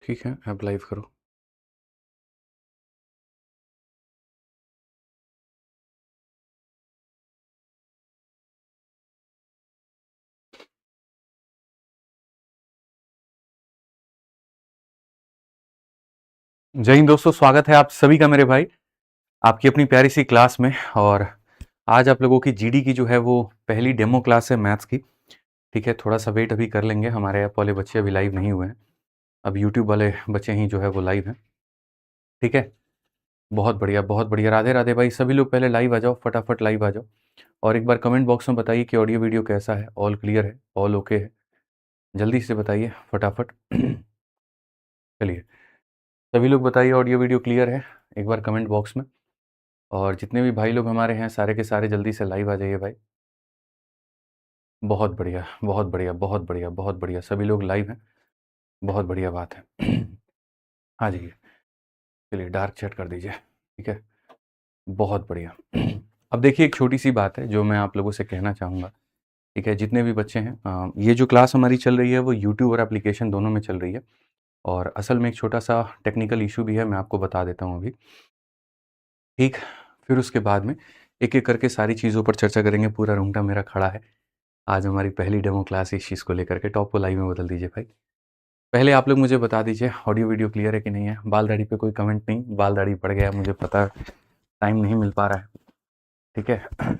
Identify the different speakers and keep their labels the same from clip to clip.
Speaker 1: ठीक है, अब लाइव करो। जय हिंद दोस्तों, स्वागत है आप सभी का मेरे भाई आपकी अपनी प्यारी सी क्लास में। और आज आप लोगों की जीडी की जो है वो पहली डेमो क्लास है मैथ्स की। ठीक है, थोड़ा सा वेट अभी कर लेंगे, हमारे ऐप वाले बच्चे अभी लाइव नहीं हुए हैं, अब यूट्यूब वाले बच्चे ही जो है वो लाइव हैं। ठीक है, बहुत बढ़िया बहुत बढ़िया। राधे राधे भाई, सभी लोग पहले लाइव आ जाओ, फटाफट लाइव आ जाओ और एक बार कमेंट बॉक्स में बताइए कि ऑडियो वीडियो कैसा है, ऑल क्लियर है, ऑल ओके है, जल्दी से बताइए फटाफट। चलिए, सभी लोग बताइए ऑडियो वीडियो क्लियर है एक बार कमेंट बॉक्स में। और जितने भी भाई लोग हमारे हैं सारे के सारे जल्दी से लाइव आ जाइए भाई। बहुत बढ़िया बहुत बढ़िया बहुत बढ़िया बहुत बढ़िया, सभी लोग लाइव हैं, बहुत बढ़िया बात है। हाँ जी, चलिए डार्क चैट कर दीजिए। ठीक है, बहुत बढ़िया। अब देखिए, एक छोटी सी बात है जो मैं आप लोगों से कहना चाहूँगा। ठीक है, जितने भी बच्चे हैं, ये जो क्लास हमारी चल रही है वो यूट्यूब और एप्लीकेशन दोनों में चल रही है। और असल में एक छोटा सा टेक्निकल इशू भी है, मैं आपको बता देता हूँ अभी। ठीक, फिर उसके बाद में एक एक करके सारी चीज़ों पर चर्चा करेंगे। पूरा रूमटा मेरा खड़ा है, आज हमारी पहली डेमो क्लास इस चीज़ को लेकर के। टॉप को लाइव में बदल दीजिए भाई। पहले आप लोग मुझे बता दीजिए ऑडियो वीडियो क्लियर है कि नहीं है। बाल दाढ़ी पे कोई कमेंट नहीं, बाल दाढ़ी पड़ गया, मुझे पता, टाइम नहीं मिल पा रहा है। ठीक है,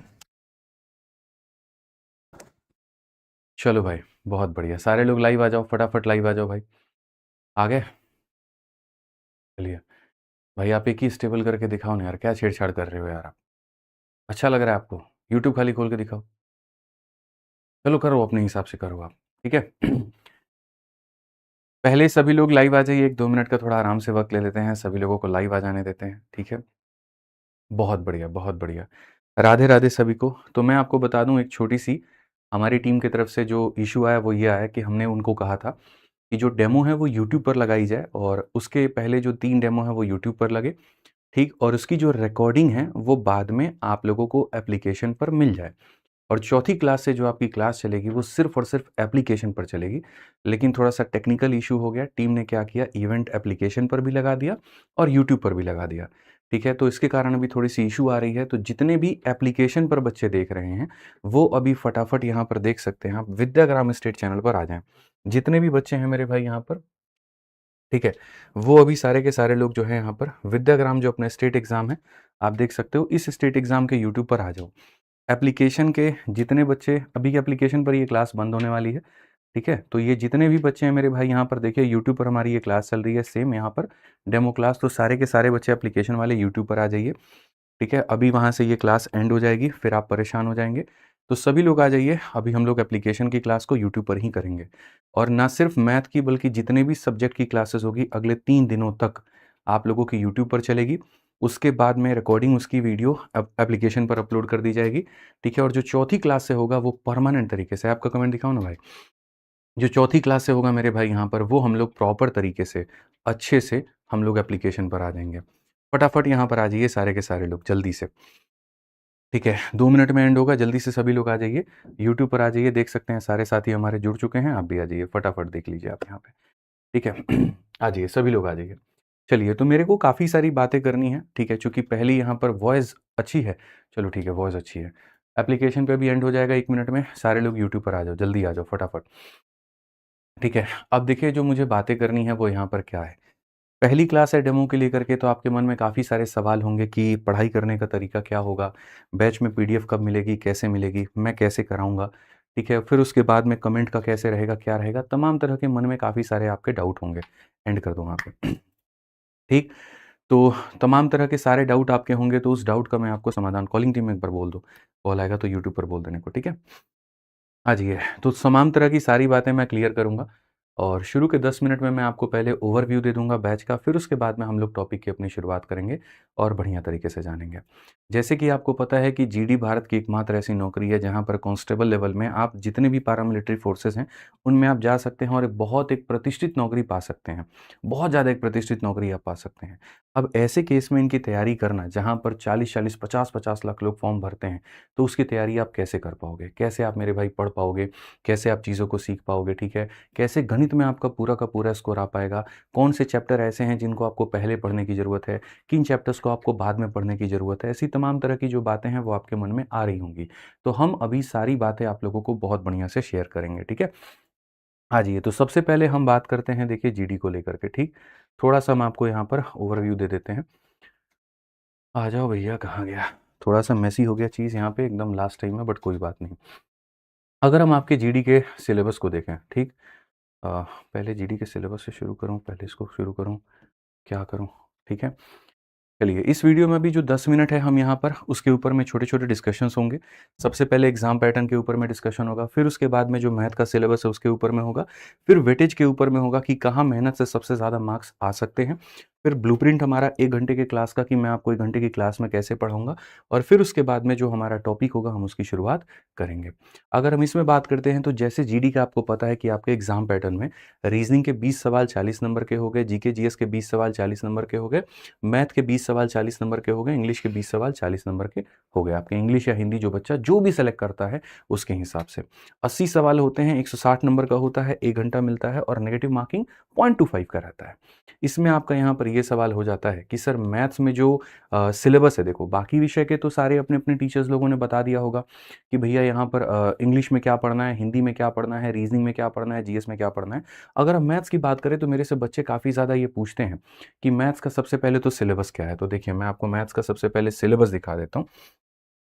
Speaker 1: चलो भाई, बहुत बढ़िया, सारे लोग लाइव आ जाओ, फटाफट लाइव आ जाओ भाई। आ गए? चलिए भाई, आप एक ही स्टेबल करके दिखाओ ना यार, क्या छेड़छाड़ कर रहे हो यार आप। अच्छा लग रहा है आपको? यूट्यूब खाली खोल के दिखाओ। चलो करो, अपने हिसाब से करो आप। ठीक है। पहले सभी लोग लाइव आ जाइए, 1-2 मिनट का थोड़ा आराम से वक्त ले लेते हैं, सभी लोगों को लाइव आ जाने देते हैं। ठीक है, बहुत बढ़िया बहुत बढ़िया। राधे राधे सभी को। तो मैं आपको बता दूं, एक छोटी सी हमारी टीम की तरफ से जो इशू आया वो ये आया कि हमने उनको कहा था कि जो डेमो है वो यूट्यूब पर लगाई जाए, और उसके पहले जो 3 डेमो है वो यूट्यूब पर लगे। ठीक, और उसकी जो रिकॉर्डिंग है वो बाद में आप लोगों को एप्लीकेशन पर मिल जाए। और चौथी क्लास से जो आपकी क्लास चलेगी वो सिर्फ़ और सिर्फ़ एप्लीकेशन पर चलेगी। लेकिन थोड़ा-सा टेक्निकल इश्यू हो गया, टीम ने क्या किया, इवेंट एप्लीकेशन पर भी लगा दिया और यूट्यूब पर भी लगा दिया। ठीक है, तो इसके कारण अभी थोड़ी-सी इश्यू आ रही है। तो जितने भी एप्लीकेशन पर बच्चे देख रहे हैं, वो अभी फटाफट यहाँ पर देख सकते हैं आप, विद्याग्राम स्टेट चैनल पर आ जाएँ। जितने भी बच्चे हैं मेरे भाई यहाँ पर, ठीक है, वो अभी सारे के सारे लोग जो हैं यहाँ पर विद्याग्राम, जो अपना स्टेट एग्ज़ाम है, आप देख सकते हो, इस स्टेट एग्ज़ाम के यूट्यूब पर आ जाओ। एप्लीकेशन के जितने बच्चे, अभी के एप्लीकेशन पर ये क्लास बंद होने वाली है। ठीक है, तो ये जितने भी बच्चे हैं मेरे भाई यहाँ पर देखिए, यूट्यूब पर हमारी ये क्लास चल रही है, सेम यहाँ पर डेमो क्लास। तो सारे के सारे बच्चे एप्लीकेशन वाले यूट्यूब पर आ जाइए। ठीक है, अभी वहाँ से ये क्लास एंड हो जाएगी, फिर आप परेशान हो जाएंगे। तो सभी लोग आ जाइए, अभी हम लोग एप्लीकेशन की क्लास को यूट्यूब पर ही करेंगे। और ना सिर्फ मैथ की, बल्कि जितने भी सब्जेक्ट की क्लासेस होगी अगले 3 दिनों तक आप लोगों की यूट्यूब पर चलेगी। उसके बाद में रिकॉर्डिंग, उसकी वीडियो एप्लीकेशन पर अपलोड कर दी जाएगी। ठीक है, और जो चौथी क्लास से होगा वो परमानेंट तरीके से, आपका कमेंट दिखाओ ना भाई, जो चौथी क्लास से होगा मेरे भाई यहाँ पर, वो हम लोग प्रॉपर तरीके से, अच्छे से हम लोग एप्लीकेशन पर आ जाएंगे। फटाफट यहाँ पर आ जाइए सारे के सारे लोग जल्दी से। ठीक है, 2 मिनट में एंड होगा, जल्दी से सभी लोग आ जाइए, यूट्यूब पर आ जाइए। देख सकते हैं सारे साथी हमारे जुड़ चुके हैं, आप भी आ जाइए, फटाफट देख लीजिए आप यहाँ पे। ठीक है, आ जाइए सभी लोग आ जाइए। चलिए, तो मेरे को काफ़ी सारी बातें करनी है। ठीक है, चूँकि पहली यहाँ पर वॉइस अच्छी है, चलो ठीक है, वॉइस अच्छी है। एप्लीकेशन पे भी एंड हो जाएगा 1 मिनट में, सारे लोग यूट्यूब पर आ जाओ, जल्दी आ जाओ फटाफट। ठीक है, अब देखिए जो मुझे बातें करनी है वो यहाँ पर क्या है। पहली क्लास है डेमो के लेकर के, तो आपके मन में काफ़ी सारे सवाल होंगे कि पढ़ाई करने का तरीका क्या होगा, बैच में पीडीएफ कब मिलेगी, कैसे मिलेगी, मैं कैसे कराऊँगा, ठीक है? फिर उसके बाद में कमेंट का कैसे रहेगा, क्या रहेगा, तमाम तरह के मन में काफ़ी सारे आपके डाउट होंगे। एंड कर दूँ वहाँ पे। ठीक? तो तमाम तरह के सारे डाउट आपके होंगे, तो उस डाउट का मैं आपको समाधान, कॉलिंग टीम में एक बार बोल दो, कॉल आएगा तो यूट्यूब पर बोल देने को, ठीक है? हाँ जी, है। तो तमाम तरह की सारी बातें मैं क्लियर करूँगा, और शुरू के 10 मिनट में मैं आपको पहले ओवरव्यू दे दूँगा बैच का, फिर उसके बाद में हम लोग टॉपिक की अपनी शुरुआत करेंगे और बढ़िया तरीके से जानेंगे। जैसे कि आपको पता है कि जीडी भारत की एकमात्र ऐसी नौकरी है जहाँ पर कांस्टेबल लेवल में आप जितने भी पैरामिलिट्री फोर्सेस हैं, उनमें आप जा सकते हैं और एक प्रतिष्ठित नौकरी पा सकते हैं। बहुत ज़्यादा एक प्रतिष्ठित नौकरी आप पा सकते हैं। अब ऐसे केस में इनकी तैयारी करना, जहाँ पर 40-40, 50-50 लाख लोग फॉर्म भरते हैं, तो उसकी तैयारी आप कैसे कर पाओगे? कैसे आप मेरे भाई पढ़ पाओगे? कैसे आप चीज़ों को सीख पाओगे? ठीक है? कैसे गणित 10th में आपका पूरा का पूरा स्कोर आ पाएगा, कौन से चैप्टर ऐसे हैं जिनको आपको पहले पढ़ने की ज़रूरत है, किन चैप्टर्स को आपको बाद में पढ़ने की ज़रूरत है, ऐसी तमाम तरह की जो बातें हैं वो आपके मन में आ रही होंगी। तो हम अभी सारी बातें आप लोगों को बहुत बढ़िया से शेयर करेंगे, ठीक है? आ जाइए, तो सबसे पहले हम बात करते हैं देखिए जीडी को लेकर के, ठीक? थोड़ा-सा हम आपको यहाँ पर ओवरव्यू दे देते हैं। आ जाओ भैया, कहाँ गया? थोड़ा-सा मेसी हो गया चीज़ यहाँ पे एकदम लास्ट टाइम में, बट कोई बात नहीं। अगर हम आपके जीडी के सिलेबस को देखें, ठीक? पहले जीडी के सिलेबस से शुरू करूँ, पहले इसको शुरू करूँ, क्या करूँ? ठीक है? चलिए, इस वीडियो में अभी जो 10 मिनट है हम यहाँ पर उसके ऊपर में छोटे-छोटे डिस्कशंस होंगे। सबसे पहले एग्ज़ाम पैटर्न के ऊपर में डिस्कशन होगा, फिर उसके बाद में जो मैथ का सिलेबस है उसके ऊपर में होगा, फिर वेटेज के ऊपर में होगा कि कहाँ मेहनत से सबसे ज़्यादा मार्क्स आ सकते हैं। फिर ब्लूप्रिंट हमारा 1 घंटे के क्लास का कि मैं आपको 1 घंटे की क्लास में कैसे पढ़ाऊँगा, और फिर उसके बाद में जो हमारा टॉपिक होगा हम उसकी शुरुआत करेंगे। अगर हम इसमें बात करते हैं तो जैसे जीडी का आपको पता है कि आपके एग्ज़ाम पैटर्न में रीज़निंग के 20 सवाल 40 नंबर के हो गए, जीके जीएस के 20 सवाल 40 नंबर के हो गए, मैथ के 20 सवाल 40 नंबर के हो गए, इंग्लिश के 20 सवाल 40 नंबर के हो गए। आपके इंग्लिश या हिंदी जो बच्चा जो भी सेलेक्ट करता है उसके हिसाब से 80 सवाल होते हैं, 160 नंबर का होता है, 1 घंटा मिलता है और नेगेटिव मार्किंग 0.25 का रहता है। इसमें आपका यहाँ पर ये सवाल हो जाता है कि सर मैथ्स में जो सिलेबस है, देखो बाकी विषय के तो सारे अपने-अपने टीचर्स लोगों ने बता दिया होगा कि भैया यहाँ पर इंग्लिश में क्या पढ़ना है, हिंदी में क्या पढ़ना है, रीज़निंग में क्या पढ़ना है, जीएस में क्या पढ़ना है। अगर हम मैथ्स की बात करें तो मेरे से बच्चे काफ़ी ज़्यादा ये पूछते हैं कि मैथ्स का सबसे पहले तो सिलेबस क्या है? तो देखिए, मैं आपको मैथ्स का सबसे पहले सिलेबस दिखा देता हूँ।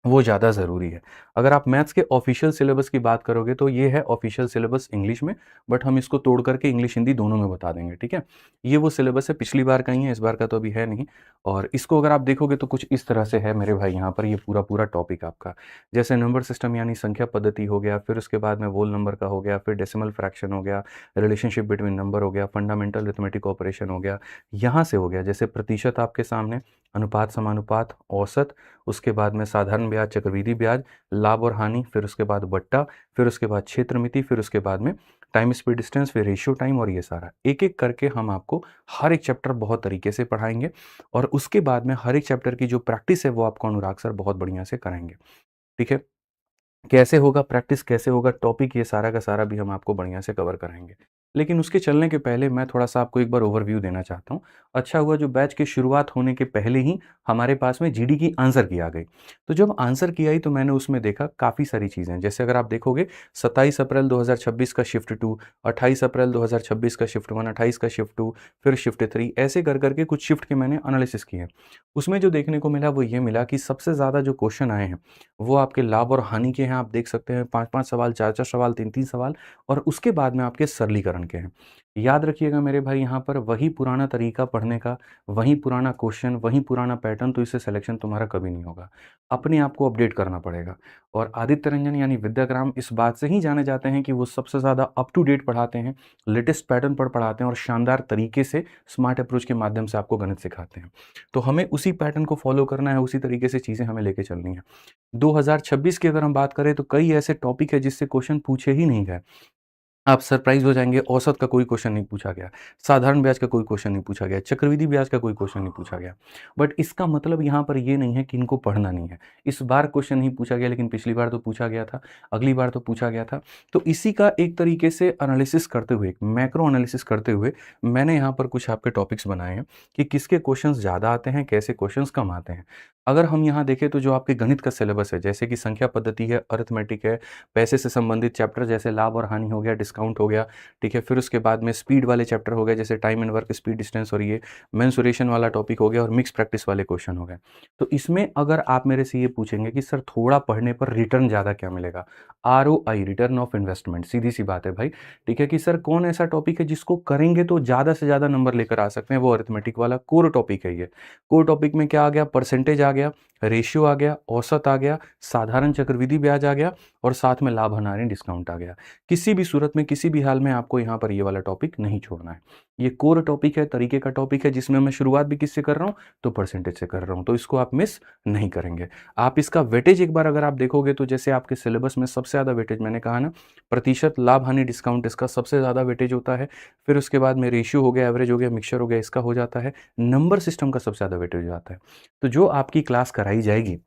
Speaker 1: वो ज़्यादा ज़रूरी है। अगर आप मैथ्स के ऑफ़िशियल सिलेबस की बात करोगे तो ये है ऑफ़िशियल सिलेबस इंग्लिश में, बट हम इसको तोड़ करके इंग्लिश हिंदी दोनों में बता देंगे, ठीक है? ये वो सिलेबस है, पिछली बार का ही है, इस बार का तो अभी है नहीं। और इसको अगर आप देखोगे तो कुछ इस तरह से है मेरे भाई, यहाँ पर ये पूरा-पूरा टॉपिक आपका। जैसे नंबर सिस्टम यानी संख्या पद्धति हो गया, फिर उसके बाद में व्होल नंबर का हो गया, फिर डेसिमल फ्रैक्शन हो गया, रिलेशनशिप बिटवीन नंबर हो गया, फंडामेंटल अरिथमेटिक ऑपरेशन हो गया, यहाँ से हो गया जैसे प्रतिशत आपके सामने, अनुपात, समानुपात, औसत, उसके बाद में साधारण ब्याज, चक्रवृद्धि ब्याज, लाभ और हानि, फिर उसके बाद बट्टा, फिर उसके बाद क्षेत्रमिति, फिर उसके बाद में टाइम स्पीड डिस्टेंस, फिर रेशियो टाइम, और ये सारा एक-एक करके हम आपको हर एक चैप्टर बहुत तरीके से पढ़ाएँगे और उसके बाद में हर एक चैप्टर की जो प्रैक्टिस है वो आपको अनुराग सर बहुत बढ़िया से कराएँगे। ठीक है? कैसे होगा प्रैक्टिस, कैसे होगा टॉपिक, ये सारा का सारा भी हम आपको बढ़िया से कवर कराएँगे। लेकिन उसके चलने के पहले मैं थोड़ा-सा आपको एक बार ओवरव्यू देना चाहता हूँ। अच्छा हुआ जो बैच की शुरुआत होने के पहले ही हमारे पास में जीडी की आंसर की आ गई। तो जब आंसर की आई तो मैंने उसमें देखा काफ़ी सारी चीज़ें। जैसे अगर आप देखोगे 27 अप्रैल 2026 का शिफ्ट 2, 28 अप्रैल 2026 का शिफ्ट 1, 28 का शिफ्ट 2, फिर शिफ्ट 3, ऐसे कर के कुछ शिफ्ट के मैंने एनालिसिस किए। उसमें जो देखने को मिला वो ये मिला कि सबसे ज़्यादा जो क्वेश्चन आए हैं वो आपके लाभ और हानि के हैं। आप देख सकते हैं 5-5 सवाल, 4-4 सवाल, 3-3 सवाल, और उसके बाद में आपके सरलीकरण के हैं। याद रखिएगा मेरे भाई, यहाँ पर वही पुराना तरीका पढ़ने का, वही पुराना क्वेश्चन, वही पुराना पैटर्न, तो इससे सिलेक्शन तुम्हारा कभी नहीं होगा। अपने आप को अपडेट करना पड़ेगा। और आदित्य रंजन यानी विद्याग्राम इस बात से ही जाने जाते हैं कि वो सबसे ज़्यादा अप टू डेट पढ़ाते हैं, लेटेस्ट पैटर्न पर पढ़ाते हैं और शानदार तरीके से स्मार्ट अप्रोच के माध्यम से आपको गणित सिखाते हैं। तो हमें उसी पैटर्न को फॉलो करना है, उसी तरीके से चीज़ें हमें लेके चलनी है। 2026 की अगर हम बात करें तो कई ऐसे टॉपिक है जिससे क्वेश्चन पूछे ही नहीं गए। आप सरप्राइज़ हो जाएँगे, औसत का कोई क्वेश्चन नहीं पूछा गया, साधारण ब्याज का कोई क्वेश्चन नहीं पूछा गया, चक्रवृद्धि ब्याज का कोई क्वेश्चन नहीं पूछा गया। बट इसका मतलब यहाँ पर ये नहीं है कि इनको पढ़ना नहीं है। इस बार क्वेश्चन नहीं पूछा गया लेकिन पिछली बार तो पूछा गया था, अगली बार तो पूछा गया था। तो इसी का एक तरीके से एनालिसिस करते हुए, एक मैक्रो एनालिसिस करते हुए मैंने यहाँ पर कुछ आपके टॉपिक्स बनाए हैं कि किसके क्वेश्चंस ज़्यादा आते हैं, कैसे क्वेश्चंस कम आते हैं। अगर हम यहाँ देखें तो जो आपके गणित का सिलेबस है, जैसे कि संख्या पद्धति है, अरिथमेटिक है, पैसे से संबंधित चैप्टर जैसे लाभ और हानि हो गया, डिस्काउंट हो गया, ठीक है? फिर उसके बाद में स्पीड वाले चैप्टर हो गए जैसे time and work, speed, distance, और ये मेंसुरेशन वाला टॉपिक हो गया, और मिक्स प्रैक्टिस वाले क्वेश्चन हो गए। तो इसमें अगर आप मेरे से ये पूछेंगे कि सर थोड़ा पढ़ने पर रिटर्न ज़्यादा क्या मिलेगा? आरओआई, रिटर्न ऑफ इन्वेस्टमेंट, सीधी-सी बात है भाई, ठीक है? कि सर कौन ऐसा टॉपिक है जिसको करेंगे तो ज़्यादा से ज़्यादा नंबर लेकर आ सकते हैं, वो अरिथमेटिक वाला कोर टॉपिक है ये। कोर टॉपिक में क्या आ गया? परसेंटेज आ गया, रेशियो आ गया, औसत आ गया, साधारण चक्रवृद्धि ब्याज आ गया, और साथ में लाभ हानि डिस्काउंट आ गया। किसी भी सूरत में, किसी भी हाल में आपको यहाँ पर ये वाला टॉपिक नहीं छोड़ना है। ये कोर टॉपिक है, तरीके का टॉपिक है, जिसमें मैं शुरुआत भी किससे कर रहा हूँ? तो परसेंटेज से कर रहा हूँ, तो इसको आप मिस नहीं करेंगे। आप इसका वेटेज एक बार अगर आप देखोगे तो जैसे आपके सिलेबस में सबसे ज़्यादा वेटेज मैंने कहा ना, प्रतिशत, लाभ हानि डिस्काउंट, इसका सबसे ज़्यादा वेटेज होता है। फिर उसके बाद में रेशियो हो गया, एवरेज हो गया, मिक्सचर हो गया, इसका हो जाता है। नंबर सिस्टम का सबसे ज़्यादा वेटेज हो जाता है। तो जो आपकी क्लास कराई जाएगी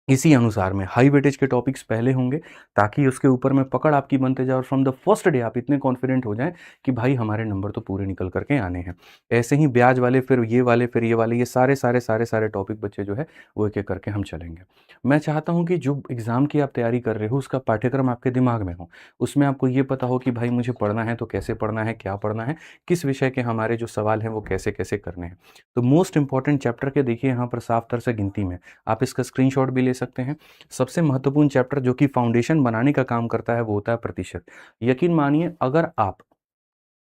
Speaker 1: इसी अनुसार में हाई वेटेज के टॉपिक्स पहले होंगे, ताकि उसके ऊपर में पकड़ आपकी बनते जाए और फ्रॉम द फर्स्ट डे आप इतने कॉन्फिडेंट हो जाएँ कि भाई हमारे नंबर तो पूरे निकल कर के आने हैं। ऐसे ही ब्याज वाले, फिर ये वाले, फिर ये वाले, ये सारे टॉपिक बच्चे जो है वो एक-एक करके हम चलेंगे। मैं चाहता हूँ कि जो एग्ज़ाम की आप तैयारी कर रहे हो उसका पाठ्यक्रम आपके दिमाग में हो। उसमें आपको ये पता हो कि भाई मुझे पढ़ना है तो कैसे पढ़ना है, क्या पढ़ना है, किस विषय के हमारे जो सवाल हैं वो कैसे-कैसे करने हैं। तो मोस्ट इम्पोर्टेंट चैप्टर के देखिए यहाँ पर साफ तर से गिनती में, आप इसका स्क्रीनशॉट भी ले सकते हैं। सबसे महत्वपूर्ण चैप्टर जो कि फाउंडेशन बनाने का काम करता है वो होता है प्रतिशत। यकीन मानिए,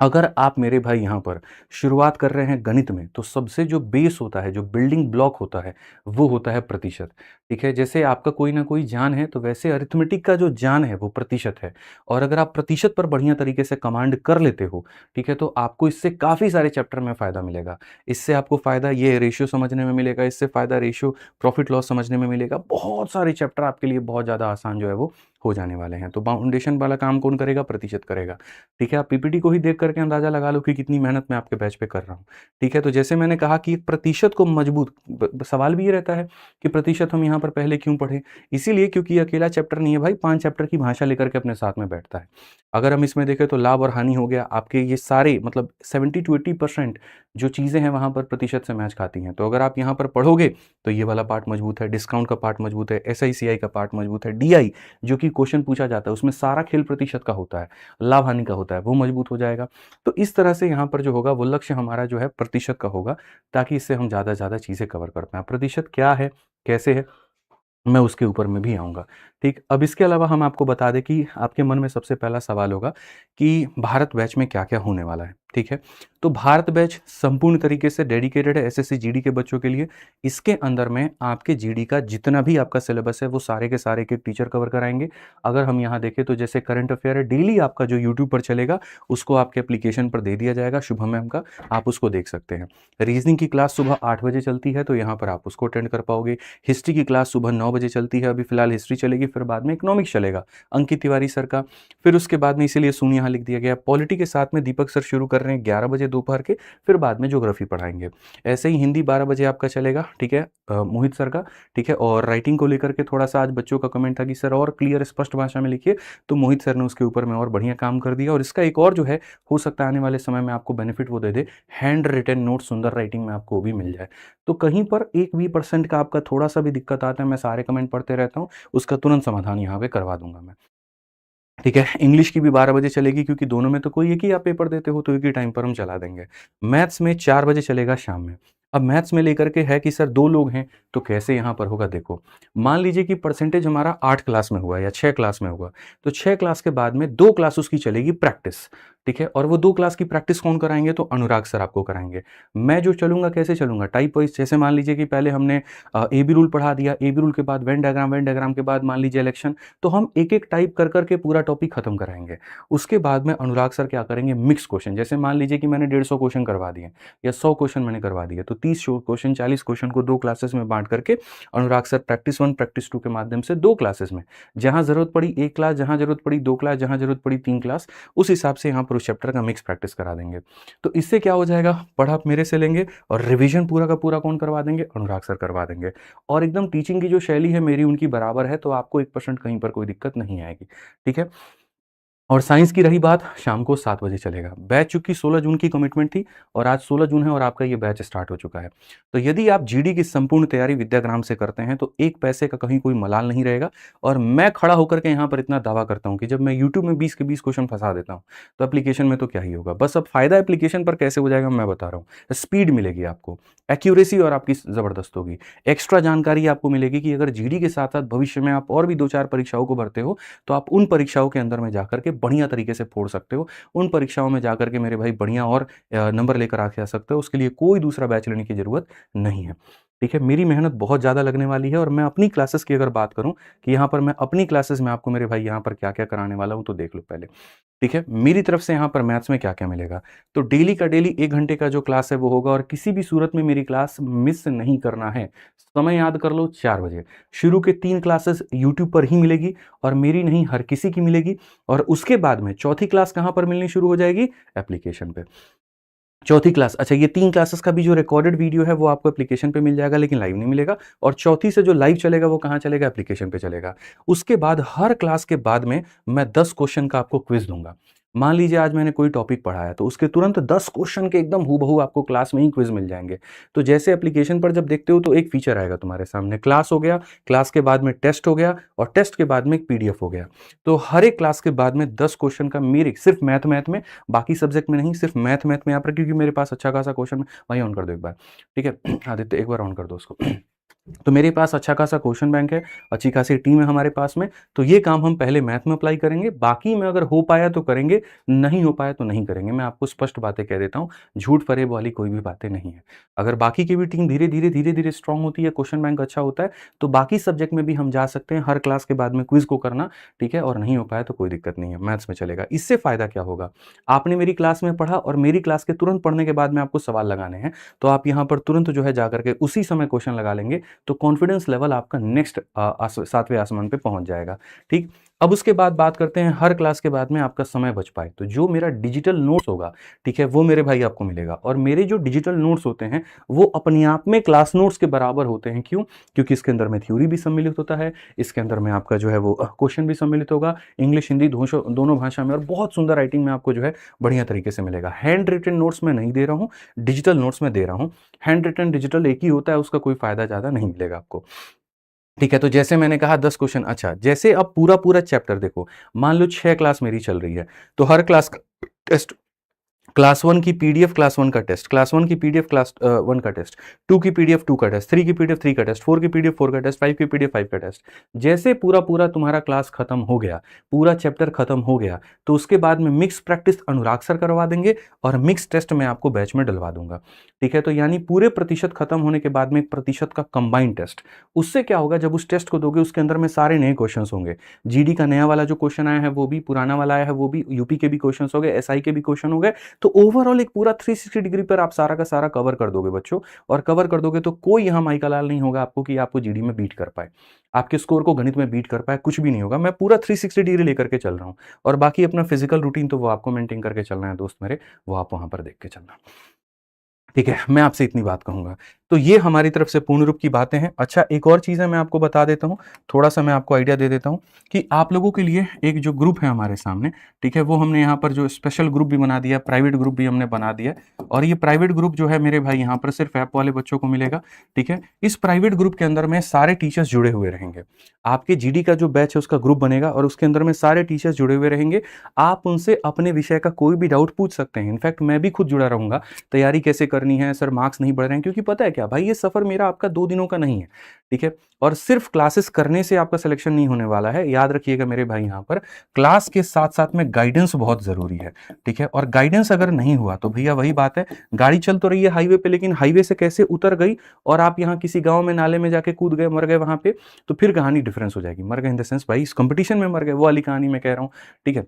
Speaker 1: अगर आप मेरे भाई यहाँ पर शुरुआत कर रहे हैं गणित में, तो सबसे जो बेस होता है, जो बिल्डिंग ब्लॉक होता है, वो होता है प्रतिशत, ठीक है? जैसे आपका कोई ना कोई जान है, तो वैसे अरिथमेटिक का जो जान है, वो प्रतिशत है। और अगर आप प्रतिशत पर बढ़िया तरीके से कमांड कर लेते हो, ठीक है? तो आपको इससे काफ़ी सारे चैप्टर में फ़ायदा मिलेगा। इससे आपको फ़ायदा ये रेशियो समझने में मिलेगा, इससे फ़ायदा रेशियो प्रॉफ़िट लॉस समझने में मिलेगा। बहुत सारे चैप्टर आपके लिए बहुत ज़्यादा आसान जो है वो हो जाने वाले हैं। तो फाउंडेशन वाला काम कौन करेगा? प्रतिशत करेगा। ठीक है, आप पीपीटी को ही देख कर के अंदाज़ा लगा लो कि कितनी मेहनत मैं आपके बैच पे कर रहा हूँ। ठीक है, तो जैसे मैंने कहा कि एक प्रतिशत को मजबूत सवाल भी ये रहता है कि प्रतिशत हम यहाँ पर पहले क्यों पढ़ें? इसीलिए क्योंकि ये अकेला चैप्टर नहीं है भाई, 5 चैप्टर की भाषा लेकर के अपने साथ में बैठता है। अगर हम इसमें देखें तो लाभ और हानि हो गया, आपके ये सारे मतलब 70 टू 80% जो चीज़ें हैं वहाँ पर प्रतिशत से मैच खाती हैं। तो अगर आप यहाँ पर पढ़ोगे तो ये वाला पार्ट मजबूत है, डिस्काउंट का पार्ट मजबूत है, एसआईसीआई का पार्ट मजबूत है, डीआई जो कि क्वेश्चन पूछा जाता है उसमें सारा खेल प्रतिशत का होता है। लाभ हानि का होता है, वो मजबूत हो जाएगा। तो इस तरह से यहाँ पर जो होगा वो लक्ष्य हमारा जो है प्रतिशत का होगा, ताकि इससे हम ज़्यादा से ज़्यादा चीज़ें कवर कर पाएँ। प्रतिशत क्या है, कैसे है, मैं उसके ऊपर में भी आऊँगा। ठीक, अब इसके अलावा हम आपको बता दें कि आपके मन में सबसे पहला सवाल होगा कि भारत बैच में क्या-क्या होने वाला है, ठीक है? तो भारत बैच संपूर्ण तरीके से डेडिकेटेड है एसएससी जीडी के बच्चों के लिए। इसके अंदर में आपके जीडी का जितना भी आपका सिलेबस है वो सारे के सारे एक-एक टीचर कवर कराएँगे। अगर हम यहाँ देखें तो जैसे करंट अफेयर है, डेली आपका जो यूट्यूब पर चलेगा उसको आपके एप्लीकेशन पर दे दिया जाएगा शुभम मैम का, आप उसको देख सकते हैं। रीज़निंग की क्लास सुबह 8 बजे चलती है, तो यहाँ पर आप उसको अटेंड कर पाओगे। हिस्ट्री की क्लास सुबह 9 बजे चलती है, अभी फ़िलहाल हिस्ट्री चलेगी, फिर बाद में इकोनॉमिक्स चलेगा, अंकित तिवारी सर का। फिर उसके बाद में इसीलिए शून्य यहाँ लिख दिया गया। पॉलिटी के साथ में दीपक सर शुरू कर रहे हैं 11 बजे दोपहर के, फिर बाद में ज्योग्राफी पढ़ाएँगे। ऐसे ही हिंदी 12 बजे आपका चलेगा, ठीक है? मोहित सर का, ठीक है? और राइटिंग को लेकर के थोड़ा-सा आज बच्चों का कमेंट था कि सर और क्लियर स्पष्ट भाषा में लिखिए, तो मोहित सर ने उसके ऊपर में और बढ़िया काम कर दिया। और इसका एक और जो है, हो सकता है आने वाले समय में आपको बेनिफिट वो दे दे, हैंड रिटन नोट सुंदर राइटिंग में आपको वो भी मिल जाए। तो कहीं पर 1 भी परसेंट का आपका थोड़ा-सा भी दिक्कत आता है, मैं सारे कमेंट पढ़ते रहता हूँ, उसका तुरंत समाधान यहाँ पे करवा दूँगा मैं। ठीक है, इंग्लिश की भी 12 बजे चलेगी, क्योंकि दोनों में तो कोई एक ही आप पेपर देते हो, तो एक ही टाइम पर हम चला देंगे। मैथ्स में 4 बजे चलेगा शाम में। अब मैथ्स में लेकर के है कि सर 2 लोग हैं, तो कैसे यहाँ पर होगा देखो, मान लीजिए कि परसेंटेज हमारा 8 क्लास में हुआ या 6 क्लास में हुआ, तो 6 क्लास के बाद में 2 क्लास उसकी चलेगी प्रैक्टिस, ठीक है? और वो 2 क्लास की प्रैक्टिस कौन कराएँगे? तो अनुराग सर आपको कराएँगे। मैं जो चलूँगा कैसे चलूँगा? टाइप वाइज़, जैसे मान लीजिए कि पहले हमने ए-बी रूल पढ़ा दिया, ए-बी रूल के बाद वेन डायग्राम के बाद मान लीजिए इलेक्शन, तो हम एक-एक टाइप कर कर के पूरा टॉपिक खत्म कराएँगे। उसके बाद में अनुराग सर क्या करेंगे, मिक्स क्वेश्चन, जैसे मान लीजिए कि मैंने 150 क्वेश्चन करवा दिए या 100 क्वेश्चन मैंने करवा दिए, तो 30 शो क्वेश्चन 40 क्वेश्चन को 2 क्लासेस में बाँट करके अनुराग सर प्रैक्टिस 1, प्रैक्टिस 2 के माध्यम से 2 क्लासेस में, जहाँ ज़रूरत पड़ी 1 क्लास, जहाँ ज़रूरत पड़ी 2 क्लास, जहाँ ज़रूरत पड़ी 3 क्लास, उस हिसाब से यहाँ पर उस चैप्टर का मिक्स प्रैक्टिस करा देंगे। तो इससे क्या हो जाएगा, पढ़ा आप मेरे से लेंगे और रिवीजन पूरा का पूरा कौन करवा देंगे? अनुराग सर करवा देंगे। और एकदम टीचिंग की जो शैली है मेरी उनकी बराबर है, तो आपको 1% कहीं पर कोई दिक्कत नहीं आएगी। ठीक है? और साइंस की रही बात, शाम को 7 बजे चलेगा। बैच चूँकि 16 जून की कमिटमेंट थी और आज 16 जून है और आपका ये बैच स्टार्ट हो चुका है। तो यदि आप जीडी की संपूर्ण तैयारी विद्याग्राम से करते हैं, तो 1 पैसे का कहीं कोई मलाल नहीं रहेगा। और मैं खड़ा होकर के यहाँ पर इतना दावा करता हूँ कि जब मैं यूट्यूब में 20 के 20 क्वेश्चन फँसा देता हूँ, तो एप्लीकेशन में तो क्या ही होगा। बस अब फ़ायदा एप्लीकेशन पर कैसे हो जाएगा मैं बता रहा हूँ। स्पीड मिलेगी आपको, एक्यूरेसी और आपकी ज़बरदस्त होगी। एक्स्ट्रा जानकारी आपको मिलेगी कि अगर जीडी के साथ-साथ भविष्य में आप और भी 2-4 परीक्षाओं को भरते हो, तो आप उन परीक्षाओं के अंदर में जाकर के बढ़िया तरीके से फोड़ सकते हो। उन परीक्षाओं में जाकर के मेरे भाई बढ़िया और नंबर लेकर आ सकते हो। उसके लिए कोई दूसरा बैच लेने की ज़रूरत नहीं है। ठीक है? मेरी मेहनत बहुत ज़्यादा लगने वाली है और मैं अपनी क्लासेस की अगर बात करूँ कि यहाँ पर मैं अपनी क्लासेस में आपको मेरे भाई यहाँ पर क्या-क्या कराने वाला हूँ, तो देख लो पहले। ठीक है? मेरी तरफ से यहाँ पर मैथ्स में क्या-क्या मिलेगा। तो डेली का डेली 1 घंटे का जो क्लास है वो होगा और किसी भी सूरत में मेरी क्लास मिस नहीं करना है। समय याद कर लो 4 बजे। शुरू के 3 क्लासेस यूट्यूब पर ही मिलेगी और मेरी नहीं हर किसी की मिलेगी। और उसके बाद में चौथी क्लास कहाँ पर मिलनी शुरू हो जाएगी? एप्लीकेशन पे। चौथी क्लास, अच्छा ये 3 क्लासेस का भी जो रिकॉर्डेड वीडियो है वो आपको एप्लीकेशन पे मिल जाएगा, लेकिन लाइव नहीं मिलेगा। और चौथी से जो लाइव चलेगा वो कहाँ चलेगा? एप्लीकेशन पे चलेगा। उसके बाद हर क्लास के बाद में मैं 10 क्वेश्चन का आपको क्विज़ दूँगा। मान लीजिए आज मैंने कोई टॉपिक पढ़ाया तो उसके तुरंत 10 क्वेश्चन के एकदम हूबहू आपको क्लास में ही क्विज़ मिल जाएँगे। तो जैसे एप्लीकेशन पर जब देखते हो तो एक फीचर आएगा तुम्हारे सामने, क्लास हो गया, क्लास के बाद में टेस्ट हो गया और टेस्ट के बाद में एक पीडीएफ हो गया। तो हर एक क्लास के बाद में 10 क्वेश्चन का मेरे सिर्फ मैथ में, बाकी सब्जेक्ट में नहीं, सिर्फ मैथ में यहाँ पर, क्योंकि मेरे पास अच्छा खासा क्वेश्चन। भाई ऑन कर दो एक बार, ठीक है? आदित्य एक बार ऑन कर दो उसको। तो मेरे पास अच्छा खासा क्वेश्चन बैंक है, अच्छी खासी टीम है हमारे पास में। तो ये काम हम पहले मैथ में अप्लाई करेंगे, बाकी में अगर हो पाया तो करेंगे, नहीं हो पाया तो नहीं करेंगे। मैं आपको स्पष्ट बातें कह देता हूँ, झूठ-फरेब वाली कोई भी बातें नहीं है। अगर बाकी की भी टीम धीरे-धीरे स्ट्रॉन्ग होती है, क्वेश्चन बैंक अच्छा होता है, तो बाकी सब्जेक्ट में भी हम जा सकते हैं, हर क्लास के बाद में क्विज़ को करना, ठीक है? और नहीं हो पाया तो कोई दिक्कत नहीं है, मैथ्स में चलेगा। इससे फ़ायदा क्या होगा? आपने मेरी क्लास में पढ़ा और मेरी क्लास के तुरंत पढ़ने के बाद में आपको सवाल लगाने हैं, तो आप यहाँ पर तुरंत जो है जाकर के उसी समय क्वेश्चन लगा लेंगे, तो कॉन्फिडेंस लेवल आपका नेक्स्ट 7वें आसमान पे पहुंच जाएगा। ठीक, अब उसके बाद बात करते हैं हर क्लास के बाद में आपका समय बच पाए तो जो मेरा डिजिटल नोट्स होगा, ठीक है, वो मेरे भाई आपको मिलेगा। और मेरे जो डिजिटल नोट्स होते हैं वो अपने आप में क्लास नोट्स के बराबर होते हैं। क्यों? क्योंकि इसके अंदर में थ्योरी भी सम्मिलित होता है, इसके अंदर में आपका जो है वो क्वेश्चन भी सम्मिलित होगा, इंग्लिश हिंदी दोनों भाषा में, और बहुत सुंदर राइटिंग में आपको जो है बढ़िया तरीके से मिलेगा। हैंड रिटन नोट्स में नहीं दे रहा हूँ, डिजिटल नोट्स में दे रहा हूँ। हैंड रिटन डिजिटल एक ही होता है, उसका कोई फायदा ज़्यादा नहीं मिलेगा आपको। ठीक है, तो जैसे मैंने कहा 10 क्वेश्चन। अच्छा, जैसे अब पूरा-पूरा चैप्टर देखो, मान लो 6 क्लास मेरी चल रही है, तो हर क्लास का टेस्ट, क्लास 1 की पीडीएफ क्लास 1 का टेस्ट, क्लास 1 की पीडीएफ क्लास 1 का टेस्ट, 2 की पीडीएफ 2 का टेस्ट, 3 की पीडीएफ 3 का टेस्ट, 4 की पीडीएफ 4 का टेस्ट, 5 की पीडीएफ 5 का टेस्ट। जैसे पूरा-पूरा तुम्हारा क्लास खत्म हो गया, पूरा चैप्टर खत्म हो गया, तो उसके बाद में मिक्स प्रैक्टिस अनुराग सर करवा देंगे और मिक्स टेस्ट मैं आपको बैच में डलवा दूँगा। ठीक है? तो यानी पूरे प्रतिशत खत्म होने के बाद में एक प्रतिशत का कंबाइंड टेस्ट। उससे क्या होगा, जब उस टेस्ट को दोगे उसके अंदर में सारे नए क्वेश्चंस होंगे। जीडी का नया वाला जो क्वेश्चन आया है वो भी, पुराना वाला आया है वो भी, यूपी के भी क्वेश्चंस हो गए, एसआई के भी क्वेश्चन हो गए। तो ओवरऑल एक पूरा 360 डिग्री पर आप सारा का सारा कवर कर दोगे बच्चों। और कवर कर दोगे तो कोई यहाँ माइका लाल नहीं होगा आपको कि आपको जीडी में बीट कर पाए, आपके स्कोर को गणित में बीट कर पाए, कुछ भी नहीं होगा। मैं पूरा 360 डिग्री लेकर के चल रहा हूँ। और बाकी अपना फिजिकल रूटीन तो वो आपको मेंटेन करके चलना है दोस्त मेरे, वो आप वहां पर देख के चलना। ठीक है, मैं आपसे इतनी बात कहूँगा। तो ये हमारी तरफ से पूर्ण रूप की बातें हैं। अच्छा, एक और चीज़ है, मैं आपको बता देता हूँ, थोड़ा-सा मैं आपको आइडिया दे देता हूँ कि आप लोगों के लिए एक जो ग्रुप है हमारे सामने, ठीक है, वो हमने यहाँ पर जो स्पेशल ग्रुप भी बना दिया, प्राइवेट ग्रुप भी हमने बना दिया है। और ये प्राइवेट ग्रुप जो है मेरे भाई यहाँ पर सिर्फ ऐप वाले बच्चों को मिलेगा, ठीक है। इस प्राइवेट ग्रुप के अंदर में सारे टीचर्स जुड़े हुए रहेंगे। आपके जीडी का जो बैच है उसका ग्रुप बनेगा और उसके अंदर में सारे टीचर्स जुड़े हुए रहेंगे। आप उनसे अपने विषय का कोई भी डाउट पूछ सकते हैं। इनफैक्ट मैं भी खुद जुड़ा रहूँगा, तैयारी कैसे करनी है सर, मार्क्स नहीं बढ़ रहे हैं, क्योंकि पता है क्या भाई, ये सफ़र मेरा आपका 2 दिनों का नहीं है, ठीक है? और सिर्फ क्लासेस करने से आपका सिलेक्शन नहीं होने वाला है, याद रखिएगा मेरे भाई। यहाँ पर क्लास के साथ-साथ में गाइडेंस बहुत ज़रूरी है, ठीक है? और गाइडेंस अगर नहीं हुआ तो भैया वही बात है, गाड़ी चल तो रही है हाईवे पे, लेकिन हाईवे से कैसे उतर गई और आप यहाँ किसी गाँव में नाले में जाके कूद गए, मर गए वहाँ पे, तो फिर कहानी डिफरेंस हो जाएगी। मर गए इन द सेंस भाई इस कॉम्पिटिशन में मर गए, वो वाली कहानी मैं कह रहा हूँ, ठीक है?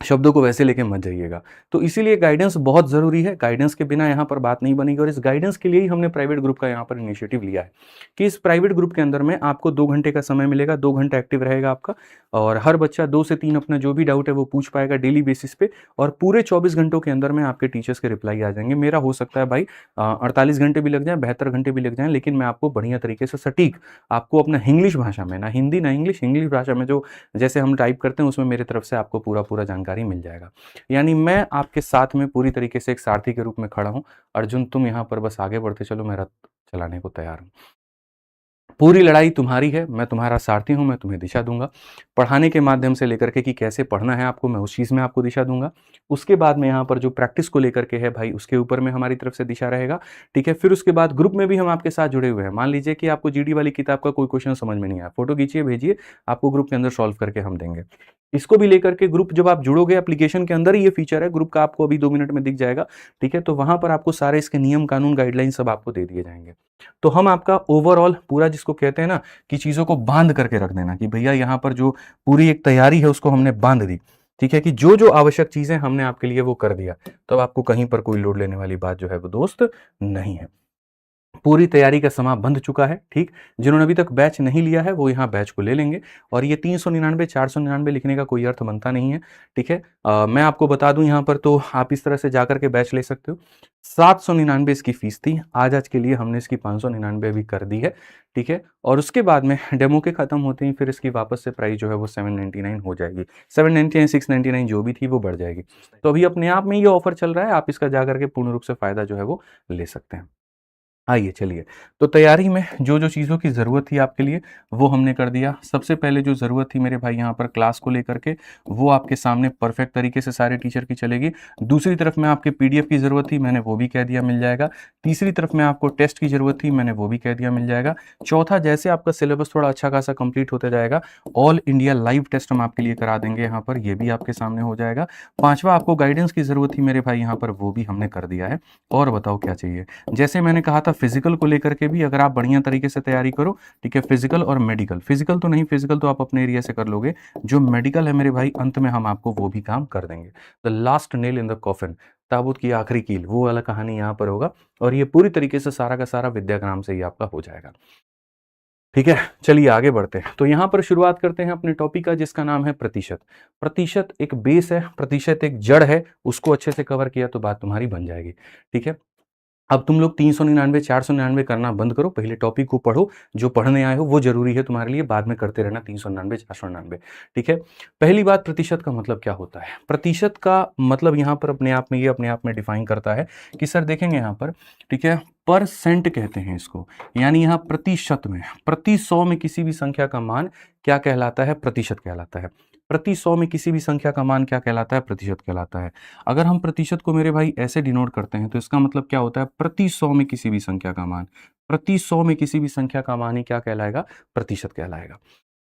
Speaker 1: शब्दों को वैसे लेके मत जाइएगा। तो इसीलिए गाइडेंस बहुत ज़रूरी है, गाइडेंस के बिना यहाँ पर बात नहीं बनेगी। और इस गाइडेंस के लिए ही हमने प्राइवेट ग्रुप का यहाँ पर इनिशिएटिव लिया है कि इस प्राइवेट ग्रुप के अंदर में आपको 2 घंटे का समय मिलेगा, 2 घंटा एक्टिव रहेगा आपका, और हर बच्चा 2 से 3 अपना जो भी डाउट है वो पूछ पाएगा डेली बेसिस पे। और पूरे 24 घंटों के अंदर में आपके टीचर्स के रिप्लाई आ जाएंगे। मेरा हो सकता है भाई 48 घंटे भी लग जाए, 72 घंटे भी लग जाएँ, लेकिन मैं आपको बढ़िया तरीके से सटीक आपको अपना इंग्लिश भाषा में, ना हिंदी ना इंग्लिश, इंग्लिश भाषा में जो जैसे हम टाइप करते हैं उसमें मेरी तरफ से आपको पूरा जानकारी मिल जाएगा। यानी मैं आपके साथ में पूरी तरीके से एक सारथी के रूप में खड़ा हूं। अर्जुन, तुम यहाँ पर बस आगे बढ़ते चलो, मैं रथ चलाने को तैयार हूं। पूरी लड़ाई तुम्हारी है, मैं तुम्हारा सारथी हूं, मैं तुम्हें दिशा दूंगा। पढ़ाने के माध्यम से लेकर के कि कैसे पढ़ना है आपको, मैं उस चीज़ में आपको दिशा दूंगा। उसके बाद में यहाँ पर जो प्रैक्टिस को लेकर के है भाई, उसके ऊपर में हमारी तरफ से दिशा रहेगा, ठीक है। फिर उसके बाद ग्रुप में भी हम आपके साथ जुड़े हुए हैं। मान लीजिए कि आपको जीडी वाली किताब का कोई क्वेश्चन समझ में नहीं आया, फोटो खींचिए भेजिए, आपको ग्रुप के अंदर सॉल्व करके हम देंगे। इसको भी लेकर के ग्रुप, जब आप जुड़ोगे, एप्लीकेशन के अंदर ही ये फीचर है ग्रुप का, आपको अभी 2 मिनट में दिख जाएगा, ठीक है। तो वहां पर आपको सारे इसके नियम कानून गाइडलाइन सब आपको दे दिए जाएंगे। तो हम आपका ओवरऑल पूरा, जिसको कहते हैं ना कि चीज़ों को बांध करके रख देना, कि भैया यहाँ पर जो पूरी एक तैयारी है उसको हमने बांध दी, ठीक है, कि जो जो आवश्यक चीज़ें हमने आपके लिए वो कर दिया, तो अब आपको कहीं पर कोई लोड लेने वाली बात जो है वो दोस्त नहीं है। पूरी तैयारी का समय बंध चुका है, ठीक। जिन्होंने अभी तक बैच नहीं लिया है वो यहाँ बैच को ले लेंगे और ये 399 499 लिखने का कोई अर्थ बनता नहीं है, ठीक है। मैं आपको बता दूं यहाँ पर, तो आप इस तरह से जाकर के बैच ले सकते हो। 799 इसकी फीस थी, आज के लिए हमने इसकी 599 अभी कर दी है, ठीक है। और उसके बाद में डेमो के खत्म होते ही फिर इसकी वापस से प्राइस जो है वो 799 हो जाएगी, 799 699 जो भी थी वो बढ़ जाएगी। तो अभी अपने आप में ये ऑफर चल रहा है, आप इसका जाकर के पूर्ण रूप से फायदा जो है वो ले सकते हैं। आइए चलिए, तो तैयारी में जो चीज़ों की ज़रूरत थी आपके लिए वो हमने कर दिया। सबसे पहले जो ज़रूरत थी मेरे भाई यहाँ पर क्लास को लेकर के, वो आपके सामने परफेक्ट तरीके से सारे टीचर की चलेगी। दूसरी तरफ में आपके पीडीएफ की ज़रूरत थी, मैंने वो भी कह दिया मिल जाएगा। तीसरी तरफ में आपको टेस्ट की ज़रूरत थी, मैंने वो भी कह दिया मिल जाएगा। चौथा, जैसे आपका सिलेबस थोड़ा अच्छा खासा कंप्लीट होता जाएगा, ऑल इंडिया लाइव टेस्ट हम आपके लिए करा देंगे यहाँ पर, ये भी आपके सामने हो जाएगा। पाँचवा, आपको गाइडेंस की ज़रूरत थी मेरे भाई यहाँ पर, वो भी हमने कर दिया है। और बताओ क्या चाहिए। जैसे मैंने कहा था फिजिकल को लेकर के भी अगर आप बढ़िया तरीके से तैयारी करो, ठीक है, फिजिकल और मेडिकल, फिजिकल तो नहीं, फिजिकल तो आप अपने एरिया से कर लोगे, जो मेडिकल है मेरे भाई अंत में हम आपको वो भी काम कर देंगे। The last nail in the coffin, ताबूत की आखिरी कील, वो वाला कहानी यहाँ पर होगा और ये पूरी तरीके से सारा का सारा विद्याग्राम से ही आपका हो जाएगा, ठीक है। चलिए आगे बढ़ते हैं। तो यहाँ पर शुरुआत करते हैं अपने टॉपिक का जिसका नाम है प्रतिशत। प्रतिशत एक बेस है, प्रतिशत एक जड़ है, उसको अच्छे से कवर किया तो बात तुम्हारी बन जाएगी, ठीक है। अब तुम लोग 399 499 करना बंद करो, पहले टॉपिक को पढ़ो, जो पढ़ने आए हो वो जरूरी है तुम्हारे लिए, बाद में करते रहना 399 499, ठीक है। पहली बात, प्रतिशत का मतलब क्या होता है। प्रतिशत का मतलब यहाँ पर अपने आप में डिफाइन करता है कि सर देखेंगे यहाँ पर, ठीक है, परसेंट कहते हैं इसको, यानी यहाँ प्रतिशत में, प्रति 100 में किसी भी संख्या का मान क्या कहलाता है, प्रतिशत कहलाता है। प्रति 100 में किसी भी संख्या का मान क्या कहलाता है, प्रतिशत कहलाता है। अगर हम प्रतिशत को मेरे भाई ऐसे डिनोट करते हैं तो इसका मतलब क्या होता है, प्रति 100 में किसी भी संख्या का मान, प्रति 100 में किसी भी संख्या का मान ही क्या कहलाएगा, प्रतिशत कहलाएगा।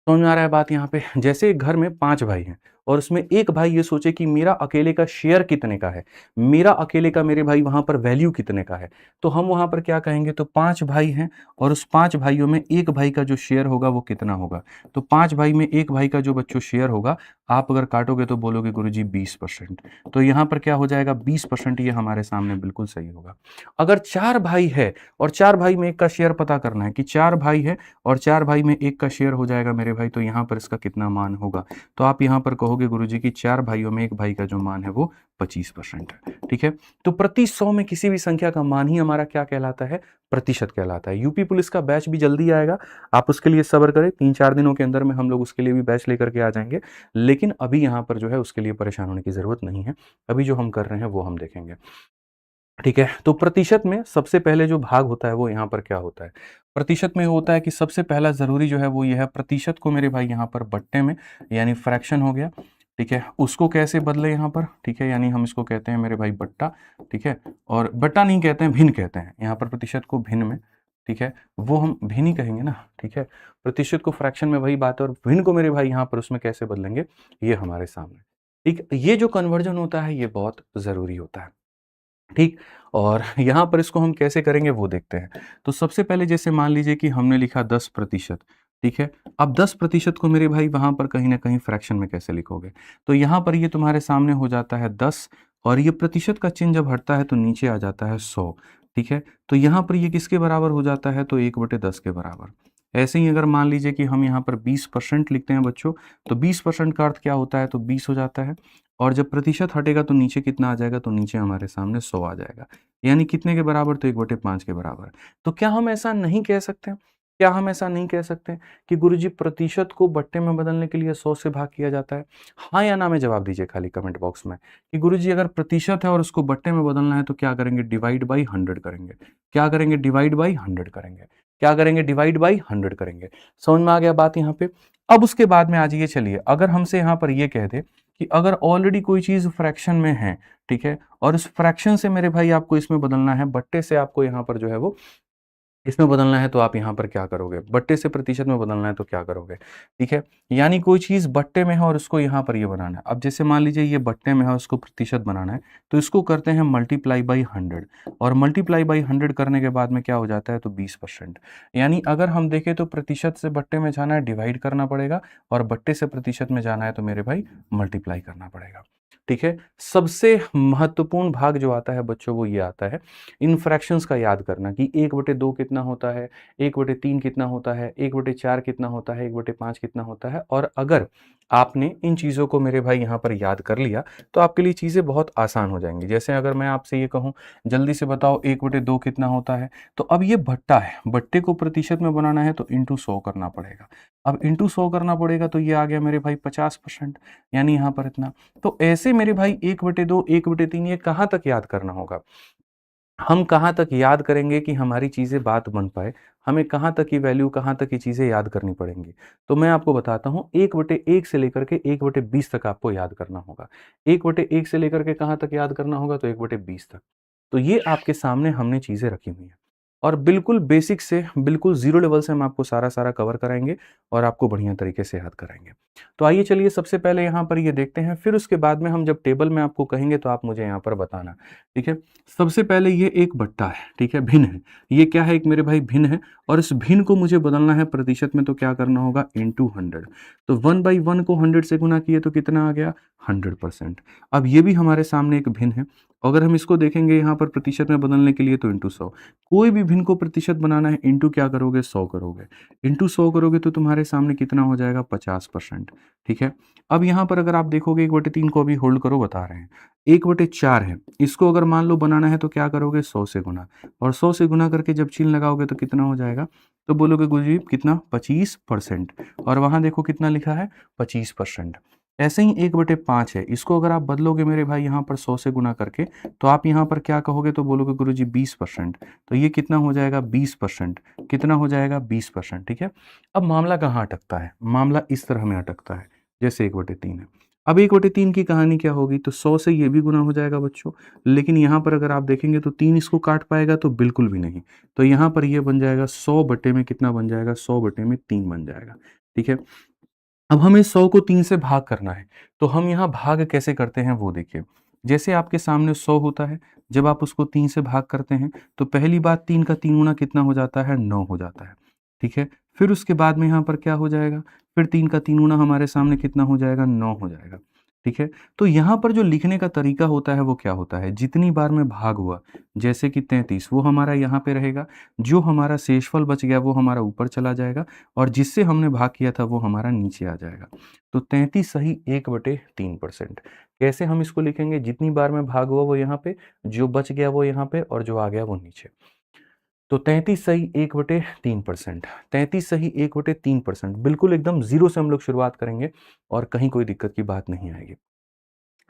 Speaker 1: समझ में आ रहा है बात यहाँ पे। जैसे एक घर में 5 भाई हैं और उसमें एक भाई ये सोचे कि मेरा अकेले का शेयर कितने का है, मेरा अकेले का मेरे भाई वहां पर वैल्यू कितने का है, तो हम वहां पर क्या कहेंगे, तो 5 भाई हैं और उस 5 भाइयों में एक भाई का जो शेयर होगा वो कितना होगा, तो 5 भाई में एक भाई का जो बच्चों शेयर होगा, आप अगर काटोगे तो बोलोगे गुरुजी 20%, तो यहाँ पर क्या हो जाएगा 20%, ये हमारे सामने बिल्कुल सही होगा। अगर 4 भाई है और 4 भाई में एक का शेयर पता करना है कि 4 भाई है और 4 भाई में एक का शेयर हो जाएगा मेरे भाई, तो यहाँ पर इसका कितना मान होगा, तो आप यहाँ पर कहोगे गुरुजी की 4 भाइयों में एक भाई का जो मान है वो 25% है, ठीक है। तो प्रति 100 में किसी भी संख्या का मान ही हमारा क्या कहलाता है, प्रतिशत कहलाता है। यूपी पुलिस का बैच भी जल्दी आएगा, आप उसके लिए सब्र करें, 3-4 दिनों के अंदर में हम लोग उसके लिए भी बैच लेकर के आ जाएंगे, लेकिन अभी यहाँ पर जो है उसके लिए परेशान होने की जरूरत नहीं है, अभी जो हम कर रहे हैं वो हम देखेंगे, ठीक है। तो प्रतिशत में सबसे पहले जो भाग होता है वो यहाँ पर क्या होता है, प्रतिशत में होता है कि सबसे पहला जरूरी जो है वो ये है, प्रतिशत को मेरे भाई यहाँ पर बट्टे में, यानी फ्रैक्शन हो गया, ठीक है, उसको कैसे बदले यहाँ पर, ठीक है, यानी हम इसको कहते हैं मेरे भाई बट्टा, ठीक है, और बट्टा नहीं कहते हैं, भिन्न कहते हैं यहाँ पर, प्रतिशत को भिन्न में, ठीक है, वो हम भिन्न ही कहेंगे ना, ठीक है। प्रतिशत को फ्रैक्शन में वही बात है और भिन्न को मेरे भाई यहाँ पर उसमें कैसे बदलेंगे, ये हमारे सामने, ठीक। ये जो कन्वर्जन होता है ये बहुत जरूरी होता है, ठीक। और यहाँ पर इसको हम कैसे करेंगे वो देखते हैं। तो सबसे पहले जैसे मान लीजिए कि हमने लिखा 10%, ठीक है। अब 10% को मेरे भाई वहाँ पर कहीं न कहीं फ्रैक्शन में कैसे लिखोगे? तो यहाँ पर ये तुम्हारे सामने हो जाता है 10 और ये प्रतिशत का चिन्ह जब हटता है तो नीचे आ जाता है 100, ठीक है। तो यहाँ पर ये किसके बराबर हो जाता है? तो 1/10 के बराबर। ऐसे ही अगर मान लीजिए कि हम यहाँ पर 20% लिखते हैं बच्चों, तो 20% का अर्थ क्या होता है? तो 20 हो जाता है और जब प्रतिशत हटेगा तो नीचे कितना आ जाएगा? तो नीचे हमारे सामने 100 आ जाएगा। यानी कितने के बराबर? तो 1/5 के बराबर। तो क्या हम ऐसा नहीं कह सकते? क्या हम ऐसा नहीं कह सकते कि गुरुजी प्रतिशत को बट्टे में बदलने के लिए 100 से भाग किया जाता है? हाँ या ना में जवाब दीजिए खाली कमेंट बॉक्स में कि गुरुजी अगर प्रतिशत है और उसको बट्टे में बदलना है तो क्या करेंगे? डिवाइड बाई 100 करेंगे। क्या करेंगे? डिवाइड बाई 100 करेंगे। क्या करेंगे? डिवाइड बाई 100 करेंगे। समझ में आ गया बात यहाँ पे? अब उसके बाद में आ जाइए, चलिए अगर हमसे यहाँ पर ये कह दे कि अगर ऑलरेडी कोई चीज़ फ्रैक्शन में है, ठीक है, और इस फ्रैक्शन से मेरे भाई आपको इसमें बदलना है, बट्टे से आपको यहाँ पर जो है वो इसमें बदलना है, तो आप यहाँ पर क्या करोगे? बट्टे से प्रतिशत में बदलना है तो क्या करोगे? ठीक है, यानी कोई चीज़ बट्टे में है और उसको यहाँ पर ये बनाना है। अब जैसे मान लीजिए ये बट्टे में है, उसको प्रतिशत बनाना है, तो इसको करते हैं मल्टीप्लाई बाई 100 और मल्टीप्लाई बाई 100 करने के बाद में क्या हो जाता है? तो 20%। यानी अगर हम देखें तो प्रतिशत से बट्टे में जाना है डिवाइड करना पड़ेगा और बट्टे से प्रतिशत में जाना है तो मेरे भाई मल्टीप्लाई करना पड़ेगा। ठीक है। सबसे महत्वपूर्ण भाग जो आता है बच्चों वो ये आता है इन फ्रैक्शंस का याद करना कि 1/2 कितना होता है, 1/3 कितना होता है, 1/4 कितना होता है, 1/5 कितना होता है। और अगर आपने इन चीज़ों को मेरे भाई यहाँ पर याद कर लिया तो आपके लिए चीज़ें बहुत आसान हो जाएंगी। जैसे अगर मैं आपसे ये कहूँ जल्दी से बताओ 1/2 कितना होता है, तो अब ये भट्टा है, भट्टे को प्रतिशत में बनाना है तो इंटू 100 करना पड़ेगा। अब इंटू 100 करना पड़ेगा तो ये आ गया मेरे भाई 50%, यानी यहाँ पर इतना। तो ऐसे मेरे भाई 1/2 1/3 ये कहाँ तक याद करना होगा, हम कहाँ तक याद करेंगे कि हमारी चीज़ें बात बन पाए, हमें कहाँ तक की वैल्यू, कहाँ तक की चीज़ें याद करनी पड़ेंगी। तो मैं आपको बताता हूँ 1/1 से लेकर के 1/20 तक आपको याद करना होगा। 1/1 से लेकर के कहाँ तक याद करना होगा, तो 1/20 तक। तो ये आपके सामने हमने चीज़ें रखी हुई हैं और बिल्कुल बेसिक से बिल्कुल ज़ीरो लेवल से हम आपको सारा कवर कराएँगे और आपको बढ़िया तरीके से याद कराएँगे। तो आइए चलिए सबसे पहले यहाँ पर ये देखते हैं, फिर उसके बाद में हम जब टेबल में आपको कहेंगे तो आप मुझे यहाँ पर बताना, ठीक है? सबसे पहले ये एक भट्टा है, ठीक है? भिन्न है। ये क्या है? एक मेरे भाई भिन्न है और इस भिन्न को मुझे बदलना है प्रतिशत में, तो क्या करना होगा? इंटू 100। तो 1/1 को 100 से गुना किए तो कितना आ गया? 100%। अब ये भी हमारे सामने एक भिन्न है। अगर हम इसको देखेंगे यहाँ पर प्रतिशत में बदलने के लिए तो इंटू 100। कोई भी भिन्न को प्रतिशत बनाना है इंटू क्या करोगे? 100 करोगे। इंटू 100 करोगे तो तुम्हारे सामने कितना हो जाएगा? 50%, ठीक है? अब यहाँ पर अगर आप देखोगे 1/3 को अभी होल्ड करो, बता रहे हैं। 1/4 है, इसको अगर मान लो बनाना है तो क्या करोगे? 100 से गुना, और 100 से गुना करके जब चिन्ह लगाओगे तो कितना हो जाएगा? तो बोलोगे गुरुजी कितना? 25%। और वहाँ देखो कितना लिखा है? 25%। ऐसे ही 1/5 है, इसको अगर आप बदलोगे मेरे भाई यहाँ पर 100 से गुना करके, तो आप यहाँ पर क्या कहोगे? तो बोलोगे गुरुजी 20%। तो ये कितना हो जाएगा? 20%। कितना हो जाएगा? 20%, ठीक है? अब मामला कहाँ अटकता है? मामला इस तरह में अटकता है जैसे 1/3 है। अब 1/3 की कहानी क्या होगी? तो 100 से ये भी गुना हो जाएगा बच्चों, लेकिन यहाँ पर अगर आप देखेंगे तो 3 इसको काट पाएगा तो बिल्कुल भी नहीं। तो यहाँ पर ये बन जाएगा 100 बटे में कितना बन जाएगा? 100 बटे में 3 बन जाएगा, ठीक है? अब हमें 100 को 3 से भाग करना है, तो हम यहाँ भाग कैसे करते हैं वो देखिए। जैसे आपके सामने 100 होता है, जब आप उसको 3 से भाग करते हैं, तो पहली बात 3 का 3 गुना कितना हो जाता है? 9 हो जाता है, ठीक है? फिर उसके बाद में यहाँ पर क्या हो जाएगा? फिर 3 का 3 गुना हमारे सामने कितना हो जाएगा? 9 हो जाएगा, ठीक है? तो यहाँ पर जो लिखने का तरीका होता है वो क्या होता है? जितनी बार में भाग हुआ, जैसे कि 33 वो हमारा यहाँ पे रहेगा, जो हमारा शेषफल बच गया वो हमारा ऊपर चला जाएगा और जिससे हमने भाग किया था वो हमारा नीचे आ जाएगा। तो 33 सही 1/3%। कैसे हम इसको लिखेंगे? जितनी बार में भाग हुआ वो यहाँ पे, जो बच गया वो यहाँ पे और जो आ गया वो नीचे। तो 33 सही 1/3%। 33 सही 1/3%। बिल्कुल एकदम ज़ीरो से हम लोग शुरुआत करेंगे और कहीं कोई दिक्कत की बात नहीं आएगी।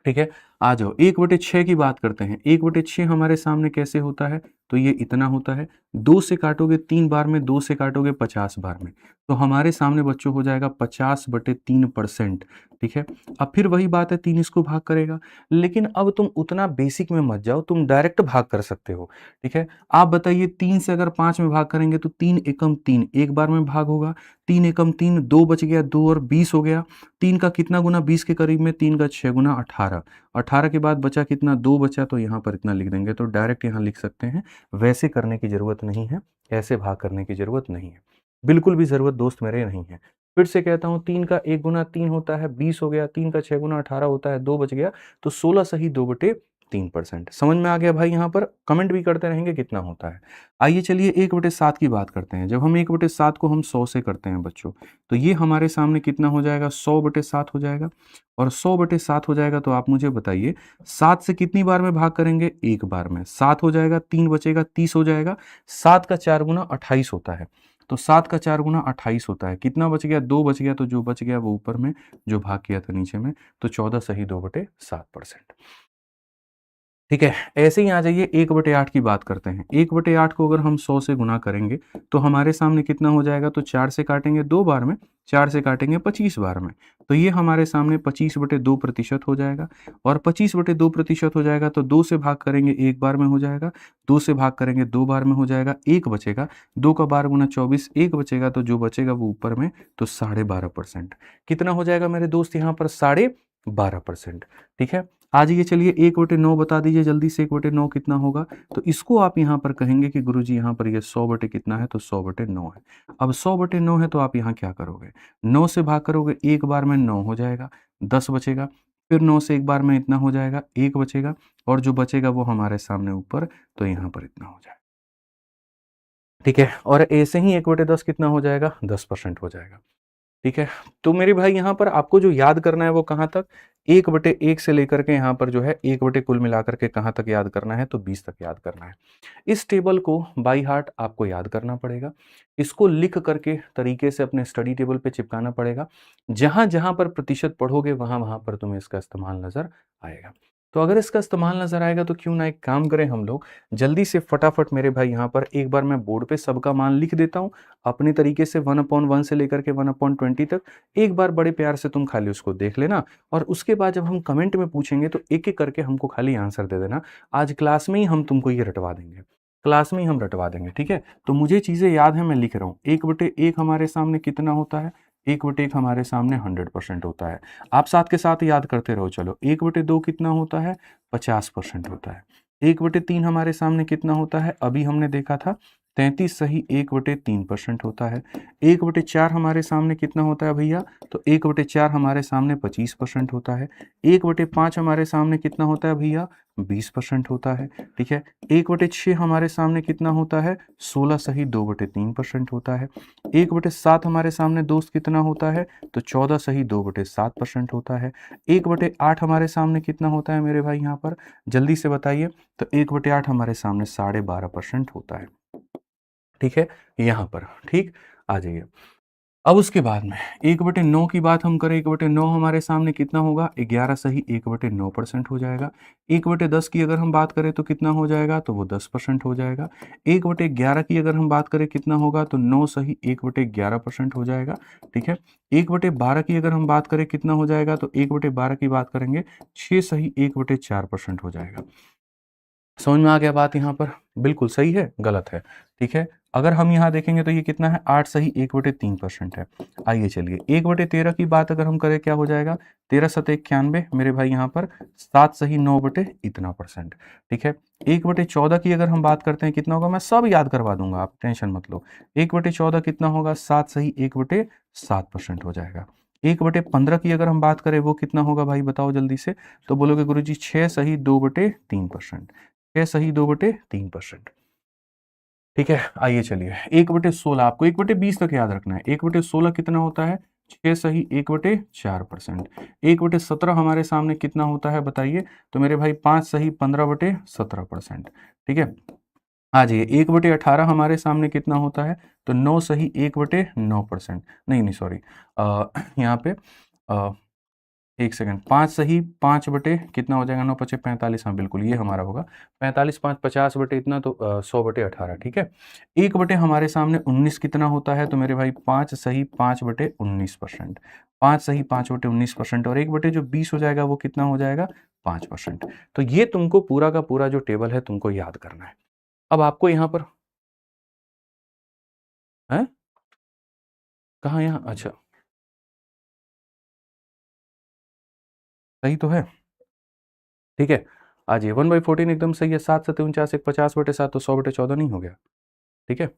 Speaker 1: ठीक है, आ जाओ 1/6 की बात करते हैं। 1/6 हमारे सामने कैसे होता है? तो ये इतना होता है। 2 से काटोगे 3 बार में, 2 से काटोगे 50 बार में, तो हमारे सामने बच्चों हो जाएगा 50/3%, ठीक है? अब फिर वही बात है, 3 इसको भाग करेगा, लेकिन अब तुम उतना बेसिक में मत जाओ, तुम डायरेक्ट भाग कर सकते हो, ठीक है? आप बताइए 3 से अगर 5 में भाग करेंगे तो 3 एकम 3 एक बार में भाग होगा, 3 एकम 3 2 बच गया, 2 और 20 हो गया। 3 का कितना गुना 20 के करीब में? 3 का 6 गुना 18। 18 के बाद बचा कितना? 2 बचा, तो यहाँ पर इतना लिख देंगे, तो डायरेक्ट यहाँ लिख सकते हैं। वैसे करने की ज़रूरत नहीं है, ऐसे भाग करने की ज़रूरत नहीं है। बिल्कुल भी ज़रूरत दोस्त मेरे नहीं है। फिर से कहता हूँ 3 का 1 गुना 3 होता है 20 हो गया, 3 का 6 गुना 18 होता है, 2 बच गया, तो 16 सही 2/3%। समझ में आ गया भाई? यहाँ पर कमेंट भी करते रहेंगे कितना होता है। आइए चलिए 1/7 की बात करते हैं। जब हम 1/7 को हम 100 से करते हैं बच्चों, तो ये हमारे सामने कितना हो जाएगा? 100/7 हो जाएगा। और 100/7 हो जाएगा तो आप मुझे बताइए 7 से कितनी बार में भाग करेंगे? एक बार में। 7 हो जाएगा, 3 बचेगा, 30 हो जाएगा। 7 का 4 गुना 28 होता है, तो 7 का 4 गुना 28 होता है। कितना बच गया? 2 बच गया, तो जो बच गया वो ऊपर में, जो भाग किया था नीचे में, तो 14 सही 2/7%। ठीक है, ऐसे ही आ जाइए 1/8 की बात करते हैं। 1/8 को अगर हम 100 से गुना करेंगे तो हमारे सामने कितना हो जाएगा? तो 4 से काटेंगे 2 बार में, 4 से काटेंगे 25 बार में, तो ये हमारे सामने 25/2% हो जाएगा। और 25/2% हो जाएगा तो 2 से भाग करेंगे 1 बार में हो जाएगा, 2 से भाग करेंगे 2 बार में हो जाएगा, 1 बचेगा, 2 का 12 गुना 24, 1 बचेगा, तो जो बचेगा वो ऊपर में, तो 12.5%। कितना हो जाएगा मेरे दोस्त यहाँ पर? 12.5%, ठीक है? आ जाइए चलिए 1/9 बता दीजिए जल्दी से। 1/9 कितना होगा? तो इसको आप यहाँ पर कहेंगे कि गुरुजी यहाँ पर ये 100 बटे कितना है? तो 100/9 है। अब 100/9 है तो आप यहाँ क्या करोगे? 9 से भाग करोगे, एक बार में 9 हो जाएगा, 10 बचेगा, फिर 9 से एक बार में इतना हो जाएगा, 1 बचेगा और जो बचेगा वो हमारे सामने ऊपर, तो यहाँ पर इतना हो जाएगा। ठीक है, और ऐसे ही 1/10 कितना हो जाएगा, 10% हो जाएगा। ठीक है, तो मेरे भाई यहाँ पर आपको जो याद करना है वो कहाँ तक, 1/1 से लेकर के यहाँ पर जो है 1 कुल मिलाकर के कहाँ तक याद करना है, तो 20 तक याद करना है। इस टेबल को बाय हार्ट आपको याद करना पड़ेगा। इसको लिख करके तरीके से अपने स्टडी टेबल पे चिपकाना पड़ेगा। जहाँ-जहाँ पर प्रतिशत पढ़ोगे वहाँ-वहाँ पर तुम्हें इसका इस्तेमाल नज़र आएगा। तो अगर इसका इस्तेमाल नज़र आएगा तो क्यों ना एक काम करें हम लोग, जल्दी से फटाफट मेरे भाई यहाँ पर एक बार मैं बोर्ड पे सबका मान लिख देता हूँ, अपने तरीके से 1/1 से लेकर के 1/20 तक। एक बार बड़े प्यार से तुम खाली उसको देख लेना और उसके बाद जब हम कमेंट में पूछेंगे तो एक-एक करके हमको खाली आंसर दे देना। आज क्लास में ही हम तुमको ये रटवा देंगे। क्लास में ही हम रटवा देंगे, ठीक है? तो मुझे चीज़ें याद हैं, मैं लिख रहा हूँ। 1/1 हमारे सामने कितना होता है? 1/1 हमारे सामने 100% होता है। आप साथ के साथ याद करते रहो चलो। 1/2 कितना होता है? 50% होता है। 1/3 हमारे सामने कितना होता है? अभी हमने देखा था 33 सही 1/3% होता है। 1/4 हमारे सामने कितना होता है भैया? तो 1/4 हमारे सामने 25% होता है। 1/5 हमारे सामने कितना होता है भैया? 20% होता है, ठीक है? 1/6 हमारे सामने कितना होता है? 16 सही 2/3% होता है। 1/7 हमारे सामने दोस्त कितना होता है? तो 14 सही 2/7% होता है। 1/8 हमारे सामने कितना होता है मेरे भाई यहाँ पर? जल्दी से बताइए। तो 1/8 हमारे सामने 12.5% होता है। ठीक है, यहाँ पर, ठीक? आ जाइए। अब उसके बाद में 1/9 की बात हम करें, 1/9 हमारे सामने कितना होगा? 11 सही 1/9% हो जाएगा। 1/10 की अगर हम बात करें तो कितना हो जाएगा? तो वो 10% हो जाएगा। 1/11 की अगर हम बात करें कितना होगा? तो 9 सही 1/11% हो जाएगा, ठीक है? 1/12 की अगर हम बात करें कितना हो जाएगा? तो 1/12 की बात करेंगे 6 सही 1/4% हो जाएगा। समझ में आ गया बात यहाँ पर? बिल्कुल सही है, गलत है, ठीक है? अगर हम यहाँ देखेंगे तो ये कितना है? 8 सही 1/3% है। आइए चलिए 1/13 की बात अगर हम करें क्या हो जाएगा? 13 सत 91 मेरे भाई यहाँ पर 7 सही 9 बटे इतना परसेंट, ठीक है? 1/14 की अगर हम बात करते हैं कितना होगा? मैं सब याद करवा दूंगा, आप टेंशन मत लो। 1/14 कितना होगा? 7 सही 1/7% हो जाएगा। 1/15 की अगर हम बात करें वो कितना होगा भाई बताओ जल्दी से? तो बोलोगे गुरुजी 6 सही 2/3%। 6 सही 2/3%, ठीक है? आइए चलिए 1/16 आपको 1/20 तक याद रखना है। 1/16 कितना होता है? 6 सही 1/4%। 1/17 हमारे सामने कितना होता है बताइए? तो मेरे भाई 5 सही 15/17%, ठीक है? आ जाइए 1/18 हमारे सामने कितना होता है? तो 9 सही 1/9%, नहीं सॉरी, यहाँ पे 1 सेकंड, 5 सही 5 बटे कितना हो जाएगा? 9 पचे 45, हाँ बिल्कुल ये हमारा होगा। 45 5 50 बटे इतना, तो 100/18, ठीक है? 1 बटे हमारे सामने 19 कितना होता है? तो मेरे भाई 5 सही 5/19%। 5 सही 5/19% और 1 बटे जो 20 हो जाएगा वो कितना हो जाएगा? 5%। तो ये तुमको पूरा का पूरा जो टेबल है तुमको याद करना है। अब आपको यहाँ पर हैं? कहाँ यहाँ? अच्छा, सही तो है? ठीक है? आ जाइए 1/14 एकदम सही है। 7 सत्ते 49, एक 50/7 तो 100/14 नहीं हो गया? ठीक है?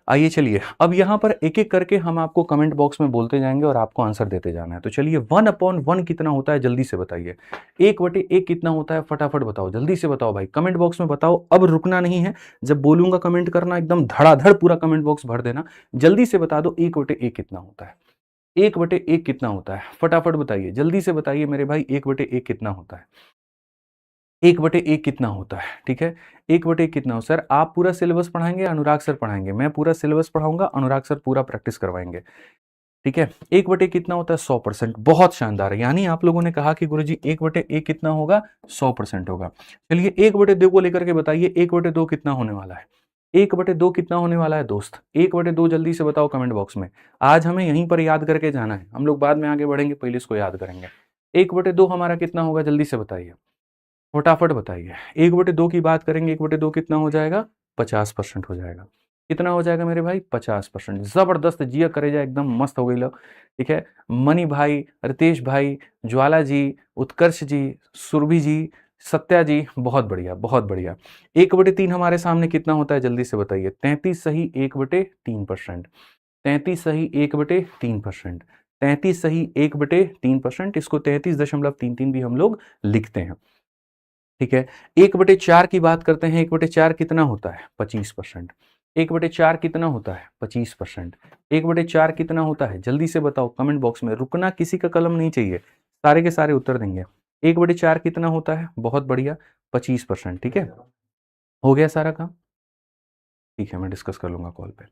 Speaker 1: आइए चलिए, अब यहाँ पर एक-एक करके हम आपको कमेंट बॉक्स में बोलते जाएँगे और आपको आंसर देते जाना है। तो चलिए 1/1 कितना होता है जल्दी से बताइए। 1/1 कितना होता है फटाफट बताओ, जल्दी से बताओ भाई, कमेंट बॉक्स में बताओ, अब रुकना नहीं है। जब बोलूँगा कमेंट करना एकदम धड़ाधड़ पूरा कमेंट बॉक्स भर देना। जल्दी से बता दो 1/1 कितना होता है? 1/1 कितना होता है? फटाफट बताइए, जल्दी से बताइए मेरे भाई 1/1 कितना होता है? 1/1 कितना होता है? ठीक है? 1/1 कितना हो सर, आप पूरा सिलेबस पढ़ाएँगे, अनुराग सर पढ़ाएँगे? मैं पूरा सिलेबस पढ़ाऊँगा, अनुराग सर पूरा प्रैक्टिस करवाएँगे। ठीक है? 1/1 कितना होता है? 100%, बहुत शानदार है। यानी आप लोगों ने कहा कि गुरुजी 1/1 कितना होगा? 100% होगा। चलिए 1/2 को लेकर के बताइए 1/2 कितना होने वाला है? 1/2 कितना होने वाला है दोस्त? 1/2 जल्दी से बताओ कमेंट बॉक्स में। आज हमें यहीं पर याद करके जाना है। हम लोग बाद में आगे बढ़ेंगे, पहले इसको याद करेंगे। 1/2 हमारा कितना होगा जल्दी से बताइए? फटाफट बताइए। 1/2 की बात करेंगे, 1/2 कितना हो जाएगा? 50% हो जाएगा। कितना हो जाएगा मेरे भाई? 50%। ज़बरदस्त, जिया करेजा एकदम मस्त हो गइल। ठीक है? मनी भाई, रितेश भाई, ज्वाला जी, उत्कर्ष जी, सुरभि जी, सत्या जी, बहुत बढ़िया, बहुत बढ़िया। 1/3 हमारे सामने कितना होता है जल्दी से बताइए? 33 सही 1/3%। 33 सही 1/3%। 33 सही 1/3%, इसको 33.33 भी हम लोग लिखते हैं। ठीक है, 1/4 की बात करते हैं। 1/4 कितना होता है? 25%। 1/4 कितना होता है? 25%। 1/4 कितना होता है? जल्दी से बताओ कमेंट बॉक्स में, रुकना किसी का कलम नहीं चाहिए, सारे के सारे उत्तर देंगे। 1/4 कितना होता है? बहुत बढ़िया, 25%। ठीक है, हो गया सारा काम। ठीक है, मैं डिस्कस कर लूंगा कॉल पे।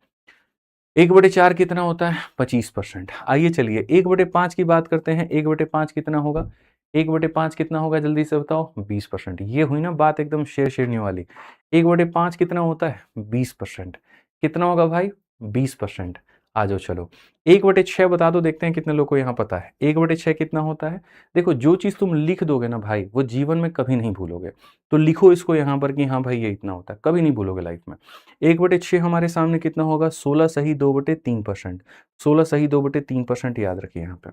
Speaker 1: 1/4 कितना होता है? 25%। आइए चलिए 1/5 की बात करते हैं। 1/5 कितना होगा? 1/5 कितना होगा? जल्दी से बताओ। 20%। ये हुई ना बात एकदम शेर शेरनी वाली। 1/5 कितना होता है? 20%। कितना होगा भाई? 20%। आ जाओ चलो। 1/6 बता दो, देखते हैं कितने लोग को यहाँ पता है। 1/6 कितना होता है? देखो, जो चीज़ तुम लिख दोगे ना भाई, वो जीवन में कभी नहीं भूलोगे। तो लिखो इसको यहाँ पर कि हाँ भाई ये इतना होता है, कभी नहीं भूलोगे लाइफ में। 1/6 हमारे सामने कितना होगा? 16 सही 2/3%। 16 सही 2/3% याद रखिए यहाँ पे।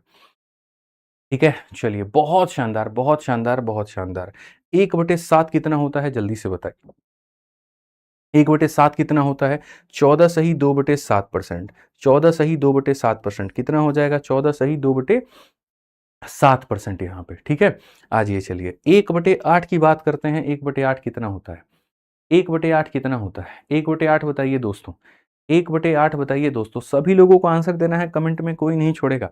Speaker 1: ठीक है, चलिए, बहुत शानदार, बहुत शानदार, बहुत शानदार। 1/7 कितना होता है? जल्दी से बताइए। 1/7 कितना होता है? 14 सही 2/7%। 14 सही 2/7%। कितना हो जाएगा? 14 सही 2/7% यहाँ पे। ठीक है, आज ये चलिए 1/8 की बात करते हैं। 1/8 कितना होता है? 1/8 कितना होता है? 1/8 बताइए दोस्तों। 1/8 बताइए दोस्तों, सभी लोगों को आंसर देना है, कमेंट में कोई नहीं छोड़ेगा।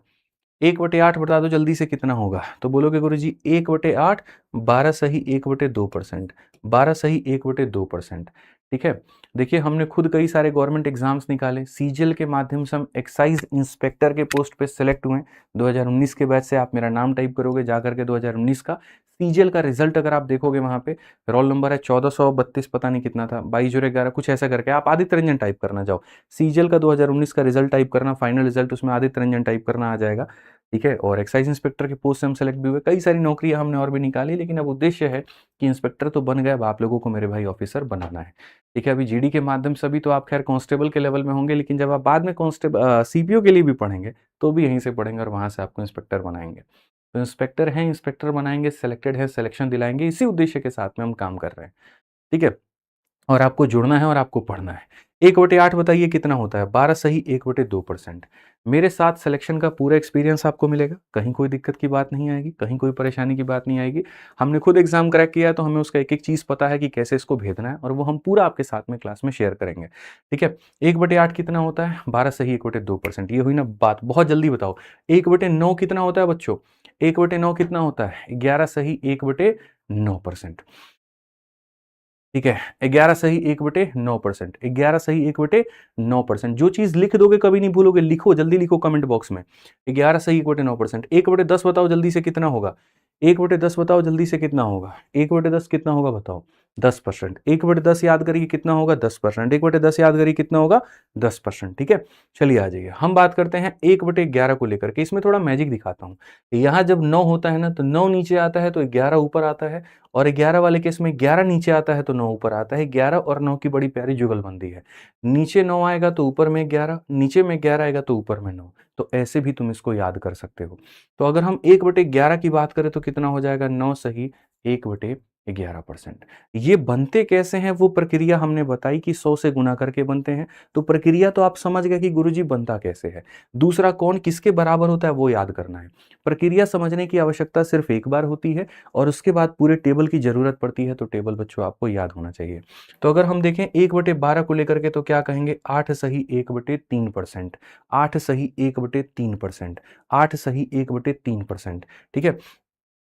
Speaker 1: 1/8 बता दो जल्दी से कितना होगा? तो बोलोगे गुरुजी 1/8 12 सही 1/2%। 12 सही 1/2%। ठीक है, देखिए हमने खुद कई सारे गवर्नमेंट एग्जाम्स निकाले, सीजीएल के माध्यम से हम एक्साइज इंस्पेक्टर के पोस्ट पे सिलेक्ट हुए। 2019 के बैच से आप मेरा नाम टाइप करोगे जाकर के 2019 का सीजीएल का रिजल्ट अगर आप देखोगे, वहां पे रोल नंबर है 1432, पता नहीं कितना था, 22/11 कुछ ऐसा करके, आप आदित्य रंजन टाइप करना जाओ। सीजीएल का 2019 का रिजल्ट टाइप करना, फाइनल रिजल्ट उसमें आदित्य रंजन टाइप करना आ जाएगा। ठीक है, और एक्साइज इंस्पेक्टर के पोस्ट से हम सेलेक्ट भी हुए। कई सारी नौकरियां हमने और भी निकाली, लेकिन अब उद्देश्य है कि इंस्पेक्टर तो बन गए, अब आप लोगों को मेरे भाई ऑफिसर बनाना है। ठीक है, अभी जीडी के माध्यम से अभी तो आप खैर कांस्टेबल के लेवल में होंगे, लेकिन जब आप बाद में कांस्टेबल सीपीओ के लिए भी पढ़ेंगे तो भी यहीं से पढ़ेंगे और वहां से आपको इंस्पेक्टर बनाएंगे। तो इंस्पेक्टर हैं, इंस्पेक्टर बनाएंगे, सिलेक्टेड है, सिलेक्शन दिलाएंगे, इसी उद्देश्य के साथ में हम काम कर रहे हैं। ठीक है, और आपको जुड़ना है और आपको पढ़ना है। 1/8 बताइए कितना होता है? 12 सही 1/2%। मेरे साथ सिलेक्शन का पूरा एक्सपीरियंस आपको मिलेगा, कहीं कोई दिक्कत की बात नहीं आएगी, कहीं कोई परेशानी की बात नहीं आएगी। हमने खुद एग्जाम क्रैक किया है, तो हमें उसका एक एक चीज़ पता है कि कैसे इसको भेजना है, और वो हम पूरा आपके साथ में क्लास में शेयर करेंगे। ठीक है, 1/8 कितना होता है? 12 सही 1/2%। ये हुई ना बात, बहुत जल्दी बताओ। 1/9 कितना होता है बच्चों? 1/9 कितना होता है? 11 सही 1/9%। ठीक है, 11 सही 1/9%। 11 सही 1/9%। जो चीज लिख दोगे कभी नहीं भूलोगे, लिखो, जल्दी लिखो कमेंट बॉक्स में। 11 सही 1/9%। 1/10 बताओ जल्दी से कितना होगा? 1/10 बताओ जल्दी से कितना होगा? 1/10 कितना होगा बताओ? 10%। 1/10 याद करिए कितना होगा? 10%। 1/10 याद करिए कितना होगा? 10%। ठीक है, चलिए आ जाइए, हम बात करते हैं 1/11 को लेकर के। इसमें थोड़ा मैजिक दिखाता हूँ। यहाँ जब 9 होता है ना, तो 9 नीचे आता है तो 11 ऊपर आता है, और 11 वाले केस में 11 नीचे आता है तो 9 ऊपर आता है। 11 और 9 की बड़ी प्यारी जुगलबंदी है। नीचे 9 आएगा तो ऊपर में 11, नीचे में 11 आएगा तो ऊपर में 9। तो ऐसे भी तुम इसको याद कर सकते हो। तो अगर हम 1/11 की बात करें तो कितना हो जाएगा? 9 सही 1/11%। ये बनते कैसे हैं, वो प्रक्रिया हमने बताई कि 100 से गुना करके बनते हैं। तो प्रक्रिया तो आप समझ गए कि गुरुजी बनता कैसे है। दूसरा, कौन किसके बराबर होता है वो याद करना है। प्रक्रिया समझने की आवश्यकता सिर्फ एक बार होती है, और उसके बाद पूरे टेबल की जरूरत पड़ती है। तो टेबल बच्चों आपको याद होना चाहिए। तो अगर हम देखें 1/12 को लेकर के, तो क्या कहेंगे? 8 सही 1/3%। 8 सही 1/3%। 8 सही 1/3%। ठीक है,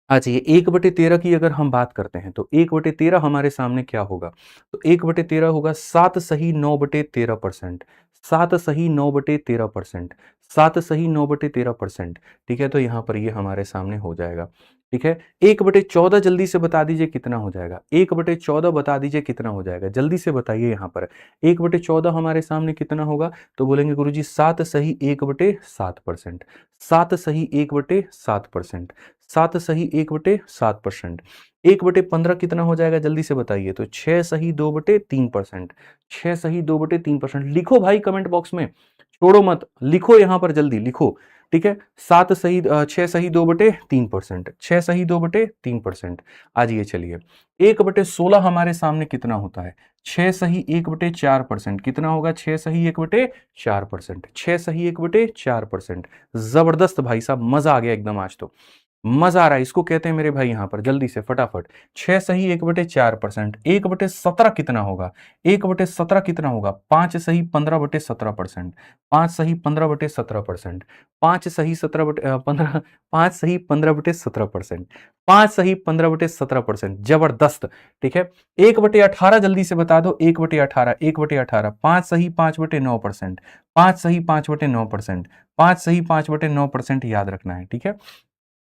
Speaker 1: अच्छा, ये 1/13 की अगर हम बात करते हैं, तो 1/13 हमारे सामने क्या होगा? तो 1/13 होगा 7 सही 9/13%। 7 सही 9/13%। 7 सही 9/13%। ठीक है, तो यहाँ पर ये हमारे सामने हो जाएगा। ठीक है, 1/14 जल्दी से बता दीजिए कितना हो जाएगा? 1/14 बता दीजिए कितना हो जाएगा? जल्दी से बताइए यहाँ पर। 1/14 हमारे सामने कितना होगा? तो बोलेंगे गुरुजी 7 सही 1/7%। 7 सही 1/7%। 7 सही 1/7%। 1/15 कितना हो जाएगा? जल्दी से बताइए। तो 6 सही 2/3%। 6 सही 2/3%। लिखो भाई कमेंट बॉक्स में, छोड़ो मत, लिखो यहाँ पर, जल्दी लिखो। ठीक है। 6 सही 2/3%, 6 सही 2/3%। आज ये चलिए 1/16 हमारे सामने कितना होता है? 6 सही 1/4%। कितना होगा? 6 सही 1/4%, 6 सही 1/4%। जबरदस्त भाई साहब, मजा आ गया एकदम आज तो, मजा आ रहा है। इसको कहते हैं मेरे भाई यहां पर जल्दी से फटाफट, 6 सही 1/4%, 1/17 कितना होगा? 1/17 कितना होगा? 5 सही 15/17%, 5 सही 15/17%, 5 सही 17/15, 5 सही 15/17%, 5 सही 15/17%। जबरदस्त। ठीक है। 1/18 जल्दी से बता दो, 1/18, 1/18, 5 सही 5/9%, 5 सही 5/9%, 5 सही 5/9% याद रखना है। ठीक है।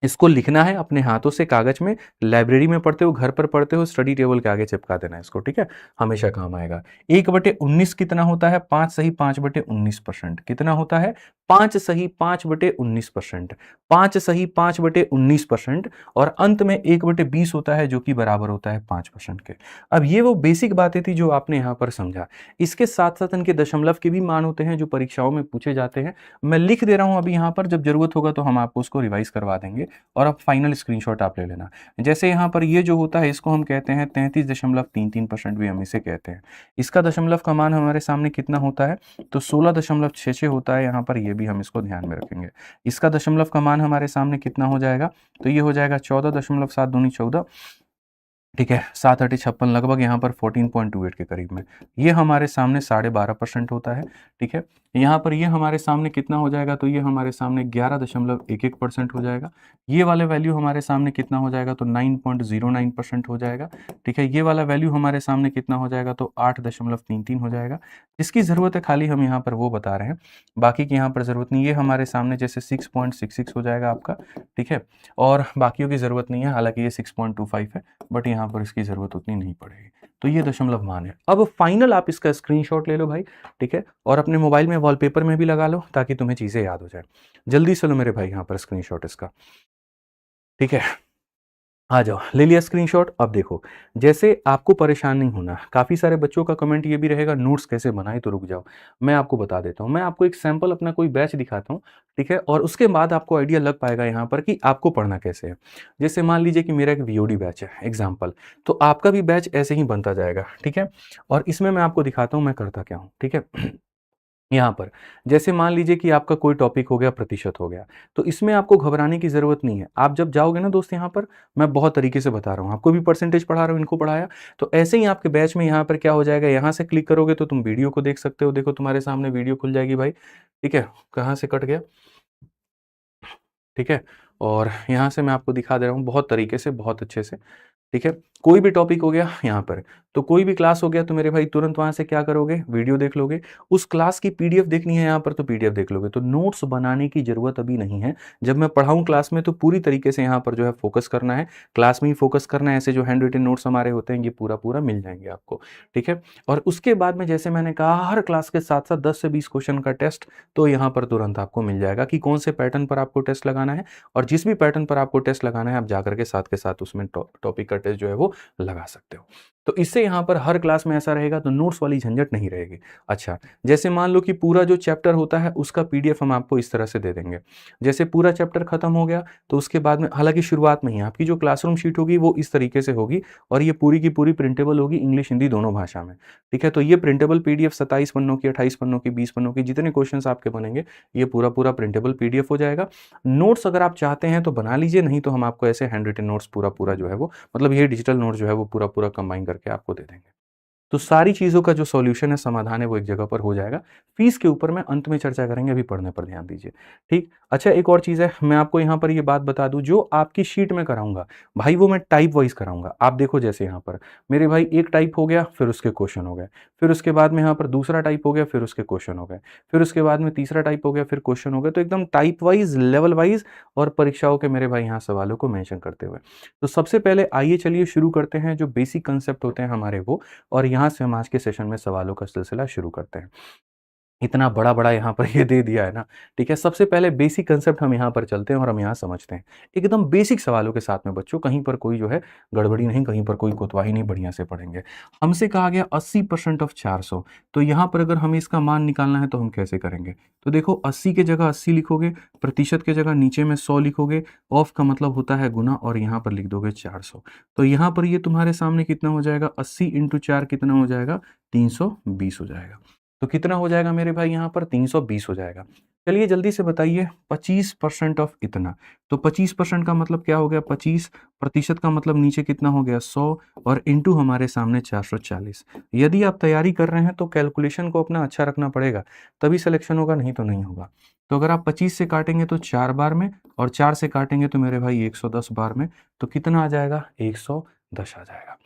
Speaker 1: इसको लिखना है अपने हाथों से कागज में, लाइब्रेरी में पढ़ते हो, घर पर पढ़ते हो, स्टडी टेबल के आगे चिपका देना है इसको। ठीक है। हमेशा काम आएगा। 1/19 कितना होता है? 5 सही 5/19%। कितना होता है? 5 सही 5/19%, 5 सही 5/19%। और अंत में 1/20 होता है जो कि बराबर होता है 5% के। अब ये वो बेसिक बातें थी जो आपने यहाँ पर समझा। इसके साथ साथ इनके दशमलव के भी मान होते हैं जो परीक्षाओं में पूछे जाते हैं। मैं लिख दे रहा हूं अभी यहाँ पर, जब जरूरत होगा तो हम आपको उसको रिवाइज करवा देंगे। और अब फाइनल स्क्रीनशॉट आप ले लेना। जैसे यहाँ पर ये जो होता है इसको हम कहते हैं 33.33% भी हम इसे कहते हैं। इसका दशमलव का मान हमारे सामने कितना होता है? तो 16.66 होता है यहाँ पर, ये भी हम इसको ध्यान में रखेंगे। इसका दशमलव का मान हमारे सामने कितना हो जाएगा? तो ये हो जाएगा 14.7 दूनी 14। ठीक है। 7 8 56 लगभग यहाँ पर 14.28 के करीब में। ये हमारे सामने 12.5% होता है। ठीक है। यहाँ पर ये हमारे सामने कितना हो जाएगा? तो ये हमारे सामने 11.11% हो जाएगा। ये वाला वैल्यू हमारे सामने कितना हो जाएगा? तो 9.09% हो जाएगा। ठीक है। ये वाला वैल्यू हमारे सामने कितना हो जाएगा? तो 8.33 हो जाएगा। इसकी ज़रूरत है खाली हम यहाँ पर वो बता रहे हैं, बाकी की यहाँ पर ज़रूरत नहीं। ये हमारे सामने जैसे 6.66 हो जाएगा आपका। ठीक है। और बाकियों की ज़रूरत नहीं है, हालांकि ये 6.25 है, बट यहाँ पर इसकी ज़रूरत उतनी नहीं पड़ेगी। तो ये दशमलव मान है। अब फाइनल आप इसका स्क्रीनशॉट ले लो भाई। ठीक है। और अपने मोबाइल में वॉलपेपर में भी लगा लो ताकि तुम्हें चीज़ें याद हो जाए। जल्दी से लो मेरे भाई यहाँ पर स्क्रीनशॉट इसका। ठीक है। आ जाओ, ले लिया स्क्रीनशॉट। अब देखो, जैसे आपको परेशान नहीं होना। काफ़ी सारे बच्चों का कमेंट ये भी रहेगा नोट्स कैसे बनाए, तो रुक जाओ, मैं आपको बता देता हूँ। मैं आपको एक सैंपल अपना कोई बैच दिखाता हूँ। ठीक है। और उसके बाद आपको आइडिया लग पाएगा यहाँ पर कि आपको पढ़ना कैसे है। जैसे मान लीजिए कि मेरा एक वीओडी बैच है एग्जाम्पल, तो आपका भी बैच ऐसे ही बनता जाएगा। ठीक है। और इसमें मैं आपको दिखाता हूँ मैं करता क्या हूँ। ठीक है। यहाँ पर जैसे मान लीजिए कि आपका कोई टॉपिक हो गया, प्रतिशत हो गया, तो इसमें आपको घबराने की ज़रूरत नहीं है। आप जब जाओगे ना दोस्त यहाँ पर, मैं बहुत तरीके से बता रहा हूँ, आपको भी परसेंटेज पढ़ा रहा हूँ, इनको पढ़ाया, तो ऐसे ही आपके बैच में यहाँ पर क्या हो जाएगा, यहाँ से क्लिक करोगे तो तुम वीडियो को देख सकते हो। देखो तुम्हारे सामने वीडियो खुल जाएगी भाई। ठीक है। कहाँ से कट गया? ठीक है। और यहाँ से मैं आपको दिखा दे रहा हूँ बहुत तरीके से, बहुत अच्छे से। ठीक है। कोई भी टॉपिक हो गया यहाँ पर, तो कोई भी क्लास हो गया तो मेरे भाई तुरंत वहां से क्या करोगे? वीडियो देख लोगे। उस क्लास की पीडीएफ देखनी है यहाँ पर तो पीडीएफ देख लोगे। तो नोट्स बनाने की जरूरत अभी नहीं है। जब मैं पढ़ाऊँ क्लास में तो पूरी तरीके से यहाँ पर जो है फोकस करना है, क्लास में ही फोकस करना है। ऐसे जो हैंड रिटन नोट्स हमारे होते हैं ये पूरा पूरा मिल जाएंगे आपको। ठीक है। और उसके बाद में जैसे मैंने कहा हर क्लास के साथ साथ 10 से 20 क्वेश्चन का टेस्ट तो यहाँ पर तुरंत आपको मिल जाएगा कि कौन से पैटर्न पर आपको टेस्ट लगाना है। और जिस भी पैटर्न पर आपको टेस्ट लगाना है आप जाकर के साथ उसमें टॉपिक का टेस्ट जो है वो लगा सकते हो। तो इससे यहाँ पर हर क्लास में ऐसा रहेगा तो नोट्स वाली झंझट नहीं रहेगी। अच्छा, जैसे मान लो कि पूरा जो चैप्टर होता है उसका पीडीएफ हम आपको इस तरह से दे देंगे। जैसे पूरा चैप्टर खत्म हो गया तो उसके बाद में, हालांकि शुरुआत में ही आपकी जो क्लासरूम शीट होगी वो इस तरीके से होगी और ये पूरी की पूरी प्रिंटेबल होगी, इंग्लिश हिंदी दोनों भाषा में। ठीक है। तो ये प्रिंटेबल पीडीएफ 27 पन्नों की, 28 पन्नों की, 20 पन्नों की, जितने क्वेश्चन आपके बनेंगे ये पूरा पूरा प्रिंटेबल पीडीएफ हो जाएगा। नोट्स अगर आप चाहते हैं तो बना लीजिए, नहीं तो हम आपको ऐसे हैंड रिटन नोट्स पूरा पूरा जो है वो, मतलब ये डिजिटल नोट जो है वो पूरा पूरा कंबाइन करके आपको दे देंगे। तो सारी चीज़ों का जो सॉल्यूशन है, समाधान है, वो एक जगह पर हो जाएगा। फीस के ऊपर मैं अंत में चर्चा करेंगे, अभी पढ़ने पर ध्यान दीजिए। ठीक। अच्छा, एक और चीज़ है, मैं आपको यहाँ पर ये बात बता दूँ, जो आपकी शीट में कराऊंगा भाई वो मैं टाइप वाइज कराऊंगा। आप देखो जैसे यहाँ पर मेरे भाई एक टाइप हो गया, फिर उसके क्वेश्चन हो गए, फिर उसके बाद में यहाँ पर दूसरा टाइप हो गया, फिर उसके क्वेश्चन हो गए, फिर उसके बाद में तीसरा टाइप हो गया, फिर क्वेश्चन हो गए। तो एकदम टाइप वाइज, लेवल वाइज और परीक्षाओं के मेरे भाई यहाँ सवालों को मेंशन करते हुए। तो सबसे पहले आइए चलिए शुरू करते हैं, जो बेसिक कंसेप्ट होते हैं हमारे वो, और यहाँ से हम आज के सेशन में सवालों का सिलसिला शुरू करते हैं। इतना बड़ा-बड़ा यहाँ पर ये दे दिया है ना, ठीक है? सबसे पहले बेसिक कांसेप्ट हम यहाँ पर चलते हैं और हम यहाँ समझते हैं। एकदम बेसिक सवालों के साथ में बच्चों, कहीं पर कोई जो है गड़बड़ी नहीं, कहीं पर कोई कोतवाही नहीं, बढ़िया से पढ़ेंगे। हमसे कहा गया 80% ऑफ 400, तो यहाँ पर अगर हमें इसका मान निकालना है तो हम कैसे करेंगे? तो देखो 80 की जगह 80 लिखोगे, प्रतिशत की जगह नीचे में 100 लिखोगे, ऑफ का मतलब होता है गुना और यहाँ पर लिख दोगे 400। तो यहाँ पर ये तुम्हारे सामने कितना हो जाएगा? 80 इंटू 4 कितना हो जाएगा? 320 हो जाएगा। तो कितना हो जाएगा मेरे भाई यहाँ पर? 320 हो जाएगा। चलिए जल्दी से बताइए 25% ऑफ इतना, तो 25% का मतलब क्या हो गया? 25% का मतलब नीचे कितना हो गया? 100 और इंटू हमारे सामने 440। यदि आप तैयारी कर रहे हैं तो कैलकुलेशन को अपना अच्छा रखना पड़ेगा, तभी सिलेक्शन होगा, नहीं तो नहीं होगा। तो अगर आप 25 से काटेंगे तो 4 बार में और 4 से काटेंगे तो मेरे भाई 110 बार में, तो कितना आ जाएगा? 110 आ जाएगा।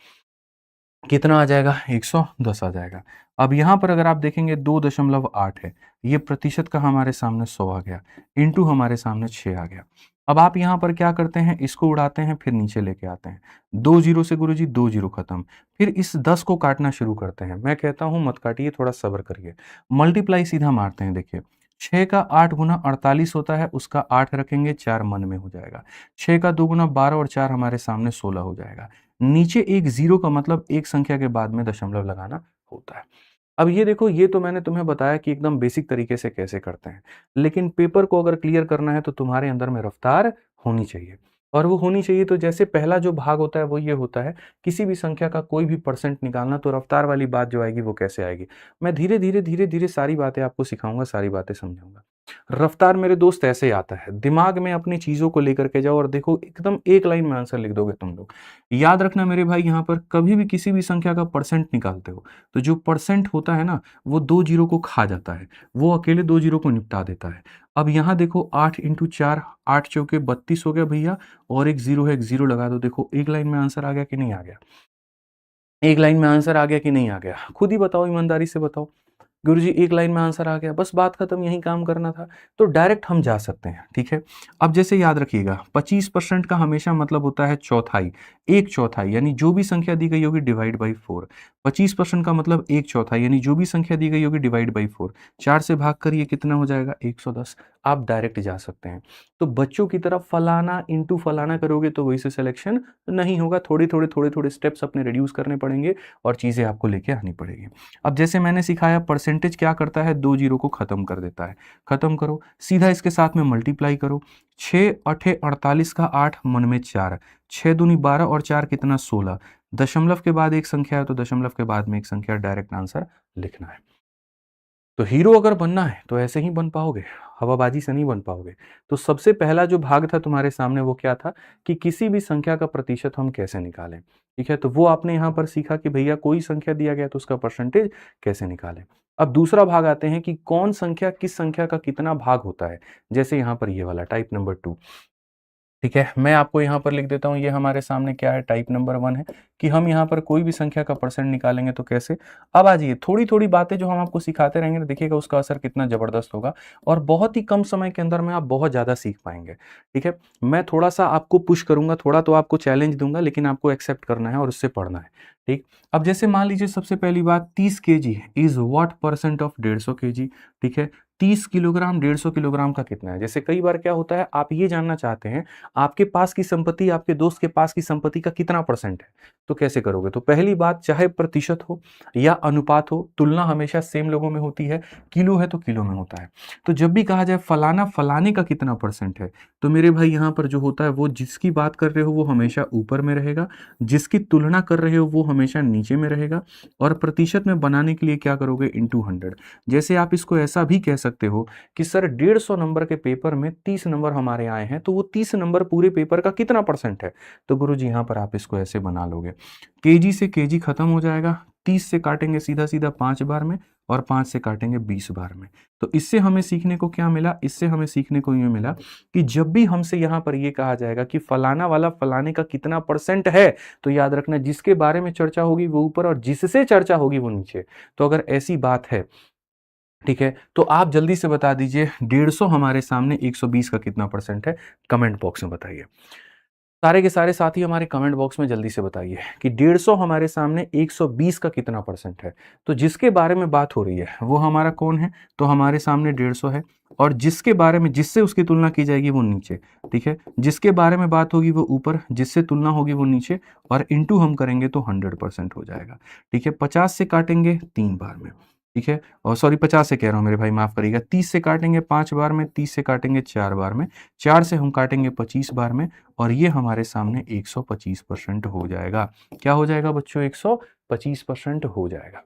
Speaker 1: कितना आ जाएगा? 110 आ जाएगा। अब यहाँ पर अगर आप देखेंगे 2.8 है, ये प्रतिशत का हमारे सामने 100 आ गया, इंटू हमारे सामने 6 आ गया। अब आप यहाँ पर क्या करते हैं? इसको उड़ाते हैं, फिर नीचे लेके आते हैं। 2 जीरो से गुरुजी 2 जीरो खत्म, फिर इस 10 को काटना शुरू करते हैं। मैं कहता हूँ मत काटिए, थोड़ा सब्र करिए। मल्टीप्लाई सीधा मारते हैं, देखिए 6 का 8 गुना 48 होता है, उसका 8 रखेंगे, 4 मन में हो जाएगा। 6 का 2 गुना 12 और 4 हमारे सामने 16 हो जाएगा। नीचे एक ज़ीरो का मतलब एक संख्या के बाद में दशमलव लगाना होता है। अब ये देखो, ये तो मैंने तुम्हें बताया कि एकदम बेसिक तरीके से कैसे करते हैं। लेकिन पेपर को अगर क्लियर करना है तो तुम्हारे अंदर में रफ्तार होनी चाहिए। और वो होनी चाहिए तो जैसे पहला जो भाग होता है वो ये होता है, किसी भी संख्या का कोई भी परसेंट निकालना, तो रफ्तार वाली बात जो आएगी वो कैसे आएगी? मैं धीरे-धीरे, धीरे-धीरे सारी बातें आपको सिखाऊँगा, सारी बातें समझाऊँगा। रफ्तार मेरे दोस्त ऐसे आता है, दिमाग में अपनी चीज़ों को लेकर के जाओ और देखो एकदम एक लाइन में आंसर लिख दोगे तुम लोग। याद रखना मेरे भाई, यहाँ पर कभी भी किसी भी संख्या का परसेंट निकालते हो, तो जो परसेंट होता है ना, वो 2 जीरो को खा जाता है, वो अकेले 2 जीरो को निपटा देता है। अब यहाँ देखो 8 इंटू 4, 8 चौके 32 हो गया भैया, और एक ज़ीरो है, एक ज़ीरो लगा दो, देखो एक लाइन में आंसर आ गया कि नहीं आ गया? एक लाइन में आंसर आ गया कि नहीं आ गया? खुद ही बताओ, ईमानदारी से बताओ। गुरुजी एक लाइन में आंसर आ गया, बस बात खत्म, यही काम करना था। तो डायरेक्ट हम जा सकते हैं, ठीक है? अब जैसे याद रखिएगा 25% का हमेशा मतलब होता है चौथाई, 1 चौथाई, यानी जो भी संख्या दी गई होगी डिवाइड बाई 4। 25% का मतलब 1 चौथाई, यानी जो भी संख्या दी गई होगी डिवाइड बाई 4। 4 से भाग करिए, कितना हो जाएगा? 110। आप डायरेक्ट जा सकते हैं। तो बच्चों की तरफ फलाना इंटू फलाना करोगे तो वही से सिलेक्शन नहीं होगा। थोड़े-थोड़े, थोड़े-थोड़े स्टेप्स अपने रिड्यूस करने पड़ेंगे और चीज़ें आपको लेके आनी पड़ेगी। अब जैसे मैंने सिखाया, परसेंटेज क्या करता है? 2 जीरो को खत्म कर देता है। खत्म करो, सीधा इसके साथ में मल्टीप्लाई करो। 6 अठे 48 का 8 मन में 4, 6 दूनी 12 और 4 कितना? 16। दशमलव के बाद एक संख्या है तो दशमलव के बाद में एक संख्या, डायरेक्ट आंसर लिखना है। तो हीरो अगर बनना है तो ऐसे ही बन पाओगे, हवाबाजी से नहीं बन पाओगे। तो सबसे पहला जो भाग था तुम्हारे सामने वो क्या था कि किसी भी संख्या का प्रतिशत हम कैसे निकालें, ठीक है? तो वो आपने यहाँ पर सीखा कि भैया कोई संख्या दिया गया तो उसका परसेंटेज कैसे निकालें। अब दूसरा भाग आते हैं कि कौन संख्या किस संख्या का कितना भाग होता है। जैसे यहाँ पर ये वाला टाइप नंबर 2, ठीक है, मैं आपको यहाँ पर लिख देता हूँ, ये हमारे सामने क्या है? टाइप नंबर 1 है कि हम यहाँ पर कोई भी संख्या का परसेंट निकालेंगे तो कैसे। अब आ जाइए, थोड़ी-थोड़ी बातें जो हम आपको सिखाते रहेंगे ना, देखिएगा उसका असर कितना ज़बरदस्त होगा और बहुत ही कम समय के अंदर में आप बहुत ज़्यादा सीख पाएँगे, ठीक है। मैं थोड़ा-सा आपको पुश करूँगा, थोड़ा तो आपको चैलेंज दूँगा, लेकिन आपको एक्सेप्ट करना है और उससे पढ़ना है, ठीक। अब जैसे मान लीजिए सबसे पहली बात, 30 KG is what percent of 150 KG, ठीक है। 30 किलोग्राम 150 किलोग्राम का कितना है? जैसे कई बार क्या होता है, आप ये जानना चाहते हैं आपके पास की संपत्ति, आपके दोस्त के पास की संपत्ति का कितना परसेंट है, तो कैसे करोगे? तो पहली बात, चाहे प्रतिशत हो या अनुपात हो, तुलना हमेशा सेम लोगों में होती है, किलो है तो किलो में होता है। तो जब भी कहा जाए फलाना फलाने का कितना परसेंट है, तो मेरे भाई यहाँ पर जो होता है, वो जिसकी बात कर रहे हो वो हमेशा ऊपर में रहेगा, जिसकी तुलना कर रहे हो वो हमेशा नीचे में रहेगा, और प्रतिशत में बनाने के लिए क्या करोगे? इंटू 100। जैसे आप इसको ऐसा भी कह सकते हो कि सर 150 नंबर के पेपर में 30 नंबर हमारे आए हैं, तो वो 30 नंबर पूरे पेपर का कितना परसेंट है? तो गुरुजी यहाँ पर आप इसको ऐसे बना लोगे, केजी से केजी खत्म हो जाएगा, 30 से काटेंगे सीधा-सीधा 5 बार में और 5 से काटेंगे 20 बार में। तो इससे हमें सीखने को क्या मिला? इससे हमें सीखने को ये मिला कि जब भी हमसे यहाँ पर ये कहा जाएगा कि फलाना वाला फलाने का कितना परसेंट है, तो याद रखना जिसके बारे में चर्चा होगी वो ऊपर और जिससे चर्चा होगी वो नीचे। तो अगर ऐसी बात है, ठीक है, तो आप जल्दी से बता दीजिए 150 हमारे सामने 120 का कितना परसेंट है? कमेंट बॉक्स में बताइए। सारे के सारे साथी हमारे कमेंट बॉक्स में जल्दी से बताइए कि 150 हमारे सामने 120 का कितना परसेंट है। तो जिसके बारे में बात हो रही है वो हमारा कौन है, तो हमारे सामने 150 है, और जिसके बारे में जिससे उसकी तुलना की जाएगी वो नीचे, ठीक है। जिसके बारे में बात होगी वो ऊपर, जिससे तुलना होगी वो नीचे, और इंटू हम करेंगे तो 100% हो जाएगा, ठीक है। 50 से काटेंगे 3 बार में, ठीक है, और सॉरी 50 से कह रहा हूँ मेरे भाई, माफ करिएगा। 30 से काटेंगे 5 बार में, 30 से काटेंगे 4 बार में, 4 से हम काटेंगे 25 बार में, और ये हमारे सामने 125% हो जाएगा। क्या हो जाएगा बच्चों? 125% हो जाएगा।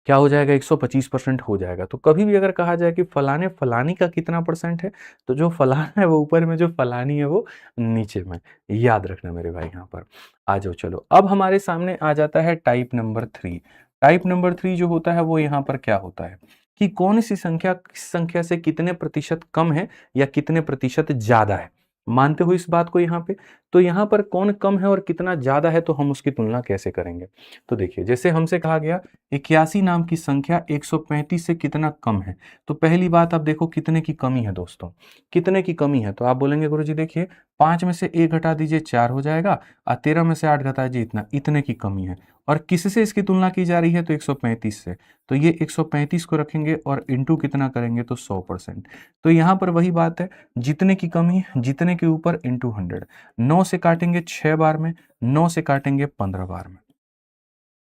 Speaker 1: क्या हो जाएगा? 125% हो जाएगा। तो कभी भी अगर कहा जाए कि फलाने फलानी का कितना परसेंट है, तो जो फलाना है वो ऊपर में, जो फलानी है वो नीचे में। याद रखना मेरे भाई। यहाँ पर आ जाओ। चलो अब हमारे सामने आ जाता है टाइप नंबर 3। टाइप नंबर 3 जो होता है वो यहाँ पर क्या होता है कि कौन सी संख्या किस संख्या से कितने प्रतिशत कम है या कितने प्रतिशत ज्यादा है। मानते हो इस बात को यहाँ पे? तो यहाँ पर कौन कम है और कितना ज्यादा है, तो हम उसकी तुलना कैसे करेंगे? तो देखिए, जैसे हमसे कहा गया 81 नाम की संख्या 135 से कितना कम है। तो पहली बात आप देखो कितने की कमी है दोस्तों, कितने की कमी है। तो आप बोलेंगे गुरुजी देखिए 5 में से 1 घटा दीजिए 4 हो जाएगा, और 13 में से 8 घटा दीजिए इतना, इतने की कमी है। और किससे इसकी तुलना की जा रही है? तो 135 से। तो ये 135 को रखेंगे और इंटू कितना करेंगे? तो 100%। तो यहाँ पर वही बात है, जितने की कमी जितने के ऊपर इंटू 100। 9 से काटेंगे 6 बार में, 9 से काटेंगे 15 बार में,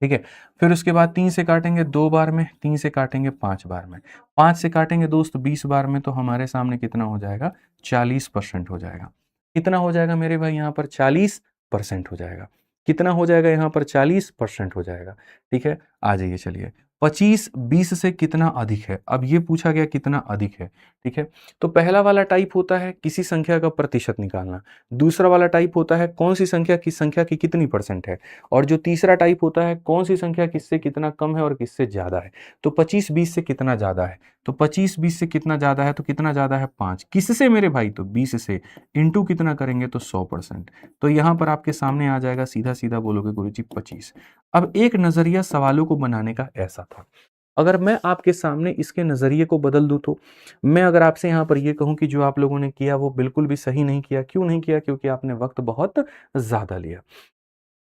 Speaker 1: ठीक है। फिर उसके बाद 3 से काटेंगे 2 बार में, 3 से काटेंगे 5 बार में, 5 से काटेंगे दोस्त 20 बार में, तो हमारे सामने कितना हो जाएगा? 40% हो जाएगा। कितना हो जाएगा मेरे भाई? यहाँ पर 40% हो जाएगा। कितना हो जाएगा? यहाँ पर 40% हो जाएगा, ठीक है। आ जाइए चलिए। 25 20 से कितना अधिक है? अब ये पूछा गया कितना अधिक है, ठीक है। तो पहला वाला टाइप होता है किसी संख्या का प्रतिशत निकालना। दूसरा वाला टाइप होता है कौन सी संख्या किस संख्या की कितनी परसेंट है। और जो तीसरा टाइप होता है कौन सी संख्या किससे कितना कम है और किससे ज्यादा है। तो 25 20 से कितना ज्यादा है? तो 25 20 से कितना ज्यादा है? तो कितना ज्यादा है? 5। किससे मेरे भाई? तो 20 से। इंटू कितना करेंगे? तो 100%। तो यहां पर आपके सामने आ जाएगा, सीधा सीधा बोलोगे गुरुजी 25। अब एक नजरिया सवालों को बनाने का ऐसा था, अगर मैं आपके सामने इसके नजरिए को बदल दूं, तो मैं अगर आपसे यहां पर यह कहूं कि जो आप लोगों ने किया वो बिल्कुल भी सही नहीं किया। क्यों नहीं किया? क्योंकि आपने वक्त बहुत ज्यादा लिया।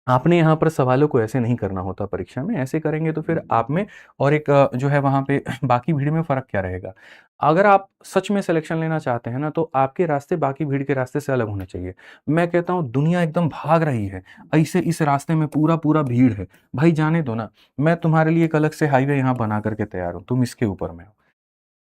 Speaker 1: आपने यहाँ पर सवालों को ऐसे नहीं करना होता परीक्षा में। ऐसे करेंगे तो फिर आप में और एक जो है वहाँ पे बाकी भीड़ में फ़र्क क्या रहेगा? अगर आप सच में सिलेक्शन लेना चाहते हैं ना, तो आपके रास्ते बाकी भीड़ के रास्ते से अलग होने चाहिए। मैं कहता हूँ दुनिया एकदम भाग रही है, ऐसे इस रास्ते में पूरा-पूरा भीड़ है। भाई जाने दो ना, मैं तुम्हारे लिए एक अलग से हाईवे यहाँ बना कर के तैयार हूँ, तुम इसके ऊपर में हो।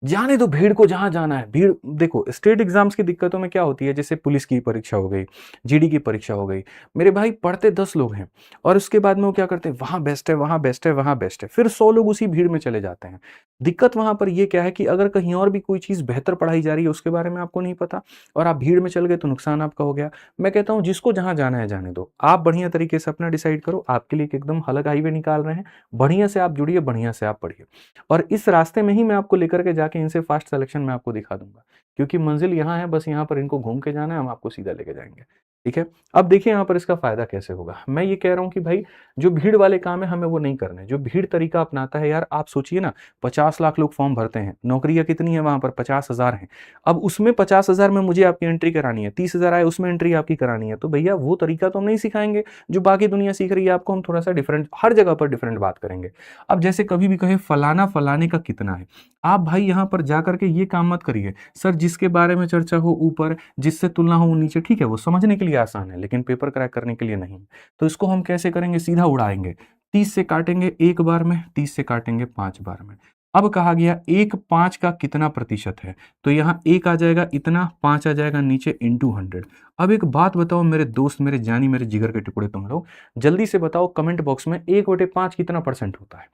Speaker 1: जाने दो भीड़ को जहां जाना है। भीड़ देखो, स्टेट एग्जाम्स की दिक्कतों में क्या होती है, जैसे पुलिस की परीक्षा हो गई, जीडी की परीक्षा हो गई, मेरे भाई पढ़ते 10 लोग हैं और उसके बाद में वो क्या करते हैं, वहां बेस्ट है, वहां बेस्ट है, वहां बेस्ट है, फिर 100 लोग उसी भीड़ में चले जाते हैं। दिक्कत वहां पर ये क्या है कि अगर कहीं और भी कोई चीज बेहतर पढ़ाई जा रही है उसके बारे में आपको नहीं पता और आप भीड़ में चल गए तो नुकसान आपका हो गया। मैं कहता हूं जिसको जहां जाना है जाने दो, आप बढ़िया तरीके से अपना डिसाइड करो। आपके लिए एक एकदम अलग हाईवे निकाल रहे हैं, बढ़िया से आप जुड़िए, बढ़िया से आप पढ़िए, और इस रास्ते में ही मैं आपको लेकर के जाके इनसे फास्ट सिलेक्शन मैं आपको दिखा दूंगा, क्योंकि मंजिल यहाँ है, बस यहाँ पर इनको घूम के जाना है, हम आपको सीधा लेके जाएंगे। ठीक है। अब देखिए यहाँ पर इसका फायदा कैसे होगा। मैं ये कह रहा हूँ कि भाई जो भीड़ वाले काम है हमें वो नहीं करने। जो भीड़ तरीका अपनाता है, यार आप सोचिए ना, 50 लाख लोग फॉर्म भरते हैं, नौकरियां कितनी है वहां पर? 50,000 हैं। अब उसमें 50,000 में मुझे आपकी एंट्री करानी है, 30,000 आए उसमें एंट्री आपकी करानी है, तो भैया वो तरीका तो हम नहीं सिखाएंगे जो बाकी दुनिया सीख रही है आपको। हम थोड़ा सा डिफरेंट, हर जगह पर डिफरेंट बात करेंगे। अब जैसे कभी भी कहे फलाना फलाने का कितना है, आप भाई यहाँ पर जाकर के ये काम मत करिए सर जिसके बारे में चर्चा हो ऊपर, जिससे तुलना हो नीचे। ठीक है, वो समझने के लिए आसान है लेकिन पेपर क्रैक करने के लिए नहीं। तो इसको हम कैसे करेंगे? सीधा उड़ाएंगे। 30 से काटेंगे 1 बार में, 30 से काटेंगे 5 बार में। अब कहा गया 1 5 का कितना प्रतिशत है, तो यहाँ 1 आ जाएगा इतना, 5 आ जाएगा नीचे, इंटू 100। अब एक बात बताओ मेरे दोस्त, मेरे जानी, मेरे जिगर के टुकड़े, तुम लोग जल्दी से बताओ कमेंट बॉक्स में 1/5 कितना परसेंट होता है?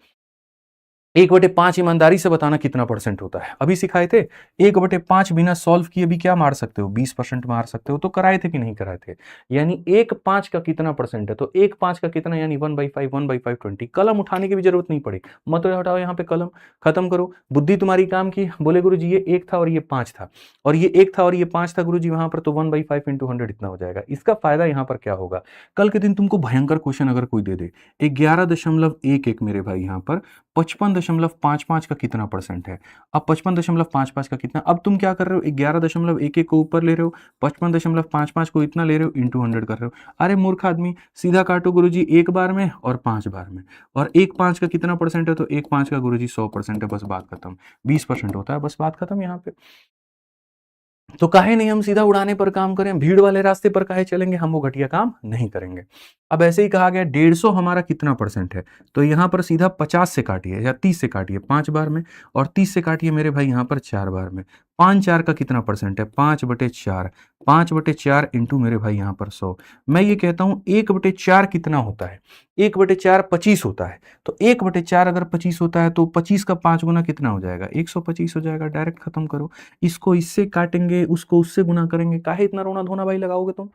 Speaker 1: 1/5 ईमानदारी से बताना कितना परसेंट होता है। अभी सिखाए थे 1/5 बिना सॉल्व किए भी क्या मार सकते हो? 20% मार सकते हो। तो कराए थे कि नहीं कराए थे? यानी 1/5 का कितना परसेंट है, तो 1/5 का कितना, यानी 1/5, 1/5 20। कलम उठाने की भी जरूरत नहीं पड़ी, मत हटाओ यहाँ पे कलम, खत्म करो। बुद्धि तुम्हारी काम की। बोले गुरु जी ये 1 था और ये 5 था, और ये 1 था और ये 5 था गुरु जी वहां पर, तो 1/5 इंटू 100 इतना हो जाएगा। इसका फायदा यहाँ पर क्या होगा, कल के दिन तुमको भयंकर क्वेश्चन अगर कोई दे दे 11.11 मेरे भाई यहाँ पर 55.55 का कितना परसेंट है। अब 55.55 का कितना, अब तुम क्या कर रहे हो, 11.11 को ऊपर ले रहे हो, 55.55 को इतना ले रहे हो, इंटू 100 कर रहे हो। अरे मूर्ख आदमी, सीधा काटो गुरुजी 1 बार में और 5 बार में, और 1/5 का कितना परसेंट है, तो 1/5 का गुरुजी 100% है, बस बात खत्म। 20% होता है, बस बात खत्म यहाँ पे। तो काहे नहीं हम सीधा उड़ाने पर काम करें, भीड़ वाले रास्ते पर काहे चलेंगे, हम वो घटिया काम नहीं करेंगे। अब ऐसे ही कहा गया 150 हमारा कितना परसेंट है, तो यहां पर सीधा 50 से काटिए या 30 से काटिए 5 बार में, और 30 से काटिए मेरे भाई यहां पर 4 बार में। 5/4 का कितना परसेंट है, 5/4, 5/4 इंटू मेरे भाई यहां पर 100। मैं ये कहता हूं 1/4 कितना होता है, 1/4 25 होता है। तो 1/4 अगर 25 होता है तो 25 का 5 गुना कितना हो जाएगा, 125 हो जाएगा। डायरेक्ट खत्म करो, इसको इससे काटेंगे, उसको उससे गुना करेंगे, काहे इतना रोना धोना भाई लगाओगे तुम,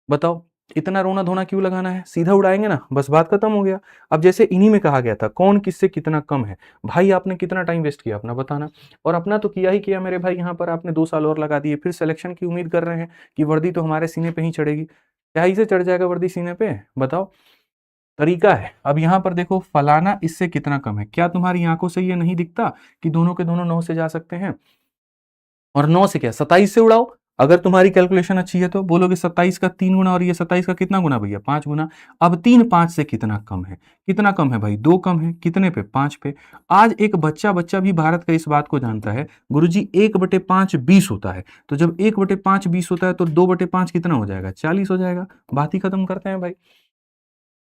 Speaker 1: बताओ इतना रोना धोना क्यों लगाना है, सीधा उड़ाएंगे ना, बस बात खत्म हो गया। अब जैसे इन्हीं में कहा गया था कौन किससे कितना कम है, भाई आपने कितना टाइम वेस्ट किया अपना बताना, और अपना तो किया ही किया मेरे भाई, यहाँ पर आपने 2 साल और लगा दिए, फिर सिलेक्शन की उम्मीद कर रहे हैं कि वर्दी तो हमारे सीने पे ही चढ़ेगी। क्या ही से चढ़ जाएगा वर्दी सीने पे, बताओ। तरीका है। अब यहां पर देखो फलाना इससे कितना कम है, क्या तुम्हारी आंखों से ये नहीं दिखता कि दोनों के दोनों 9 से जा सकते हैं, और 9 से क्या 27 से उड़ाओ। अगर तुम्हारी कैलकुलेशन अच्छी है तो बोलोगे 27 का 3 गुना, और ये 27 का कितना गुना भैया, 5 गुना। अब 3 5 से कितना कम है, कितना कम है भाई, 2 कम है, कितने पे, 5 पे। आज एक बच्चा भी भारत का इस बात को जानता है, गुरुजी 1/5 20 होता है। तो जब 1/5 20 होता है तो 2/5 कितना हो जाएगा, 40 हो जाएगा। बात ही खत्म करते हैं भाई।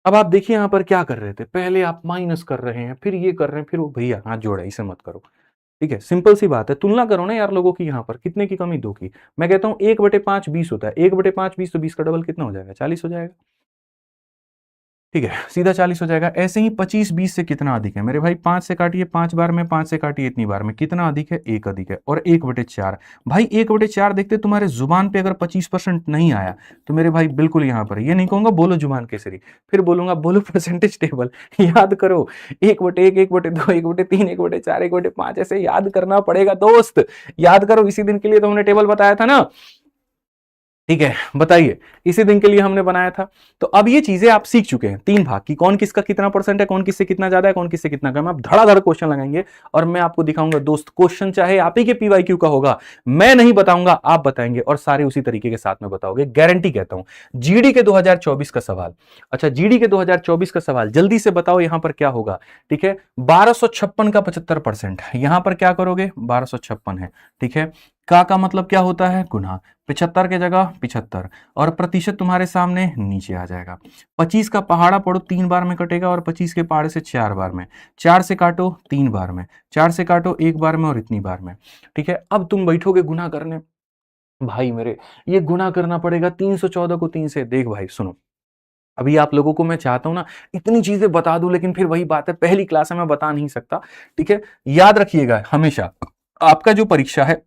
Speaker 1: अब आप देखिए यहां पर क्या कर रहे थे, पहले आप माइनस कर रहे हैं, फिर ये कर रहे हैं, फिर वो, भैया हाथ जोड़ा, इसे मत करो। ठीक है, सिंपल सी बात है, तुलना करो ना यार लोगों की, यहाँ पर कितने की कमी, 2 की। मैं कहता हूं 1/5 20 होता है, 1/5 20 तो 20 का डबल कितना हो जाएगा, 40 हो जाएगा। ठीक है, सीधा 40 हो जाएगा। ऐसे ही 25 20 से कितना अधिक है मेरे भाई, 5 से काटिए 5 बार में, 5 से काटिए इतनी बार में, कितना अधिक है, 1 अधिक है। और 1/4 भाई, 1/4 देखते तुम्हारे जुबान पे अगर 25% नहीं आया तो मेरे भाई बिल्कुल यहाँ पर ये नहीं कहूंगा बोलो जुबान केसरी, फिर बोलूंगा बोलो परसेंटेज टेबल। याद करो 1/1, 1/2, 1/3, 1/4, 1/5, ऐसे याद करना पड़ेगा दोस्त। याद करो, इसी दिन के लिए तो हमने टेबल बताया था ना। ठीक है, बताइए, इसी दिन के लिए हमने बनाया था। तो अब ये चीजें आप सीख चुके हैं, 3 भाग की, कौन किसका कितना परसेंट है, कौन किससे कितना ज्यादा है, कौन किससे कितना कम है। अब धड़ाधड़ क्वेश्चन लगाएंगे और मैं आपको दिखाऊंगा दोस्त, क्वेश्चन चाहे आप ही के पीवाईक्यू का होगा, मैं नहीं बताऊंगा, आप बताएंगे, और सारे उसी तरीके के साथ में बताओगे, गारंटी कहता हूं। जीडी के 2024 का सवाल, अच्छा जीडी के 2024 का सवाल, जल्दी से बताओ यहां पर क्या होगा। ठीक है, 1256 का 75%, यहां पर क्या करोगे, 1256 है। ठीक है, का मतलब क्या होता है, गुना, 75 के जगह 75, और प्रतिशत तुम्हारे सामने नीचे आ जाएगा। 25 का पहाड़ा पढ़ो, 3 बार में कटेगा, और 25 के पहाड़े से 4 बार में, 4 से काटो 3 बार में, 4 से काटो 1 बार में, और इतनी बार में। ठीक है, अब तुम बैठोगे गुना करने, भाई मेरे ये गुना करना पड़ेगा 314 को 3 से। देख भाई सुनो, अभी आप लोगों को मैं चाहता हूं ना इतनी चीजें बता दूं, लेकिन फिर वही बात है, पहली क्लास में मैं बता नहीं सकता। ठीक है, याद रखिएगा हमेशा, आपका जो परीक्षा है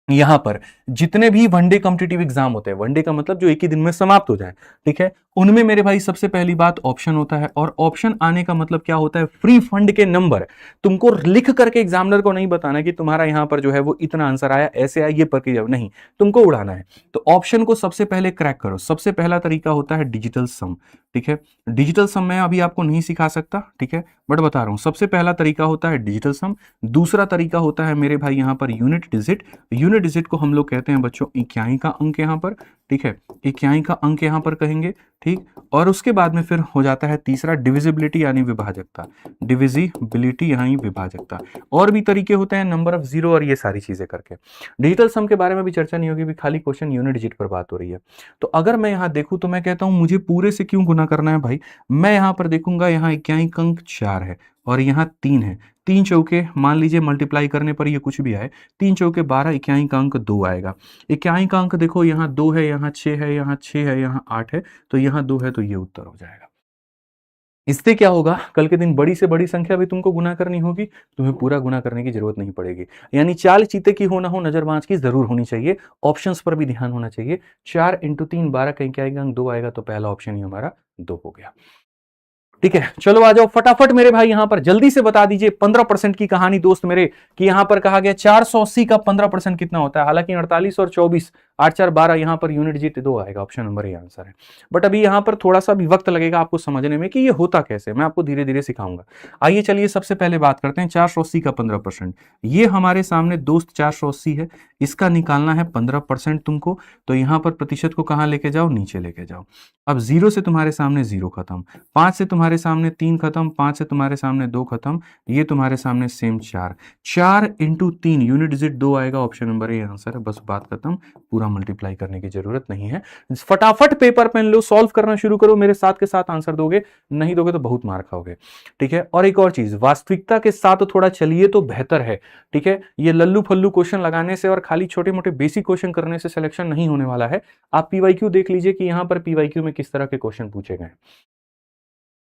Speaker 1: यहां पर जितने भी वनडे कॉम्पिटिटिव एग्जाम होते हैं, वनडे का मतलब जो एक ही दिन में समाप्त हो जाए, ठीक है, उनमें मेरे भाई सबसे पहली बात ऑप्शन होता है, और ऑप्शन आने का मतलब क्या होता है, फ्री फंड के नंबर तुमको लिख करके एग्जामिनर को नहीं बताना कि तुम्हारा यहां पर जो है वो इतना आंसर आया, ऐसे आया, ये पढ़ नहीं, तुमको उड़ाना है। तो ऑप्शन को सबसे पहले क्रैक करो। सबसे पहला तरीका होता है डिजिटल सम। ठीक है, डिजिटल सम मैं अभी आपको नहीं सिखा सकता, ठीक है, बट बता रहा हूं, सबसे पहला तरीका होता है डिजिटल सम। दूसरा तरीका होता है मेरे भाई यहां per unit digit. Unit digit को हम लोग कहते हैं बच्चों इकाई का अंक यहां पर। ठीक है, इकाई का अंक यहां पर कहेंगे। ठीक, और उसके बाद में फिर हो जाता है तीसरा डिविजिबिलिटी यानी विभाजकता, डिविजिबिलिटी यानी विभाजकता। और भी तरीके होते हैं, नंबर ऑफ जीरो, और ये सारी चीजें करके। डिजिटल सम के बारे में भी चर्चा नहीं होगी, भी खाली क्वेश्चन यूनिट डिजिट पर बात हो रही है। तो अगर मैं यहां देखूं तो मैं कहता हूं मुझे पूरे से क्यों गुना करना है भाई, मैं यहां पर देखूंगा यहां इकाई का अंक 4 है और यहां 3 है, 3 चौके मान लीजिए मल्टीप्लाई करने पर ये कुछ भी आए, 3 चौके 12, इकाई का अंक 2 आएगा। इकाई का अंक देखो यहाँ 2 है, यहाँ 6 है, यहाँ 6 है, यहाँ 8 है, तो यहाँ 2 है, तो ये उत्तर हो जाएगा। इससे क्या होगा, कल के दिन बड़ी से बड़ी संख्या भी तुमको गुना करनी होगी, तुम्हें पूरा गुना करने की जरूरत नहीं पड़ेगी। यानी चाल चीते की हो ना हो, नजरबाज की जरूर होनी चाहिए। ऑप्शंस पर भी ध्यान होना चाहिए। 4 × 3 12, कहीं क्या आएगा, 2 आएगा, तो पहला ऑप्शन ही हमारा 2 हो गया। ठीक है, चलो आ जाओ फटाफट मेरे भाई, यहां पर जल्दी से बता दीजिए 15% की कहानी दोस्त मेरे, कि यहां पर कहा गया 480 का 15% कितना होता है। हालांकि 48 और 24 8 4 12, यहाँ पर यूनिट डिजिट 2 आएगा, ऑप्शन नंबर ए आंसर है। बट अभी यहाँ पर थोड़ा सा भी वक्त लगेगा आपको समझने में कि ये होता कैसे, मैं आपको धीरे धीरे सिखाऊंगा। आइए चलिए सबसे पहले बात करते हैं 480 का 15%। ये हमारे सामने दोस्त 480 है, इसका निकालना है 15% तुमको, तो यहाँ पर प्रतिशत को कहाँ लेके जाओ, नीचे लेके जाओ। अब 0 से तुम्हारे सामने 0 खत्म, 5 से तुम्हारे सामने 3 खत्म, 5 से तुम्हारे सामने 2 खत्म, ये तुम्हारे सामने सेम 4, 4 इंटू 3 यूनिट डिजिट 2 आएगा, ऑप्शन नंबर ए आंसर है। बस बात खत्म, पूरा मल्टीप्लाई करने की जरूरत नहीं है। फटाफट पेपर पेन लो, सॉल्व करना शुरू करो, मेरे साथ के साथ आंसर दोगे, नहीं दोगे तो बहुत मार खाओगे, ठीक है। और एक और चीज, वास्तविकता के साथ थोड़ा चलिए तो बेहतर है, ठीक है। ये लल्लू फल्लू क्वेश्चन लगाने से और खाली छोटे मोटे बेसिक क्वेश्चन करने से सिलेक्शन नहीं होने वाला है। आप पीवाईक्यू देख लीजिए कि यहां पर पीवाईक्यू में किस तरह के क्वेश्चन पूछे गए।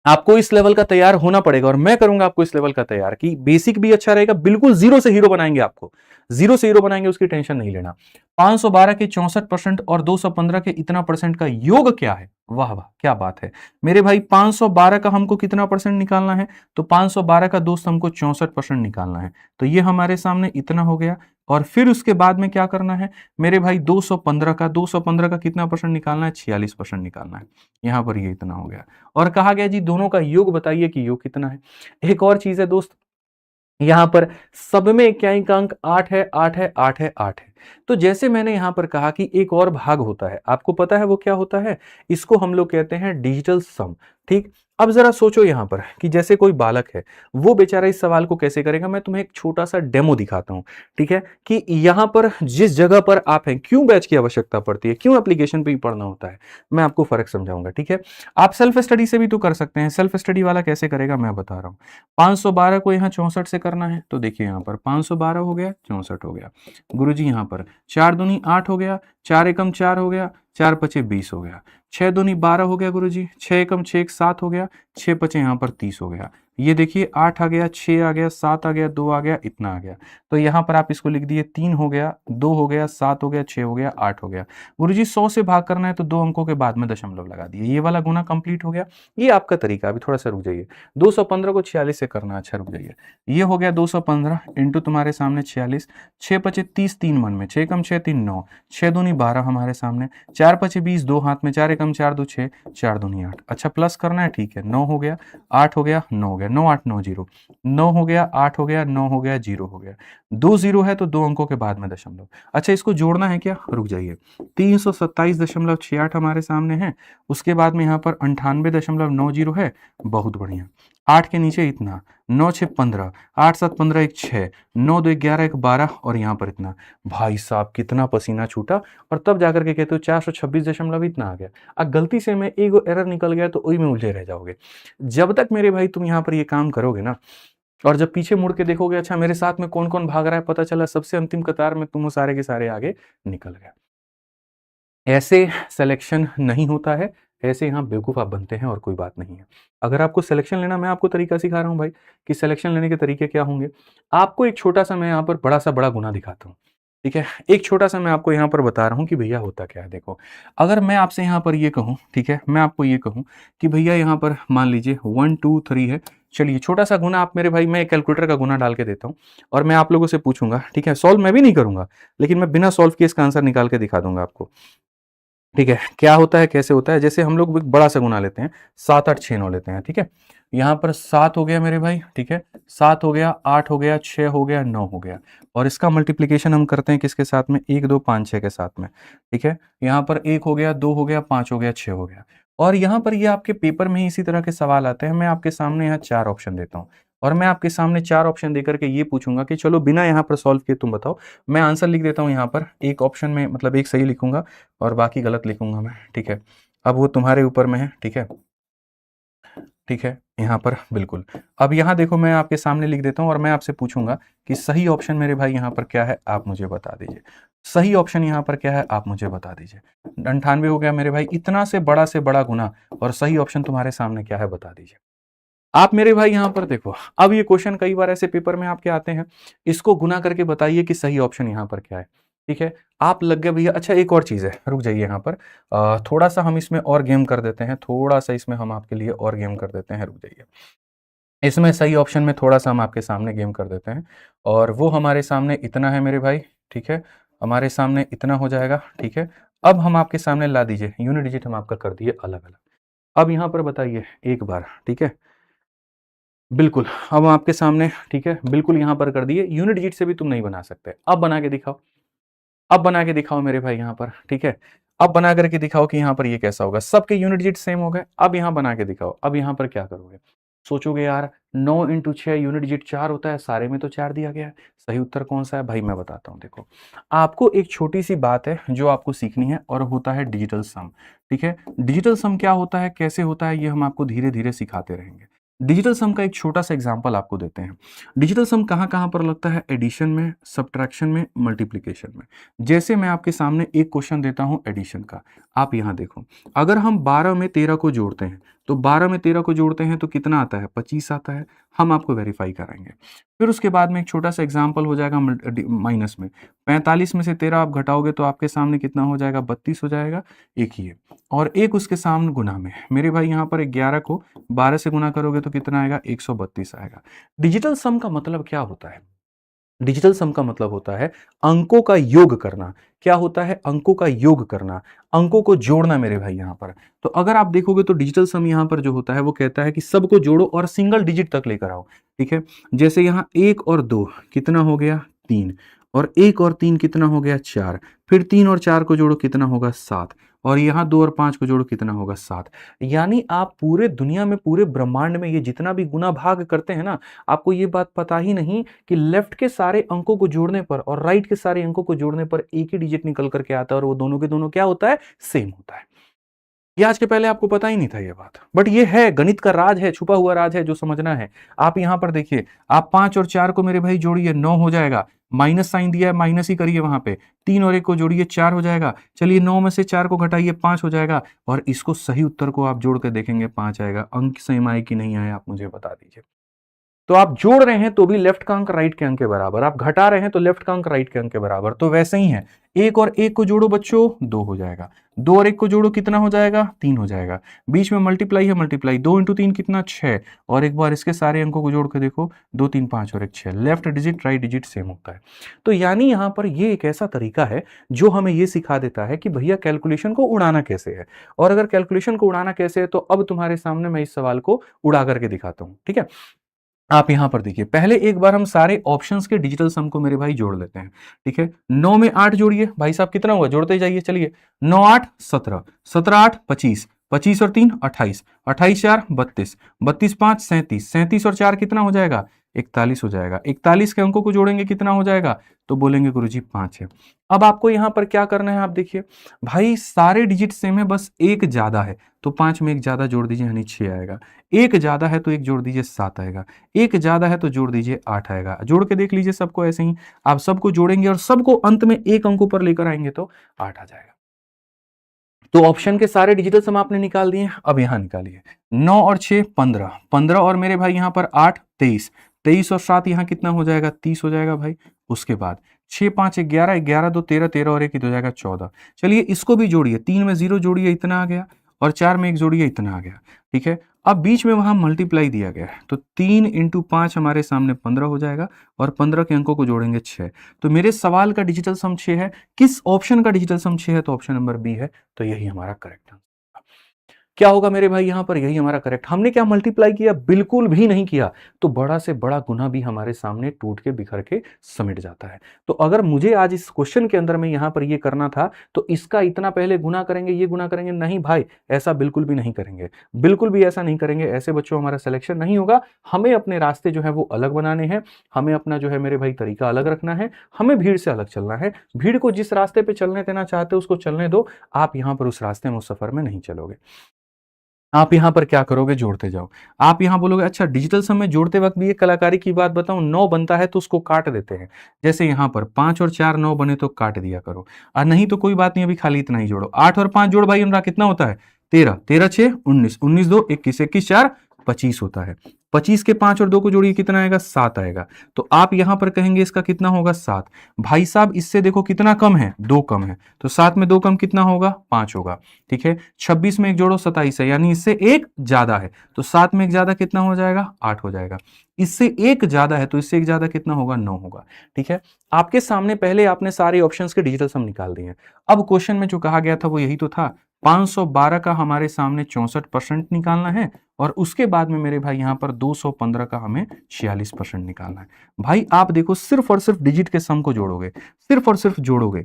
Speaker 1: आपको इस लेवल का तैयार होना पड़ेगा और मैं करूंगा आपको इस लेवल का तैयार कि बेसिक भी अच्छा रहेगा, बिल्कुल जीरो से हीरो बनाएंगे आपको, जीरो से हीरो बनाएंगे, उसकी टेंशन नहीं लेना। 512 के 64% और 215 के इतना परसेंट का योग क्या है, वाह वाह क्या बात है मेरे भाई। 512 का हमको कितना परसेंट निकालना है, तो 512 का दोस्त हमको 64% निकालना है, तो ये हमारे सामने इतना हो गया। और फिर उसके बाद में क्या करना है मेरे भाई, 215 का कितना परसेंट निकालना है, 46% निकालना है, यहां पर ये इतना हो गया। और कहा गया जी दोनों का योग बताइए कि योग कितना है। एक और चीज है दोस्त, यहां पर सब में इक्याई का अंक 8 है, 8 है, 8 है, 8 है। तो जैसे मैंने यहां पर कहा कि एक और भाग होता है, आपको पता है वो क्या होता है, इसको हम लोग कहते हैं डिजिटल सम, ठीक। अब जरा सोचो यहां पर कि जैसे कोई बालक है, वो बेचारा इस सवाल को कैसे करेगा। मैं तुम्हें एक छोटा सा डेमो दिखाता हूं, ठीक है, कि यहां पर जिस जगह पर आप हैं, क्यों बैच की आवश्यकता पड़ती है, क्यों एप्लीकेशन पे ही पढ़ना होता है, मैं आपको फर्क समझाऊंगा, ठीक है। आप सेल्फ स्टडी से भी तो कर सकते हैं, सेल्फ स्टडी वाला कैसे करेगा मैं बता रहा हूं। 512 को यहाँ 64 से करना है, तो देखिए यहाँ पर 512 हो गया, 64 हो गया। गुरुजी यहाँ पर 4 दूनी 8 हो गया, 4 एकम 4 हो गया, 4 पचे 20 हो गया, 6 दूनी 12 हो गया गुरुजी, 6 एकम 6 7 हो गया, 6 पचे यहाँ पर 30 हो गया। ये देखिए 8 आ गया, 6 आ गया, 7 आ गया, 2 आ गया, इतना आ गया। तो यहाँ पर आप इसको लिख दिए 3 हो गया, 2 हो गया, 7 हो गया, 6 हो गया, 8 हो गया। गुरुजी 100 से भाग करना है तो 2 अंकों के बाद में दशमलव लगा दिए, ये वाला गुना कंप्लीट हो गया। ये आपका तरीका, अभी थोड़ा सा रुक जाइए। 215 को 46 से करना, अच्छा रुक जाइए। ये हो गया 215 इंटू तुम्हारे सामने 46, 6 पचे 30, 3 मन में, 6 कम 6 3 9, 6 दूनी 12 हमारे सामने, 4 पचे 20, 2 हाथ में, 4 एकम 4 2 6, 4 दूनी 8। अच्छा प्लस करना है, ठीक है। 9 हो गया, 8 हो गया, 9 हो गया, 9 8 9 0, 9 हो गया, 8 हो गया, 9 हो गया, 0 हो गया। 2 0 है तो 2 अंकों के बाद में दशमलव। अच्छा इसको जोड़ना है क्या, रुक जाइए। 327.68 हमारे सामने है, उसके बाद में यहाँ पर 98.90 है, बहुत बढ़िया। 8 के नीचे इतना, 9 6 15, 8 7 15 1 6, 9 2 11 1 12 और यहाँ पर इतना। भाई साहब कितना पसीना छूटा, और तब जाकर के कहते हो 426 दशमलव इतना आ गया। अब गलती से मैं एक एरर निकल गया तो वही में उलझे रह जाओगे। जब तक मेरे भाई तुम यहाँ पर ये काम करोगे ना, और जब पीछे मुड़ के देखोगे अच्छा मेरे साथ में कौन कौन भाग रहा है, पता चला सबसे अंतिम कतार में तुम सारे के सारे आगे निकल गए। ऐसे सिलेक्शन नहीं होता है, ऐसे यहाँ बेवकूफ़ आप बनते हैं और कोई बात नहीं है। अगर आपको सिलेक्शन लेना, मैं आपको तरीका सिखा रहा हूँ भाई कि सिलेक्शन लेने के तरीके क्या होंगे। आपको एक छोटा सा मैं यहाँ पर बड़ा सा बड़ा गुना दिखाता हूँ, ठीक है। एक छोटा सा मैं आपको यहाँ पर बता रहा हूँ कि भैया होता क्या है। देखो अगर मैं आपसे यहाँ पर ये कहूँ, ठीक है, मैं आपको ये कहूँ कि भैया यहाँ पर मान लीजिए 1 2 3 है। चलिए छोटा सा गुना आप मेरे भाई, मैं कैलकुलेटर का गुना डाल के देता हूँ और मैं आप लोगों से पूछूंगा, ठीक है। सॉल्व मैं भी नहीं करूंगा, लेकिन मैं बिना सॉल्व किए इसका आंसर निकाल के दिखा दूंगा आपको, ठीक है। क्या होता है, कैसे होता है, जैसे हम लोग एक बड़ा सा गुना लेते हैं, 7 8 6 9 लेते हैं, ठीक है। यहाँ पर 7 हो गया मेरे भाई, ठीक है, 7 हो गया, 8 हो गया, 6 हो गया, 9 हो गया, और इसका मल्टीप्लिकेशन हम करते हैं किसके साथ में, 1 2 5 6 के साथ में, ठीक है। यहाँ पर 1 हो गया, 2 हो गया, 5 हो गया, 6 हो गया। और यहाँ पर ये आपके पेपर में ही इसी तरह के सवाल आते हैं। मैं आपके सामने यहाँ 4 ऑप्शन देता हूँ और मैं आपके सामने 4 ऑप्शन देकर के ये पूछूंगा कि चलो बिना यहाँ पर सॉल्व किए तुम बताओ। मैं आंसर लिख देता हूँ यहाँ पर, एक ऑप्शन में मतलब एक सही लिखूंगा और बाकी गलत लिखूंगा मैं, ठीक है। अब वो तुम्हारे ऊपर में है, ठीक है, ठीक है, यहाँ पर बिल्कुल। अब यहाँ देखो मैं आपके सामने लिख देता हूँ और मैं आपसे पूछूंगा कि सही ऑप्शन मेरे भाई यहाँ पर क्या है, आप मुझे बता दीजिए। सही ऑप्शन यहाँ पर क्या है, आप मुझे बता दीजिए। 98 हो गया मेरे भाई, इतना से बड़ा गुना, और सही ऑप्शन तुम्हारे सामने क्या है बता दीजिए। आप मेरे भाई यहाँ पर देखो, अब ये क्वेश्चन कई बार ऐसे पेपर में आपके आते हैं, इसको गुना करके बताइए कि सही ऑप्शन यहाँ पर क्या है, ठीक है। आप लग गए भैया। अच्छा एक और चीज़ है, रुक जाइए यहाँ पर, थोड़ा सा हम इसमें और गेम कर देते हैं, थोड़ा सा इसमें हम आपके लिए और गेम कर देते हैं, रुक जाइए। इसमें सही ऑप्शन में थोड़ा सा हम आपके सामने गेम कर देते हैं, और वो हमारे सामने इतना है मेरे भाई, ठीक है। हमारे सामने इतना हो जाएगा, ठीक है। अब हम आपके सामने ला दीजिए, यूनिट डिजिट हम आपका कर दिए अलग अलग। अब यहाँ पर बताइए एक बार, ठीक है, बिल्कुल, अब आपके सामने, ठीक है, बिल्कुल यहाँ पर कर दिए, यूनिट डिजिट से भी तुम नहीं बना सकते, अब बना के दिखाओ। अब बना के दिखाओ मेरे भाई यहाँ पर, ठीक है। अब बना करके दिखाओ कि यहाँ पर ये कैसा होगा, सबके यूनिट डिजिट सेम हो गए। अब यहाँ बना के दिखाओ, अब यहाँ पर क्या करोगे, सोचोगे यार 9 इंटू 6 यूनिट डिजिट 4 होता है, सारे में तो 4 दिया गया है, सही उत्तर कौन सा है भाई, मैं बताता हूँ। देखो, आपको एक छोटी सी बात है जो आपको सीखनी है, और होता है डिजिटल सम, ठीक है। डिजिटल सम क्या होता है, कैसे होता है, ये हम आपको धीरे धीरे सिखाते रहेंगे। डिजिटल सम का एक छोटा सा एग्जांपल आपको देते हैं। डिजिटल सम कहाँ कहाँ पर लगता है, एडिशन में, सब्ट्रैक्शन में, मल्टीप्लिकेशन में। जैसे मैं आपके सामने एक क्वेश्चन देता हूं एडिशन का, आप यहां देखो, अगर हम 12 में 13 को जोड़ते हैं तो 12 में 13 को जोड़ते हैं तो कितना आता है, 25 आता है। हम आपको वेरीफाई कराएंगे। फिर उसके बाद में एक छोटा सा एग्जांपल हो जाएगा माइनस में, 45 में से 13 आप घटाओगे तो आपके सामने कितना हो जाएगा, 32 हो जाएगा, एक ही है। और एक उसके सामने गुना में, मेरे भाई यहाँ पर 11 को 12 से गुना करोगे तो कितना आएगा, 132 आएगा। डिजिटल सम का मतलब क्या होता है, डिजिटल सम का मतलब होता है अंकों का योग करना। क्या होता है, अंकों का योग करना, अंकों को जोड़ना मेरे भाई यहाँ पर। तो अगर आप देखोगे तो डिजिटल सम यहाँ पर जो होता है वो कहता है कि सबको जोड़ो और सिंगल डिजिट तक लेकर आओ, ठीक है। जैसे यहाँ 1 और 2 कितना हो गया, 3, और 1 और 3 कितना हो गया, 4, फिर 3 और 4 को जोड़ो कितना होगा, 7, और यहाँ 2 और 5 को जोड़ो कितना होगा, 7। यानी आप पूरे दुनिया में, पूरे ब्रह्मांड में ये जितना भी गुना भाग करते हैं ना, आपको ये बात पता ही नहीं कि लेफ्ट के सारे अंकों को जोड़ने पर और राइट के सारे अंकों को जोड़ने पर एक ही डिजिट निकल करके आता है, और वो दोनों के दोनों क्या होता है, सेम होता है। ये आज के पहले आपको पता ही नहीं था ये बात, बट ये है, गणित का राज है, छुपा हुआ राज है जो समझना है। आप यहां पर देखिए, आप 5 और 4 को मेरे भाई जोड़िए, 9 हो जाएगा, माइनस साइन दिया है, माइनस ही करिए वहां पे, 3 और 1 को जोड़िए, 4 हो जाएगा। चलिए 9 में से 4 को घटाइए, 5 हो जाएगा, और इसको सही उत्तर को आप जोड़ के देखेंगे 5 आएगा। अंक सेम आए कि नहीं आए, आप मुझे बता दीजिए। तो आप जोड़ रहे हैं तो भी लेफ्ट का अंक राइट के अंक के बराबर, आप घटा रहे हैं तो लेफ्ट का अंक राइट के अंक के बराबर। तो वैसे ही है, 1 और 1 को जोड़ो बच्चों, 2 हो जाएगा, 2 और 1 को जोड़ो कितना हो जाएगा, 3 हो जाएगा, बीच में मल्टीप्लाई है, मल्टीप्लाई 2 इंटू 3 कितना, 6, और एक बार इसके सारे अंकों को जोड़ के देखो, 2 3 5 और 1 6, left digit right digit same होता है। तो यानी यहां पर ये एक ऐसा तरीका है जो हमें ये सिखा देता है कि भैया कैलकुलेशन को उड़ाना कैसे है, और अगर कैलकुलेशन को उड़ाना कैसे है तो अब तुम्हारे सामने मैं इस सवाल को उड़ा करके दिखाता हूं, ठीक है। आप यहां पर देखिए, पहले एक बार हम सारे ऑप्शंस के डिजिटल सम को मेरे भाई जोड़ लेते हैं, ठीक है। 9 में 8 जोड़िए भाई साहब, कितना हुआ, जोड़ते जाइए, चलिए, 9 8 17, 17 8 25, 25 और 3 28, 28 4 32, 32 5 37, 37 और 4 कितना हो जाएगा, 41 हो जाएगा। 41 के अंकों को जोड़ेंगे कितना हो जाएगा, तो बोलेंगे गुरुजी 5 है। अब आपको यहां पर क्या करना है, आप देखिए भाई सारे डिजिट सेम है, बस एक ज्यादा है, तो 5 में एक ज्यादा जोड़ दीजिए, यानी 6 आएगा। एक ज्यादा है तो एक जोड़ दीजिए, 7 आएगा। एक ज्यादा है तो जोड़ दीजिए, 8 आएगा। जोड़ के देख लीजिए सबको, ऐसे ही आप सबको जोड़ेंगे और सबको अंत में एक अंक ऊपर लेकर आएंगे तो 8 आ जाएगा। तो ऑप्शन के सारे डिजिटल सम आपने निकाल दिए, अब यहां निकालिए, 9 और 6 15, 15 और मेरे भाई यहां पर 8 23, 23 और 7 यहां कितना हो जाएगा, 30 हो जाएगा भाई। उसके बाद 6 5 11, 11 2 13, 13 और 1 हो जाएगा 14। चलिए इसको भी जोड़िए, 3 में 0 जोड़िए, इतना आ गया, और 4 में 1 जोड़िए, इतना आ गया, ठीक है। अब बीच में वहां मल्टीप्लाई दिया गया है, तो 3 इंटू 5 हमारे सामने 15 हो जाएगा, और 15 के अंकों को जोड़ेंगे 6। तो मेरे सवाल का डिजिटल सम 6 है। किस ऑप्शन का डिजिटल सम 6 है, तो ऑप्शन नंबर बी है। तो यही हमारा करेक्ट आंसर। क्या होगा मेरे भाई यहां पर, यही हमारा करेक्ट। हमने क्या मल्टीप्लाई किया, बिल्कुल भी नहीं किया, तो बड़ा से बड़ा गुना भी हमारे सामने टूट के बिखर के समिट जाता है। तो अगर मुझे आज इस क्वेश्चन के अंदर में यहां पर ये करना था तो इसका इतना पहले गुना करेंगे, ये गुना करेंगे, नहीं भाई, ऐसा बिल्कुल भी नहीं करेंगे, बिल्कुल भी ऐसा नहीं करेंगे। ऐसे बच्चों हमारा सिलेक्शन नहीं होगा। हमें अपने रास्ते जो है वो अलग बनाने हैं, हमें अपना जो है मेरे भाई तरीका अलग रखना है, हमें भीड़ से अलग चलना है। भीड़ को जिस रास्ते पे चलने देना चाहते हो उसको चलने दो, आप यहां पर उस रास्ते में, उस सफर में नहीं चलोगे। आप यहां पर क्या करोगे, जोड़ते जाओ। आप यहां बोलोगे अच्छा डिजिटल सम में जोड़ते वक्त भी एक कलाकारी की बात बताऊं, 9 बनता है तो उसको काट देते हैं। जैसे यहां पर 5 और 4 9 बने तो काट दिया करो, और नहीं तो कोई बात नहीं, अभी खाली इतना ही जोड़ो। 8 और 5 जोड़ भाई अनुराग, कितना होता है, 13, 13 6 19, 19 2 21, 21 4 25 होता है। 25 के 5 और 2 को जोड़िए कितना आएगा 7 आएगा। तो आप यहां पर कहेंगे इसका कितना होगा 7। भाई साहब इससे देखो कितना कम है 2 कम है, तो 7 में 2 कम कितना होगा 5 होगा। ठीक है, 26 में एक जोड़ो 27 है, यानी इससे एक ज्यादा है, तो 7 में एक ज्यादा कितना हो जाएगा 8 हो जाएगा। इससे एक ज्यादा है तो इससे एक ज्यादा कितना होगा 9 होगा। ठीक है, आपके सामने पहले आपने सारे ऑप्शंस के डिजिटल सम निकाल दिए हैं। अब क्वेश्चन में जो कहा गया था वो यही तो था, 512 का हमारे सामने 64% निकालना है और उसके बाद में मेरे भाई यहां पर 215 का हमें 46% निकालना है। भाई आप देखो सिर्फ और सिर्फ डिजिट के सम को जोड़ोगे, सिर्फ और सिर्फ जोड़ोगे।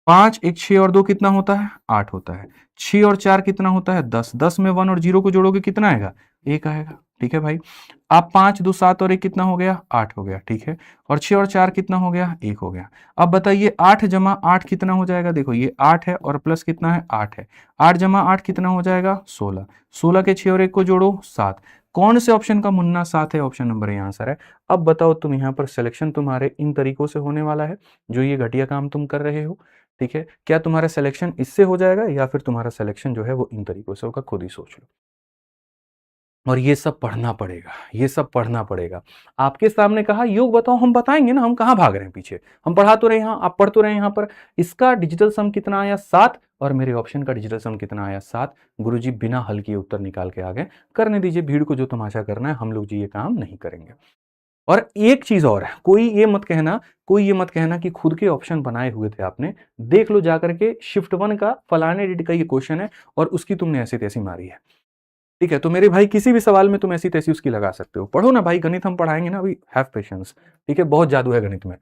Speaker 1: 5 एक 6 और 2 कितना होता है 8 होता है, 6 और 4 कितना होता है 10, 10 में 1 और 0 को जोड़ोगे कितना आएगा 1 आएगा। ठीक है भाई, आप 5 2 7 और 1 कितना हो गया 8 हो गया। ठीक है, और 6 और 4 कितना हो गया 1 हो गया। अब बताइए 8 जमा 8 कितना हो जाएगा, देखो ये 8 है और प्लस कितना है 8 है, 8 जमा 8 कितना हो जाएगा 16, 16 के 6 और 1 को जोड़ो 7। कौन से ऑप्शन का मुन्ना 7 है, ऑप्शन नंबर ए आंसर है। अब बताओ तुम यहाँ पर सिलेक्शन तुम्हारे इन तरीकों से होने वाला है जो ये घटिया काम तुम कर रहे हो। ठीक है, क्या तुम्हारा सिलेक्शन इससे हो जाएगा या फिर तुम्हारा सिलेक्शन जो है वो इन तरीकों से होगा, खुद ही सोच लो। और ये सब पढ़ना पड़ेगा, ये सब पढ़ना पड़ेगा। आपके सामने कहा योग बताओ, हम बताएंगे ना, हम कहाँ भाग रहे हैं पीछे, हम पढ़ा तो रहे यहाँ, आप पढ़ तो रहे यहाँ पर। इसका डिजिटल सम कितना आया 7 और मेरे ऑप्शन का डिजिटल सम कितना आया 7। गुरुजी बिना हल किए उत्तर निकाल के आ गए। करने दीजिए भीड़ को जो तमाशा करना है, हम लोग जी ये काम नहीं करेंगे। और एक चीज और है, कोई ये मत कहना कि खुद के ऑप्शन बनाए हुए थे आपने। देख लो जाकर के शिफ्ट 1 का फलाने डिट का ये क्वेश्चन है और उसकी तुमने ऐसी तैसी मारी है। ठीक है, तो मेरे भाई किसी भी सवाल में तुम ऐसी तैसी उसकी लगा सकते हो। पढ़ो ना भाई, गणित हम पढ़ाएंगे ना अभी, हैव पेशेंस। ठीक है, बहुत जादू है गणित में।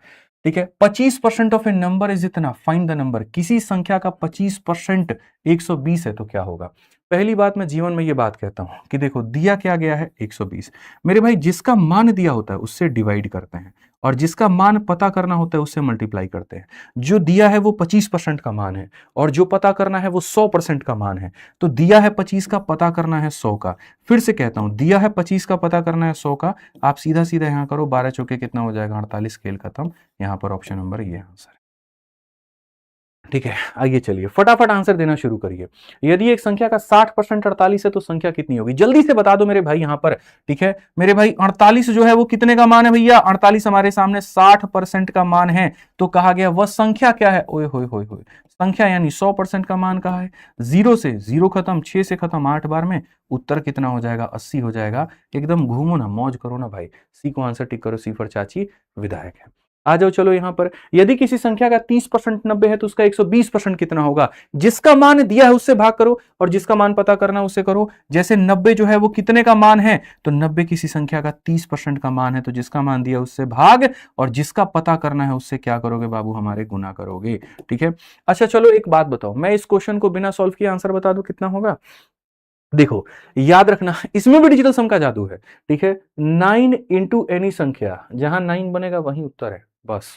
Speaker 1: ठीक है, 25% ऑफ ए नंबर इज इतना, फाइंड द नंबर। किसी संख्या का 25% 120 है तो क्या होगा। पहली बात मैं जीवन में ये बात कहता हूं कि देखो दिया क्या गया है 120, मेरे भाई जिसका मान दिया होता है उससे डिवाइड करते हैं और जिसका मान पता करना होता है उससे मल्टीप्लाई करते हैं। जो दिया है वो 25% का मान है और जो पता करना है वो 100% का मान है। तो दिया है 25 का, पता करना है 100 का। फिर से कहता हूं, दिया है 25 का, पता करना है 100 का। आप सीधा सीधा यहां करो, 12 चौके कितना हो जाएगा 48, खेल खत्म। यहां पर ऑप्शन नंबर ये आंसर है। ठीक है, आइए चलिए फटाफट आंसर देना शुरू करिए। यदि एक संख्या का 60% 48 है तो संख्या कितनी होगी, जल्दी से बता दो मेरे भाई यहां पर। ठीक है मेरे भाई, 48 जो है वो कितने का मान है भैया, 48 हमारे सामने 60% का मान है। तो कहा गया वह संख्या क्या है, ओए होए होए होए, संख्या यानी 100% का मान कहा है। 0 से 0 खत्म, 6 से खत्म, 8 बार में उत्तर कितना हो जाएगा 80 हो जाएगा। एकदम घूमो ना, मौज करो ना भाई। सी को आंसर टिक करो, सी फॉर चाची विधायक है। आ जाओ चलो यहां पर, यदि किसी संख्या का 30% 90 है तो उसका 120% कितना होगा। जिसका मान दिया है उससे भाग करो और जिसका मान पता करना उससे करो। जैसे 90 जो है वो कितने का मान है, तो 90 किसी संख्या का 30% का मान है, तो जिसका मान दिया उससे भाग और जिसका पता करना है उससे क्या करोगे बाबू हमारे, गुना करोगे। ठीक है, अच्छा चलो एक बात बताओ, मैं इस क्वेश्चन को बिना सॉल्व किए आंसर बता दूं कितना होगा। देखो याद रखना, इसमें भी डिजिटल सम का जादू है। ठीक है, 9 इंटू एनी संख्या, जहां 9 बनेगा वहीं उत्तर है बस।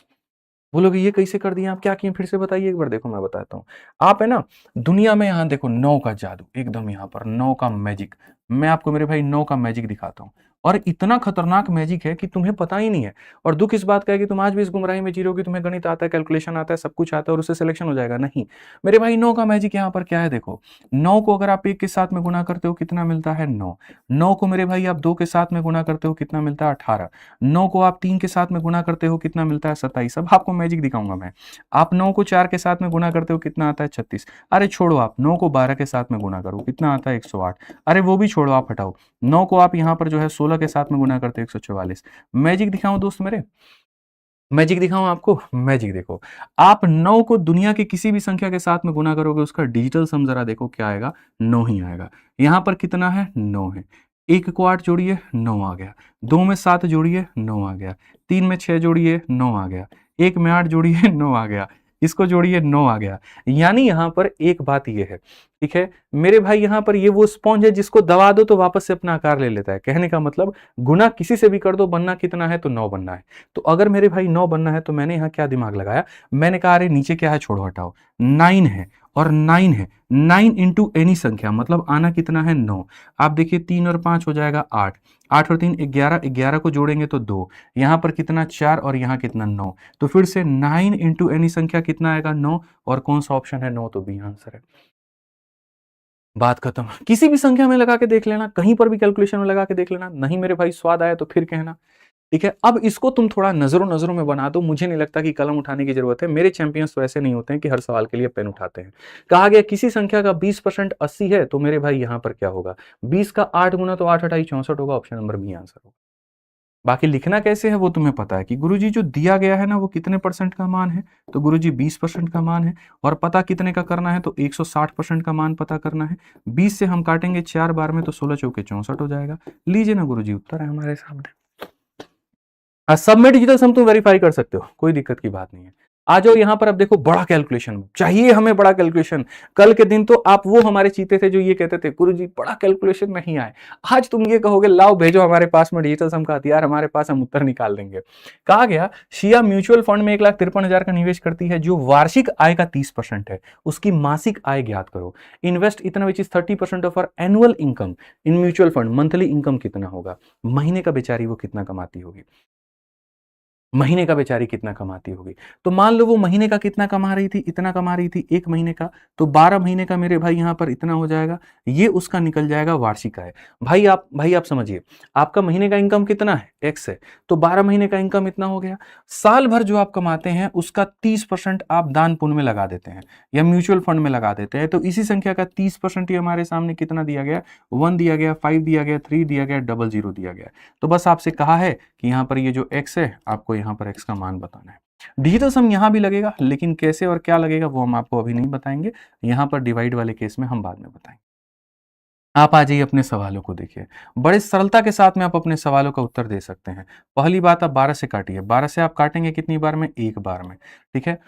Speaker 1: बोलोगे ये कैसे कर दिया आप, क्या किए, फिर से बताइए एक बार। देखो मैं बताता हूँ, आप है ना दुनिया में यहाँ देखो 9 का जादू, एकदम यहाँ पर 9 का मैजिक। मैं आपको मेरे भाई 9 का मैजिक दिखाता हूँ और इतना खतरनाक मैजिक है कि तुम्हें पता ही नहीं है। और दुख इस बात का है कि तुम आज भी इस गुमराही में जी रहोगे, तुम्हें गणित आता है, कैलकुलेशन आता है, सब कुछ आता है और उससे सिलेक्शन हो जाएगा। नहीं मेरे भाई, 9 का मैजिक यहाँ पर क्या है, देखो 9 को अगर आप 1 के साथ में गुना करते हो कितना मिलता है 9। 9 को मेरे भाई आप 2 के साथ में गुना करते हो कितना मिलता है 18। 9 को आप 3 के साथ में गुना करते हो कितना मिलता है 27। अब आपको मैजिक दिखाऊंगा मैं। आप 9 को 4 के साथ में गुना करते हो कितना आता है 36। अरे छोड़ो, आप 9 को 12 के साथ में गुना करो कितना आता है 108। अरे वो भी छोड़ो, आप हटाओ। 9 को आप यहां पर जो है 16 के साथ में गुना करते हो 144। मैजिक दिखाऊं दोस्त मेरे, मैजिक दिखाऊं आपको, मैजिक देखो। आप 9 को दुनिया की किसी भी संख्या के साथ में गुना करोगे उसका डिजिटल सम जरा देखो क्या आएगा, 9 ही आएगा। यहां पर कितना है 9 है। 1 को 8 जोड़िए 9 आ गया, 2 में 7 जोड़िए 9 आ गया, 3 में 6 जोड़िए 9 आ गया, 1 में 8 जोड़िए 9 आ गया, इसको जोड़िए 9 आ गया। यानी यहां पर एक बात ये है, ठीक है मेरे भाई, यहां पर ये वो स्पॉन्ज है जिसको दबा दो तो वापस से अपना आकार ले लेता है। कहने का मतलब गुना किसी से भी कर दो, बनना कितना है तो 9 बनना है। तो अगर मेरे भाई 9 बनना है तो मैंने यहां क्या दिमाग लगाया, मैंने कहा अरे नीचे क्या है छोड़ो हटाओ, 9 है और 9 है, 9 इंटू एनी संख्या मतलब आना कितना है 9। आप देखिए 3 और 5 हो जाएगा 8, 8 और 3 11, 11 को जोड़ेंगे तो 2, यहां पर कितना 4 और यहां कितना 9। तो फिर से 9 इंटू एनी संख्या कितना आएगा 9, और कौन सा ऑप्शन है 9, तो बी आंसर है। बात खत्म। किसी भी संख्या में लगा के देख लेना, कहीं पर भी कैलकुलेशन में लगा के देख लेना, नहीं मेरे भाई स्वाद आया तो फिर कहना, ठीक है। अब इसको तुम थोड़ा नजरों नजरों में बना दो, मुझे नहीं लगता कि कलम उठाने की जरूरत है, मेरे चैंपियंस तो ऐसे नहीं होते हैं कि हर सवाल के लिए पेन उठाते हैं। कहा गया किसी संख्या का 20% 80 है, तो मेरे भाई यहां पर क्या होगा, 20 का 8 गुना तो 8 8 64 होगा, ऑप्शन नंबर बी आंसर होगा। बाकी लिखना कैसे है वो तुम्हें पता है कि गुरुजी जो दिया गया है ना वो कितने परसेंट का मान है, तो गुरुजी 20% का मान है, और पता कितने का करना है, तो 160% का मान पता करना है। 20 से हम काटेंगे 4 बार में तो 16 चौके 64 हो जाएगा। लीजिए ना गुरुजी, उत्तर है हमारे सामने। सब में डिजिटल सम तुम वेरीफाई कर सकते हो, कोई दिक्कत की बात नहीं है। आ जाओ यहां पर, अब देखो बड़ा कैलकुलेशन चाहिए हमें, बड़ा कैलकुलेशन। कल के दिन तो आप वो हमारे चीते थे जो ये कहते थे गुरुजी बड़ा कैलकुलेशन नहीं आए, आज तुम ये कहोगे लाओ भेजो हमारे पास में डिजिटल सम का हथियार, हमारे पास हम उत्तर निकाल देंगे। कहा गया शिया म्यूचुअल फंड में 1,53,000 का निवेश करती है, जो वार्षिक आय का 30% है, उसकी मासिक आय ज्ञात करो। इन्वेस्ट इतना which is 30% of our annual income in mutual fund, monthly income कितना होगा, महीने का बेचारी वो कितना कमाती होगी, महीने का बेचारी कितना कमाती होगी। तो मान लो वो महीने का कितना कमा रही थी, इतना कमा रही थी एक महीने का, तो 12 महीने का मेरे भाई यहां पर इतना हो जाएगा, ये उसका निकल जाएगा वार्षिक आय। भाई आप समझिए, आपका महीने का इनकम कितना है, एक्स है, तो 12 महीने का इनकम इतना हो गया। साल भर जो आप कमाते हैं उसका 30% आप दान पुण्य में लगा देते हैं या म्यूचुअल फंड में लगा देते हैं, तो इसी संख्या का 30% ही हमारे सामने कितना दिया गया, 1 दिया गया, 5 दिया गया, 3 दिया गया, 00 दिया गया। तो बस आपसे कहा है कि यहां पर ये जो x है, आपको यहां पर x का मान बताना है। डिजिटल सम यहां भी लगेगा, लेकिन कैसे और क्या लगेगा वो हम आपको अभी नहीं बताएंगे, यहां पर डिवाइड वाले केस में हम बाद में बताएंगे। आप आ जाइए अपने सवालों को देखिए, बड़े सरलता के साथ में आप अपने सवालों का उत्तर दे सकते हैं। पहली बात, आप 12 से काटिए, 12 से आप काटेंगे कितनी बार में, एक बार में, ठीक है।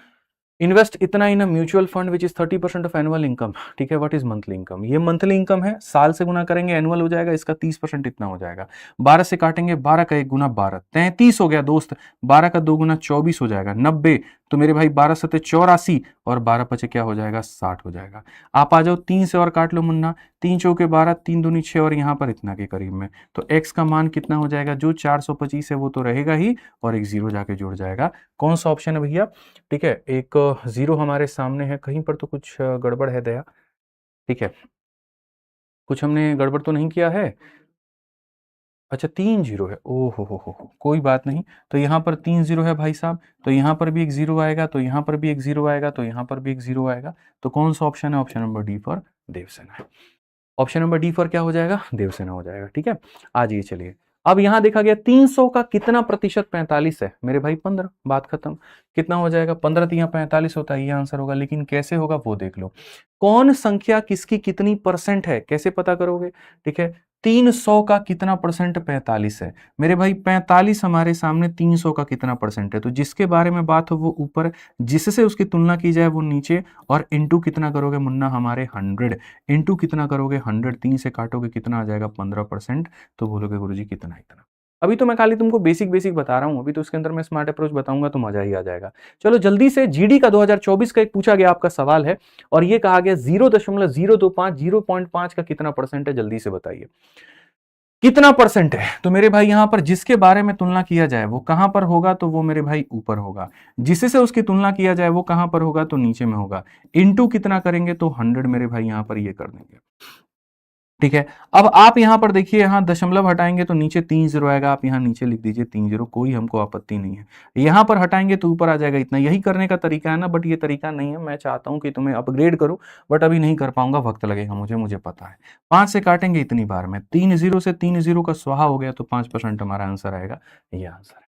Speaker 1: इन्वेस्ट इतना in a mutual fund which is 30% of annual income, ठीक है। व्हाट इज मंथली इनकम, ये मंथली इनकम है, साल से गुना करेंगे एनुअल हो जाएगा, इसका 30% इतना हो जाएगा। 12 से काटेंगे, 12 का 1 गुना 12, 33 हो गया दोस्त, 12 का 2 गुना 24 हो जाएगा, 90, तो मेरे भाई 12 सते 84, और 12 पचे क्या हो जाएगा, 60 हो जाएगा। आप आ जाओ 3 से और काट लो मुन्ना, 3 चौके 12, 3 दूनी 6, और यहाँ पर इतना के करीब में, तो x का मान कितना हो जाएगा, जो 425 है वो तो रहेगा ही, और एक जीरो जाके जुड़ जाएगा। कौन सा ऑप्शन है भैया, ठीक है। एक जीरो हमारे सामने है, कहीं पर तो कुछ गड़बड़ है दया, ठीक है, कुछ हमने गड़बड़ तो नहीं किया है। अच्छा 3 जीरो है, ओ हो, कोई बात नहीं। तो यहाँ पर 3 जीरो है भाई साहब, तो यहाँ पर भी एक जीरो आएगा, तो यहाँ पर भी एक जीरो आएगा, तो यहाँ पर भी एक जीरो आएगा। तो कौन सा ऑप्शन है, option number D for Devasena है। ऑप्शन नंबर डी फॉर क्या हो जाएगा, देवसेना हो जाएगा, ठीक है। आ जाइए चलिए, अब यहां देखा गया 300 का कितना प्रतिशत 45 है, मेरे भाई 15, बात खत्म। कितना हो जाएगा, 15 तो यहाँ 45 होता है, ये आंसर होगा, लेकिन कैसे होगा वो देख लो। कौन संख्या किसकी कितनी परसेंट है, कैसे पता करोगे, ठीक है। 300 का कितना परसेंट 45 है, मेरे भाई 45 हमारे सामने, 300 का कितना परसेंट है, तो जिसके बारे में बात हो वो ऊपर, जिससे उसकी तुलना की जाए वो नीचे, और इंटू कितना करोगे मुन्ना, हमारे 100, इंटू कितना करोगे 100, 3 से काटोगे कितना आ जाएगा 15%, तो बोलोगे गुरुजी कितना इतना। अभी तो मैं खाली तुमको बेसिक बेसिक बता रहा हूं, अभी तो उसके अंदर मैं स्मार्ट अप्रोच बताऊंगा तो मजा ही आ जाएगा। चलो जल्दी से, जीडी का 2024 का एक पूछा गया आपका सवाल है, और ये कहा गया 0.025, 0.5 का कितना परसेंट है, जल्दी से बताइए कितना परसेंट है। तो मेरे भाई यहां पर जिसके बारे में तुलना किया जाए वो कहां पर होगा, तो वो मेरे भाई ऊपर होगा, जिससे उसकी तुलना किया जाए वो कहां पर होगा, तो नीचे में होगा। इनटू कितना करेंगे, तो 100 मेरे भाई यहां पर ये कर देंगे, ठीक है। अब आप यहां पर देखिए, यहां दशमलव हटाएंगे तो नीचे 3 जीरो आएगा, आप यहां नीचे लिख दीजिए 3 जीरो, कोई हमको आपत्ति नहीं है। यहां पर हटाएंगे तो ऊपर आ जाएगा इतना, यही करने का तरीका है ना, बट ये तरीका नहीं है, मैं चाहता हूं कि तुम्हें अपग्रेड करूं, बट अभी नहीं कर पाऊंगा, वक्त लगेगा मुझे पता है। 5 से काटेंगे इतनी बार में, 3 जीरो से 3 जीरो का स्वाहा हो गया, तो 5% हमारा आंसर आएगा, ये आंसर है।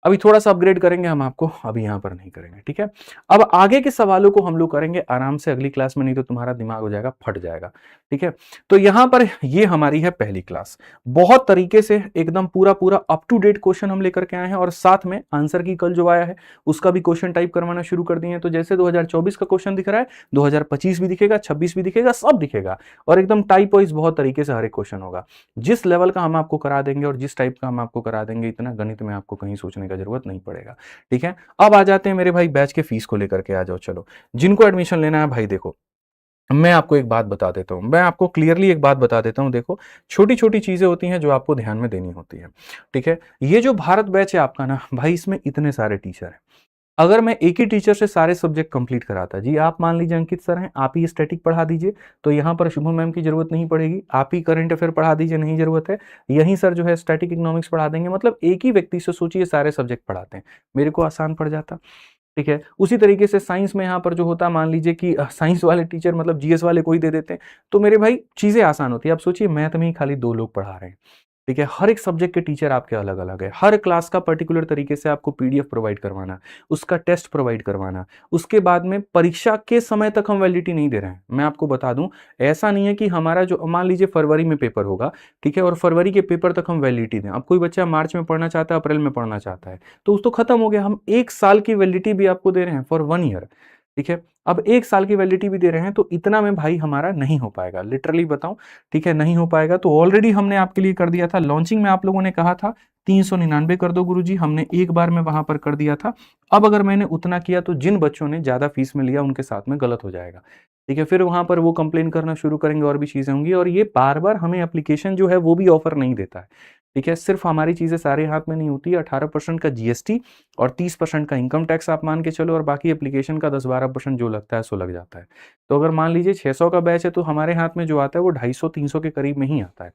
Speaker 1: अभी थोड़ा सा अपग्रेड करेंगे हम आपको, अभी यहां पर नहीं करेंगे, ठीक है। अब आगे के सवालों को हम लोग करेंगे आराम से अगली क्लास में, नहीं तो तुम्हारा दिमाग हो जाएगा फट जाएगा, ठीक है। तो यहां पर ये हमारी है पहली क्लास, बहुत तरीके से एकदम पूरा पूरा अप टू डेट क्वेश्चन हम लेकर के आए हैं, और साथ में आंसर की कल जो आया है उसका भी क्वेश्चन टाइप करवाना शुरू कर दिए हैं। तो जैसे 2024 का क्वेश्चन दिख रहा है, 2025 भी दिखेगा, 26 भी दिखेगा, सब दिखेगा, और एकदम टाइप वाइज बहुत तरीके से हर एक क्वेश्चन होगा। जिस लेवल का हम आपको करा देंगे और जिस टाइप का हम आपको करा देंगे, इतना गणित में आपको कहीं सोचने का जरूरत नहीं पड़ेगा, ठीक है। अब आ जाते हैं मेरे भाई बैच के फीस को लेकर के, आ जाओ चलो। जिनको एडमिशन लेना है भाई देखो, मैं आपको एक बात बता देता हूं, मैं आपको क्लियरली एक बात बता देता हूं, देखो छोटी छोटी चीजें होती हैं जो आपको ध्यान में देनी होती है, ठीक है। ये जो भारत बैच है आपका ना भाई, इसमें इतने सारे टीचर हैं, अगर मैं एक ही टीचर से सारे सब्जेक्ट कंप्लीट कराता, जी आप मान लीजिए अंकित सर हैं, आप ही स्टैटिक पढ़ा दीजिए, तो यहाँ पर शुभम मैम की जरूरत नहीं पड़ेगी, आप ही करंट अफेयर पढ़ा दीजिए, नहीं जरूरत है, यहीं सर जो है स्टैटिक इकोनॉमिक्स पढ़ा देंगे, मतलब एक ही व्यक्ति से सोचिए सारे सब्जेक्ट पढ़ाते हैं, मेरे को आसान पड़ जाता। ठीक है, उसी तरीके से साइंस में यहाँ पर जो होता, मान लीजिए कि साइंस वाले टीचर मतलब जीएस वाले कोई दे देते हैं, तो मेरे भाई चीजें आसान होती है। अब सोचिए मैथ में ही खाली 2 लोग पढ़ा रहे हैं, ठीक है, हर एक सब्जेक्ट के टीचर आपके अलग अलग है, हर क्लास का पर्टिकुलर तरीके से आपको पीडीएफ प्रोवाइड करवाना, उसका टेस्ट प्रोवाइड करवाना, उसके बाद में परीक्षा के समय तक हम वैलिडिटी नहीं दे रहे हैं। मैं आपको बता दूं, ऐसा नहीं है कि हमारा जो मान लीजिए फरवरी में पेपर होगा, ठीक है, और फरवरी के पेपर तक हम वैलिडिटी दें। अब कोई बच्चा मार्च में पढ़ना चाहता है, अप्रैल में पढ़ना चाहता है, तो उस तो खत्म हो गया, हम 1 साल की वैलिडिटी भी आपको दे रहे हैं फॉर 1 ईयर, ठीक है। अब 1 साल की वैलिडिटी भी दे रहे हैं, तो इतना में भाई हमारा नहीं हो पाएगा, लिटरली बताऊं, ठीक है, नहीं हो पाएगा। तो ऑलरेडी हमने आपके लिए कर दिया था लॉन्चिंग में, आप लोगों ने कहा था 399 कर दो गुरुजी, हमने एक बार में वहां पर कर दिया था। अब अगर मैंने उतना किया तो जिन बच्चों ने ज्यादा फीस में लिया उनके साथ में गलत हो जाएगा, ठीक है, फिर वहां पर वो कंप्लेन करना शुरू करेंगे और भी चीजें होंगी, और ये बार बार हमें एप्लीकेशन जो है वो भी ऑफर नहीं देता है, ठीक है। सिर्फ हमारी चीजें सारे हाथ में नहीं होती है, 18% का जीएसटी और 30% का इनकम टैक्स आप मान के चलो, और बाकी एप्लीकेशन का 10-12% जो लगता है सो लग जाता है। तो अगर मान लीजिए 600 का बैच है, तो हमारे हाथ में जो आता है वो 250-300 के करीब में ही आता है,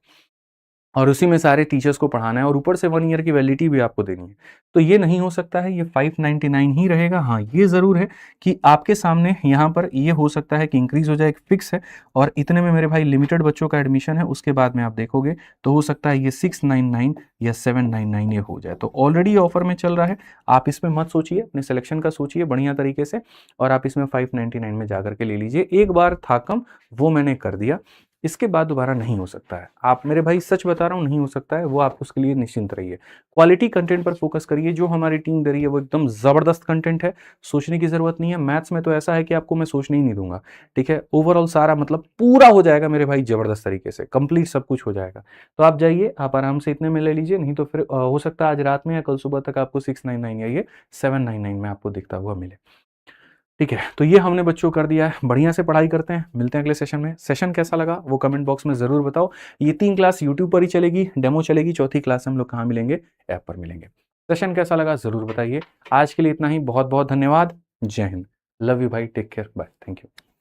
Speaker 1: और उसी में सारे टीचर्स को पढ़ाना है, और ऊपर से 1 ईयर की वैलिडिटी भी आपको देनी है। तो ये नहीं हो सकता है, ये 599 ही रहेगा। हाँ, ये ज़रूर है कि आपके सामने यहाँ पर ये हो सकता है कि इंक्रीज़ हो जाए, फिक्स है, और इतने में मेरे भाई लिमिटेड बच्चों का एडमिशन है, उसके बाद में आप देखोगे तो हो सकता है ये 699 या 799 ये हो जाए। तो ऑलरेडी ऑफर में चल रहा है, आप इसमें मत सोचिए, अपने सिलेक्शन का सोचिए बढ़िया तरीके से, और आप इसमें 599 में जाकर के ले लीजिए। एक बार था कम, वो मैंने कर दिया, इसके बाद दोबारा नहीं हो सकता है। आप मेरे भाई सच बता रहा हूँ, नहीं हो सकता है वो, आप उसके लिए निश्चिंत रहिए। क्वालिटी कंटेंट पर फोकस करिए, जो हमारी टीम दे रही है वो एकदम जबरदस्त कंटेंट है, सोचने की जरूरत नहीं है। मैथ्स में तो ऐसा है कि आपको मैं सोचने ही नहीं दूंगा, ठीक है, ओवरऑल सारा मतलब पूरा हो जाएगा मेरे भाई, जबरदस्त तरीके से कंप्लीट सब कुछ हो जाएगा। तो आप जाइए, आप आराम से इतने में ले लीजिए, नहीं तो फिर हो सकता है आज रात में या कल सुबह तक आपको 699 या ये 799 में आपको दिखता हुआ मिले, ठीक है। तो ये हमने बच्चों कर दिया है, बढ़िया से पढ़ाई करते हैं, मिलते हैं अगले सेशन में। सेशन कैसा लगा वो कमेंट बॉक्स में जरूर बताओ। ये 3 क्लास यूट्यूब पर ही चलेगी, डेमो चलेगी, चौथी क्लास हम लोग कहाँ मिलेंगे, ऐप पर मिलेंगे। सेशन कैसा लगा जरूर बताइए। आज के लिए इतना ही, बहुत बहुत धन्यवाद, जय हिंद, लव यू भाई, take care, bye, thank you.